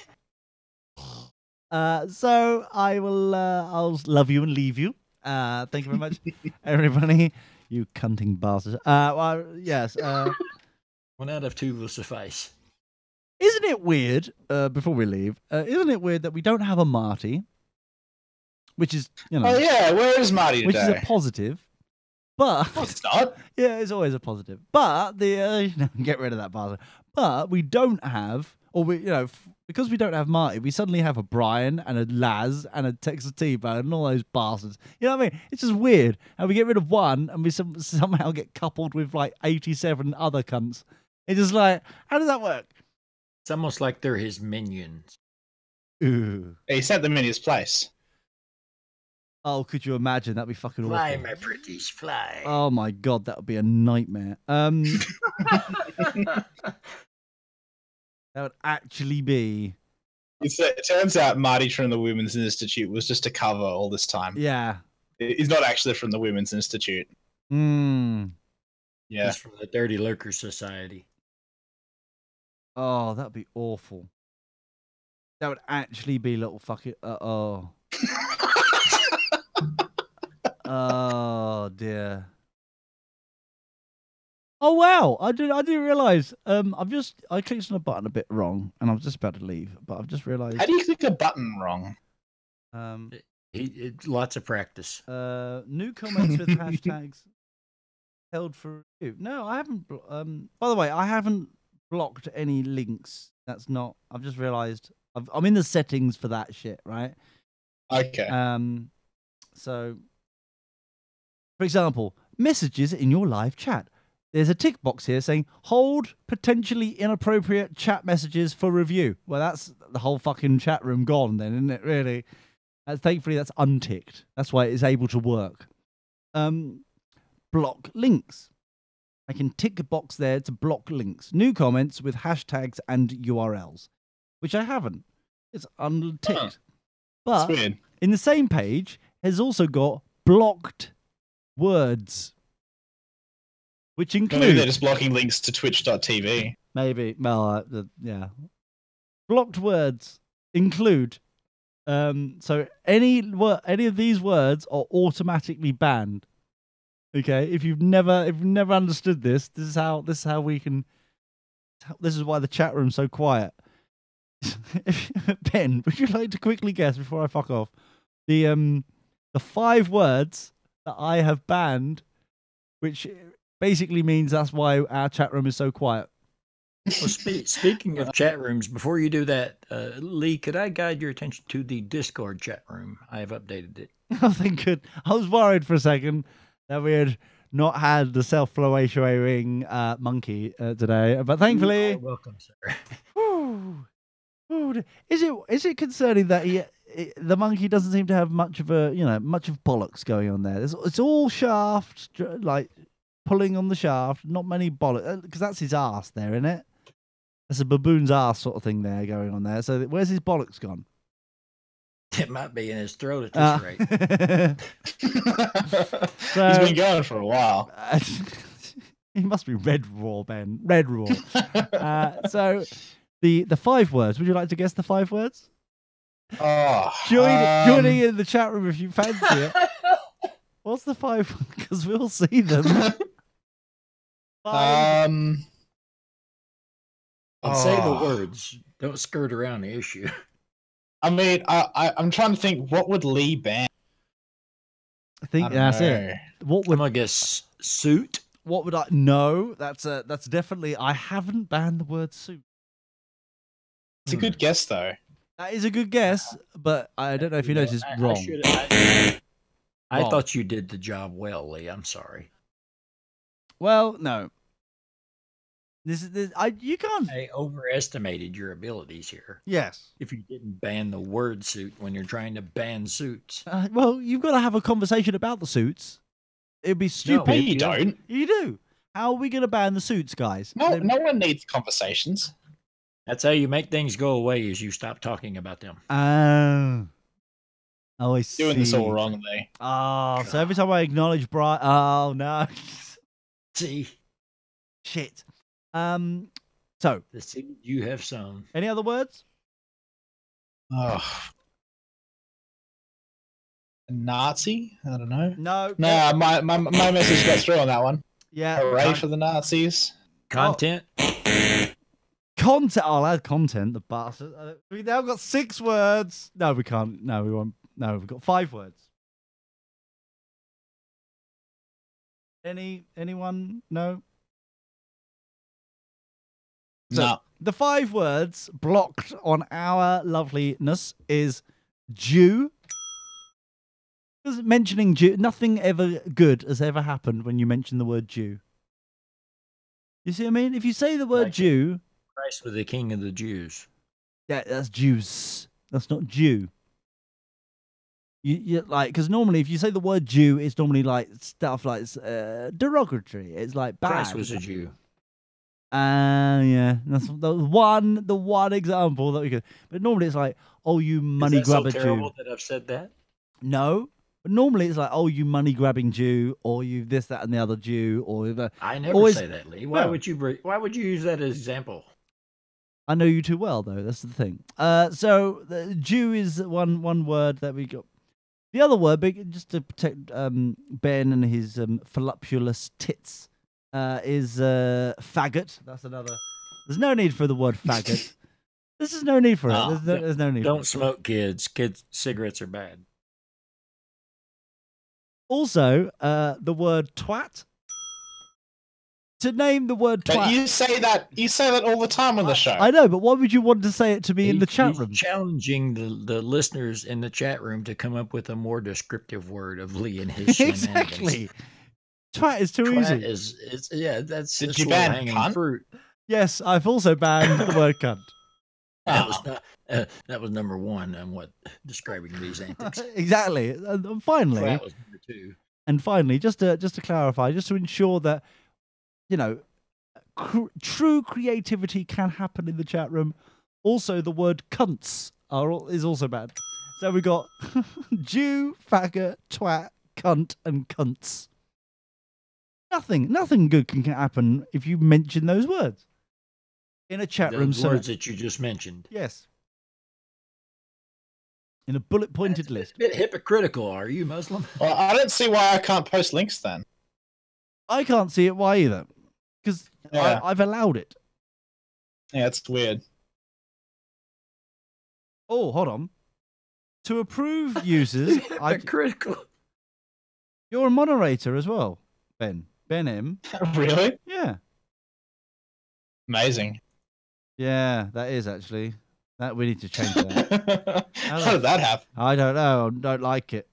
So I will. I'll love you and leave you. Thank you very much, everybody. You cunting bastards. Well, yes. 1 out of 2 will suffice. Isn't it weird? Before we leave, isn't it weird that we don't have a Marty? Which is, Oh yeah, where is Marty today? Which is a positive, but no, it's not. Yeah, it's always a positive. But the get rid of that bastard. But we don't have, or we, because we don't have Marty, we suddenly have a Brian and a Laz and a Texas T-Bone and all those bastards. You know what I mean? It's just weird. And we get rid of one and we somehow get coupled with like 87 other cunts. It's just like, how does that work? It's almost like they're his minions. Ooh. He sent them in his place. Oh, could you imagine? That'd be fucking awful. Fly, my pretties, fly. Oh my god, that would be a nightmare. That would actually be. It turns out Marty from the Women's Institute was just a cover all this time. Yeah. He's not actually from the Women's Institute. Yeah. He's from the Dirty Lurker Society. Oh, that'd be awful. That would actually be little fucking. Oh. Oh dear. Oh wow! I didn't realize. I clicked on a button a bit wrong, and I was just about to leave, but I've just realized. How do you click a button wrong? Lots of practice. New comments with hashtags held for review. No, I haven't. By the way, I haven't blocked any links. That's not. I've just realized. I'm in the settings for that shit, right? Okay. So, for example, messages in your live chat. There's a tick box here saying, hold potentially inappropriate chat messages for review. Well, that's the whole fucking chat room gone then, isn't it, really? Thankfully, that's unticked. That's why it's able to work. Block links. I can tick a box there to block links. New comments with hashtags and URLs, which I haven't. It's unticked. Huh. But That's weird. in the same page, has also got blocked words. Which include... Maybe they're just blocking links to twitch.tv. Maybe. Well, yeah. Blocked words include... so any of these words are automatically banned. Okay? If you've never understood this, this is how we can... This is why the chat room's so quiet. Ben, would you like to quickly guess before I fuck off? The 5 words that I have banned, which... basically means that's why our chat room is so quiet. Well, speaking of chat rooms, before you do that, Lee, could I guide your attention to the Discord chat room? I have updated it. I think good. I was worried for a second that we had not had the self-flowing monkey today, but thankfully, You're welcome, sir. Is it concerning that the monkey doesn't seem to have much of bollocks going on there? It's all shaft, like. Pulling on the shaft, not many bollocks, because that's his ass there, isn't it? That's a baboon's ass sort of thing there going on there. So where's his bollocks gone? It might be in his throat at this rate. So, he's been going for a while. He must be Red Raw, Ben. Red Raw. So the 5 words. Would you like to guess the 5 words? Oh, joining in the chat room if you fancy it. What's the 5? Because we'll see them. And say the words. Don't skirt around the issue. I mean, I'm trying to think. What would Lee ban? I think that's it. What would I'm gonna guess suit? What would I? No, that's definitely. I haven't banned the word suit. It's a good guess, though. That is a good guess, but I don't know if you noticed wrong. I thought you did the job well, Lee. I'm sorry. Well, no. You can't. I overestimated your abilities here. Yes. If you didn't ban the word suit when you're trying to ban suits. Well, you've got to have a conversation about the suits. It'd be stupid. No, you don't. You do. How are we going to ban the suits, guys? No one needs conversations. That's how you make things go away, is you stop talking about them. Oh, I see. Doing this all wrongly. Oh, so every time I acknowledge Brian... Oh, no. See? Shit. So... The seed you have sown. Any other words? Oh. Nazi? I don't know. No. No, my message got through on that one. Yeah. Hooray for the Nazis. Content? Content. I'll add content, the bastard. We now got 6 words. No, we can't. No, we won't. No, we've got 5 words. Anyone? No? No. the 5 words blocked on our loveliness is Jew. Because mentioning Jew, nothing ever good has ever happened when you mention the word Jew. You see what I mean? If you say the word Jew... Christ was the king of the Jews. Yeah, that's Jews. That's not Jew. You like, because normally if you say the word Jew, it's normally like stuff like derogatory. It's like bad. Christ was a Jew. Yeah, that's the one example that we could. But normally it's like, oh, you money grabber Is that so terrible Jew. that I've said that? No, but normally it's like, oh, you money grabbing Jew, or you this, that, and the other Jew, or I never say that, Lee. Why would you use that as example? I know you too well, though. That's the thing. So the Jew is one word that we got. The other word, just to protect Ben and his voluptuous tits, is faggot. That's another. There's no need for the word faggot. There's just no need for it. There's no need. Don't smoke, kids. Cigarettes are bad. Also, the word twat. To name the word twat. But you say that all the time on the show. I know, but why would you want to say it to me in the chat room? Challenging the listeners in the chat room to come up with a more descriptive word of Lee and his shenanigans. Exactly. Twat is too easy. That's Did you ban cunt? Fruit. Yes, I've also banned the word cunt. That was number 1 on what describing these antics. Exactly. Finally, that was number 2. And finally, just to clarify, just to ensure that true creativity can happen in the chat room. Also, the word cunts is also bad. So we got Jew, faggot, twat, cunt, and cunts. Nothing good can happen if you mention those words in a chat room. Those words that you just mentioned. Yes. In a bullet-pointed list. A bit hypocritical, are you, Muslim? Well, I don't see why I can't post links then. I can't see it why either, because I've allowed it. Yeah, it's weird. Oh, hold on. To approve users, critical. You're a moderator as well, Ben. Ben M. Really? Yeah. Amazing. Yeah, that is actually. That we need to change that. How did that happen? I don't know. I don't like it.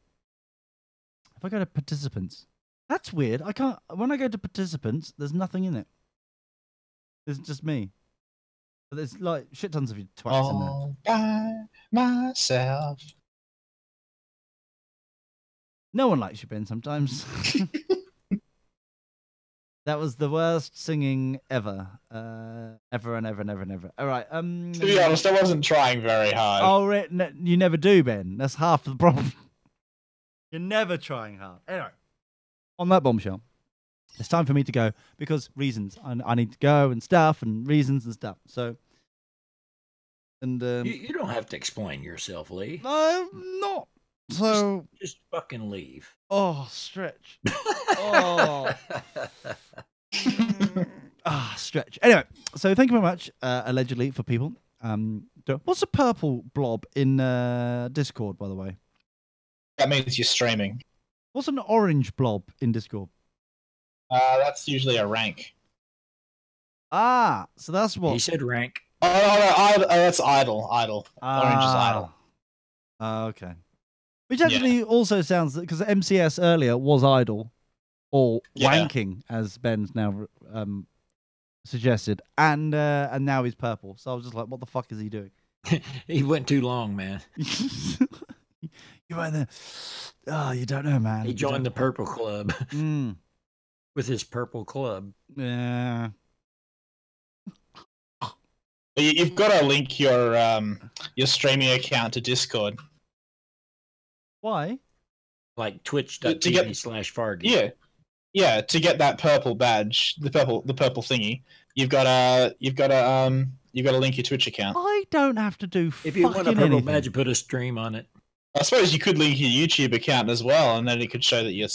If I go to participants, that's weird. I can't. When I go to participants, there's nothing in it. There's just me. But there's like shit tons of you twats in there. All by myself. No one likes you, Ben. Sometimes. That was the worst singing ever, ever and ever and ever and ever. All right. To be honest, I wasn't trying very hard. Oh, you never do, Ben. That's half the problem. You're never trying hard. Anyway, on that bombshell, it's time for me to go because reasons. I need to go and stuff and reasons and stuff. So, and you don't have to explain yourself, Lee. I'm not. So just fucking leave. Oh, stretch. Oh. Stretch. Anyway, so thank you very much, allegedly, for people. What's a purple blob in Discord, by the way? That means you're streaming. What's an orange blob in Discord? That's usually a rank. So that's what... He said rank. Oh, that's idle. Orange is idle. Okay. Which actually also sounds... Because MCS earlier was idle. Or wanking, as Ben's now suggested. And now he's purple. So I was just like, what the fuck is he doing? He went too long, man. You went there. Oh, you don't know, man. He joined the purple club. With his purple club. Yeah. You've got to link your streaming account to Discord. Why? Like twitch.tv/Fargy. Yeah, to get that purple badge, the purple thingy, you've got to link your Twitch account. I don't have to do if you want a purple badge, you put a stream on it. I suppose you could link your YouTube account as well, and then it could show that your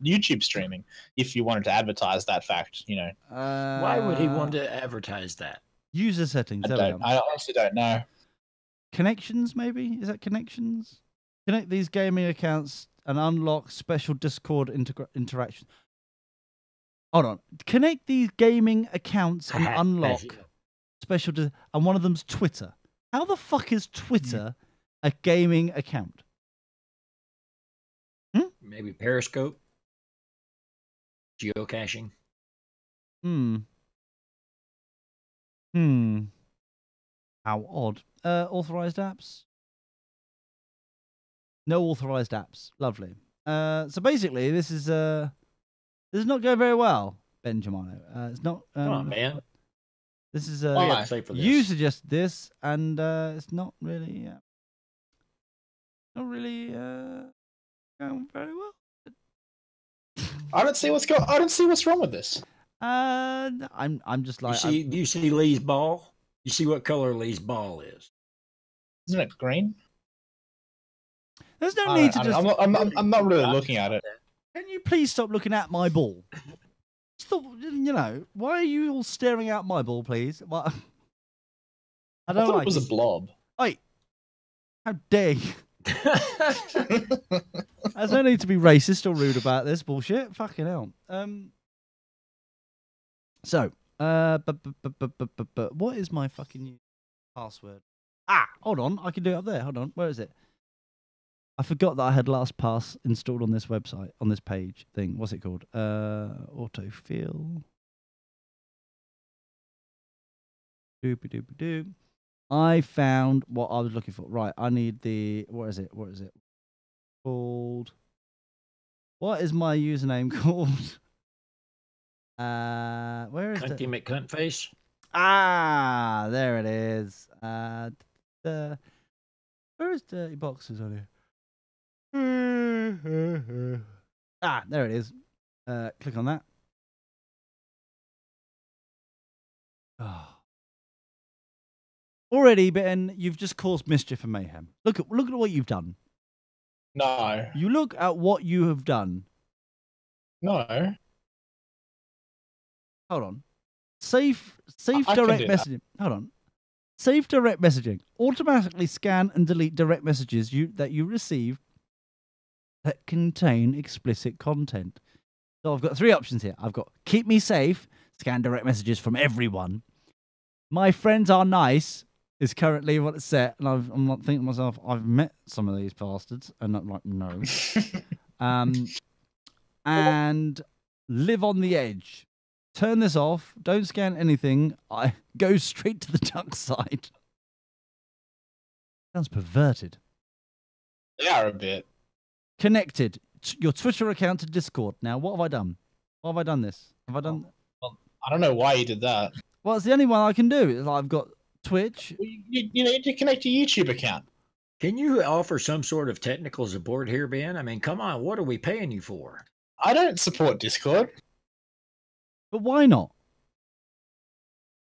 YouTube streaming if you wanted to advertise that fact. Why would he want to advertise that? User settings. I honestly don't know. Connections, maybe? Is that connections? Connect these gaming accounts and unlock special Discord interaction. Hold on. Connect these gaming accounts and unlock and one of them's Twitter. How the fuck is Twitter a gaming account? Maybe Periscope, geocaching. How odd. Authorized apps? No authorized apps. Lovely. So basically, this is not going very well, Ben Germano. It's not. Come on, man. This is What do you have to say for this? you suggested this, and it's not really going very well. I don't see what's wrong with this. I'm just like. Do you see Lee's ball? You see what color Lee's ball is? Isn't it green? There's no need to just. I'm not really looking at it. Can you please stop looking at my ball? Stop. Why are you all staring at my ball, please? What? I don't thought like it was a blob. Oi! How dare you? There's no need to be racist or rude about this bullshit. Fucking hell. So, what is my fucking new password? Hold on. I can do it up there. Hold on. Where is it? I forgot that I had LastPass installed on this website, on this page thing. What's it called? Autofill. Doopy-doopy-doo. I found what I was looking for. Right, I need the... What is it? Called... What is my username called? Where is it? Cunty McCuntface? There it is. Where is Dirty Boxes on here? There it is. Click on that. Already, Ben, you've just caused mischief and mayhem. Look at what you've done. No. You look at what you have done. No. Hold on. Safe I direct can do messaging. Hold on. Safe direct messaging. Automatically scan and delete direct messages that you receive that contain explicit content. So I've got 3 options here. I've got keep me safe, scan direct messages from everyone. My friends are nice is currently what it's set, and I'm not thinking to myself, I've met some of these bastards, and I'm like, no. And live on the edge. Turn this off. Don't scan anything. I go straight to the dark side. Sounds perverted. They are a bit. Connected. Your Twitter account to Discord. Now, what have I done? What have I done this? Have I done... Well, I don't know why you did that. Well, it's the only one I can do. It's like I've got Twitch. You need to connect your YouTube account. Can you offer some sort of technical support here, Ben? I mean, come on. What are we paying you for? I don't support Discord. But why not?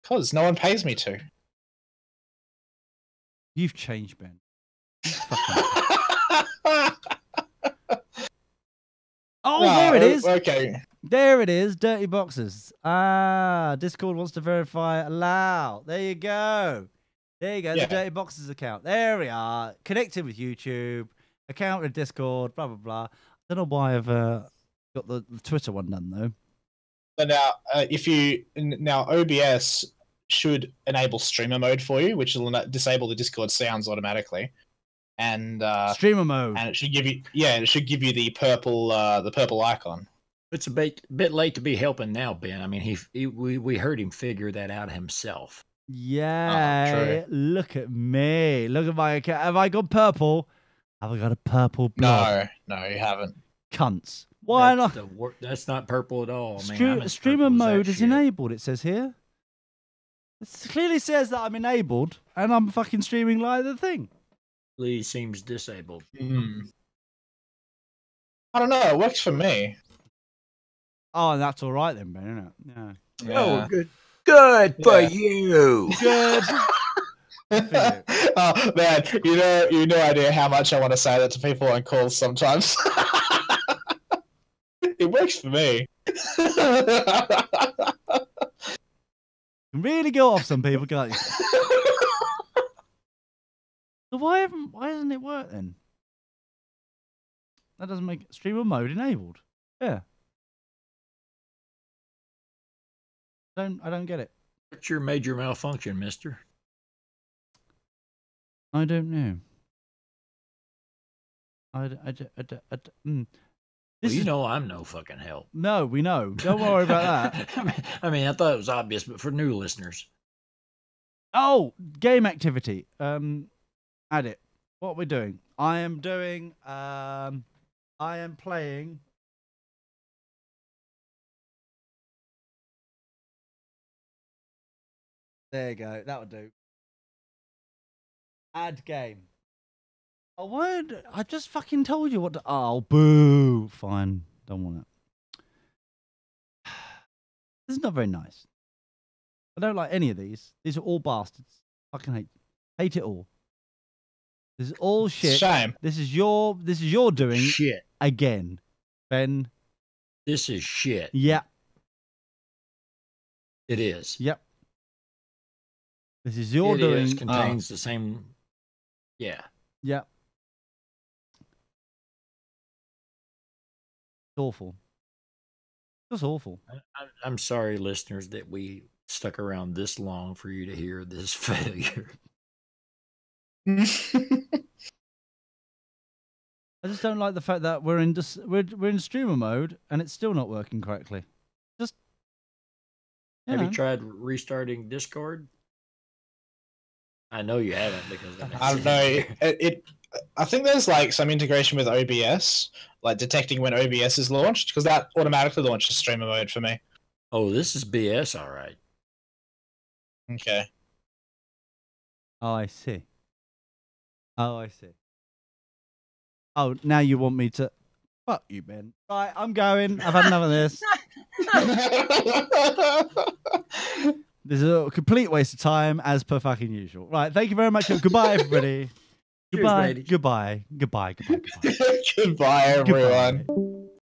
Because no one pays me to. You've changed, Ben. There it is. Okay. There it is. Dirty Boxes. Discord wants to verify. Allow. There you go. There you go. Yeah. The Dirty Boxes account. There we are. Connected with YouTube. Account with Discord. Blah, blah, blah. I don't know why I've got the Twitter one done, though. But now, OBS should enable streamer mode for you, which will disable the Discord sounds automatically, and streamer mode, and it should give you the purple icon. It's a bit late to be helping now, Ben. I mean, we heard him figure that out himself. Yeah, look at me. Look at my account. Have I got purple? Have I got a purple blob? No, you haven't. Cunts. Why not? That's not purple at all. Streamer mode is enabled, it says here. It clearly says that I'm enabled, and I'm fucking streaming live the thing. Lee seems disabled. I don't know. It works for me. Oh, that's all right then, Ben, isn't it? Yeah. Oh, good. Good for you. Good. Oh man, you no idea how much I want to say that to people on calls sometimes. It works for me. You can really go off some people, can't you? So why doesn't it work then? That doesn't make streamer mode enabled. Yeah. I don't get it. What's your major malfunction, mister? I don't know. Well, you know I'm no fucking help. No, we know. Don't worry about that. I mean, I thought it was obvious, but for new listeners. Oh, game activity. Add it. What are we doing? I am doing. I am playing. There you go. That would do. Add game. Oh, what? I just fucking told you what to. Oh, boo. Fine. Don't want it. This is not very nice. I don't like any of these. These are all bastards. Fucking hate it all. This is all shit. Shame. This is your doing Shit. again, Ben. This is shit. Yeah. It is. Yep. This is your doing. It contains the same. Yeah. Yeah. It's awful. Just awful. I'm sorry, listeners, that we stuck around this long for you to hear this failure. I just don't like the fact that we're in streamer mode and it's still not working correctly. Just have you tried restarting Discord? I know you haven't because I don't know. I think there's like some integration with OBS, like detecting when OBS is launched, because that automatically launches streamer mode for me. Oh, this is BS, all right. Okay. Oh, I see. Oh, I see. Oh, now you want me to... Fuck you, Ben. Right, I'm going. I've had enough of this. This is a complete waste of time, as per fucking usual. Right, thank you very much. Goodbye, everybody. Cheers, Goodbye. ladies. Goodbye. Goodbye. Goodbye. Goodbye. Goodbye, everyone. Goodbye.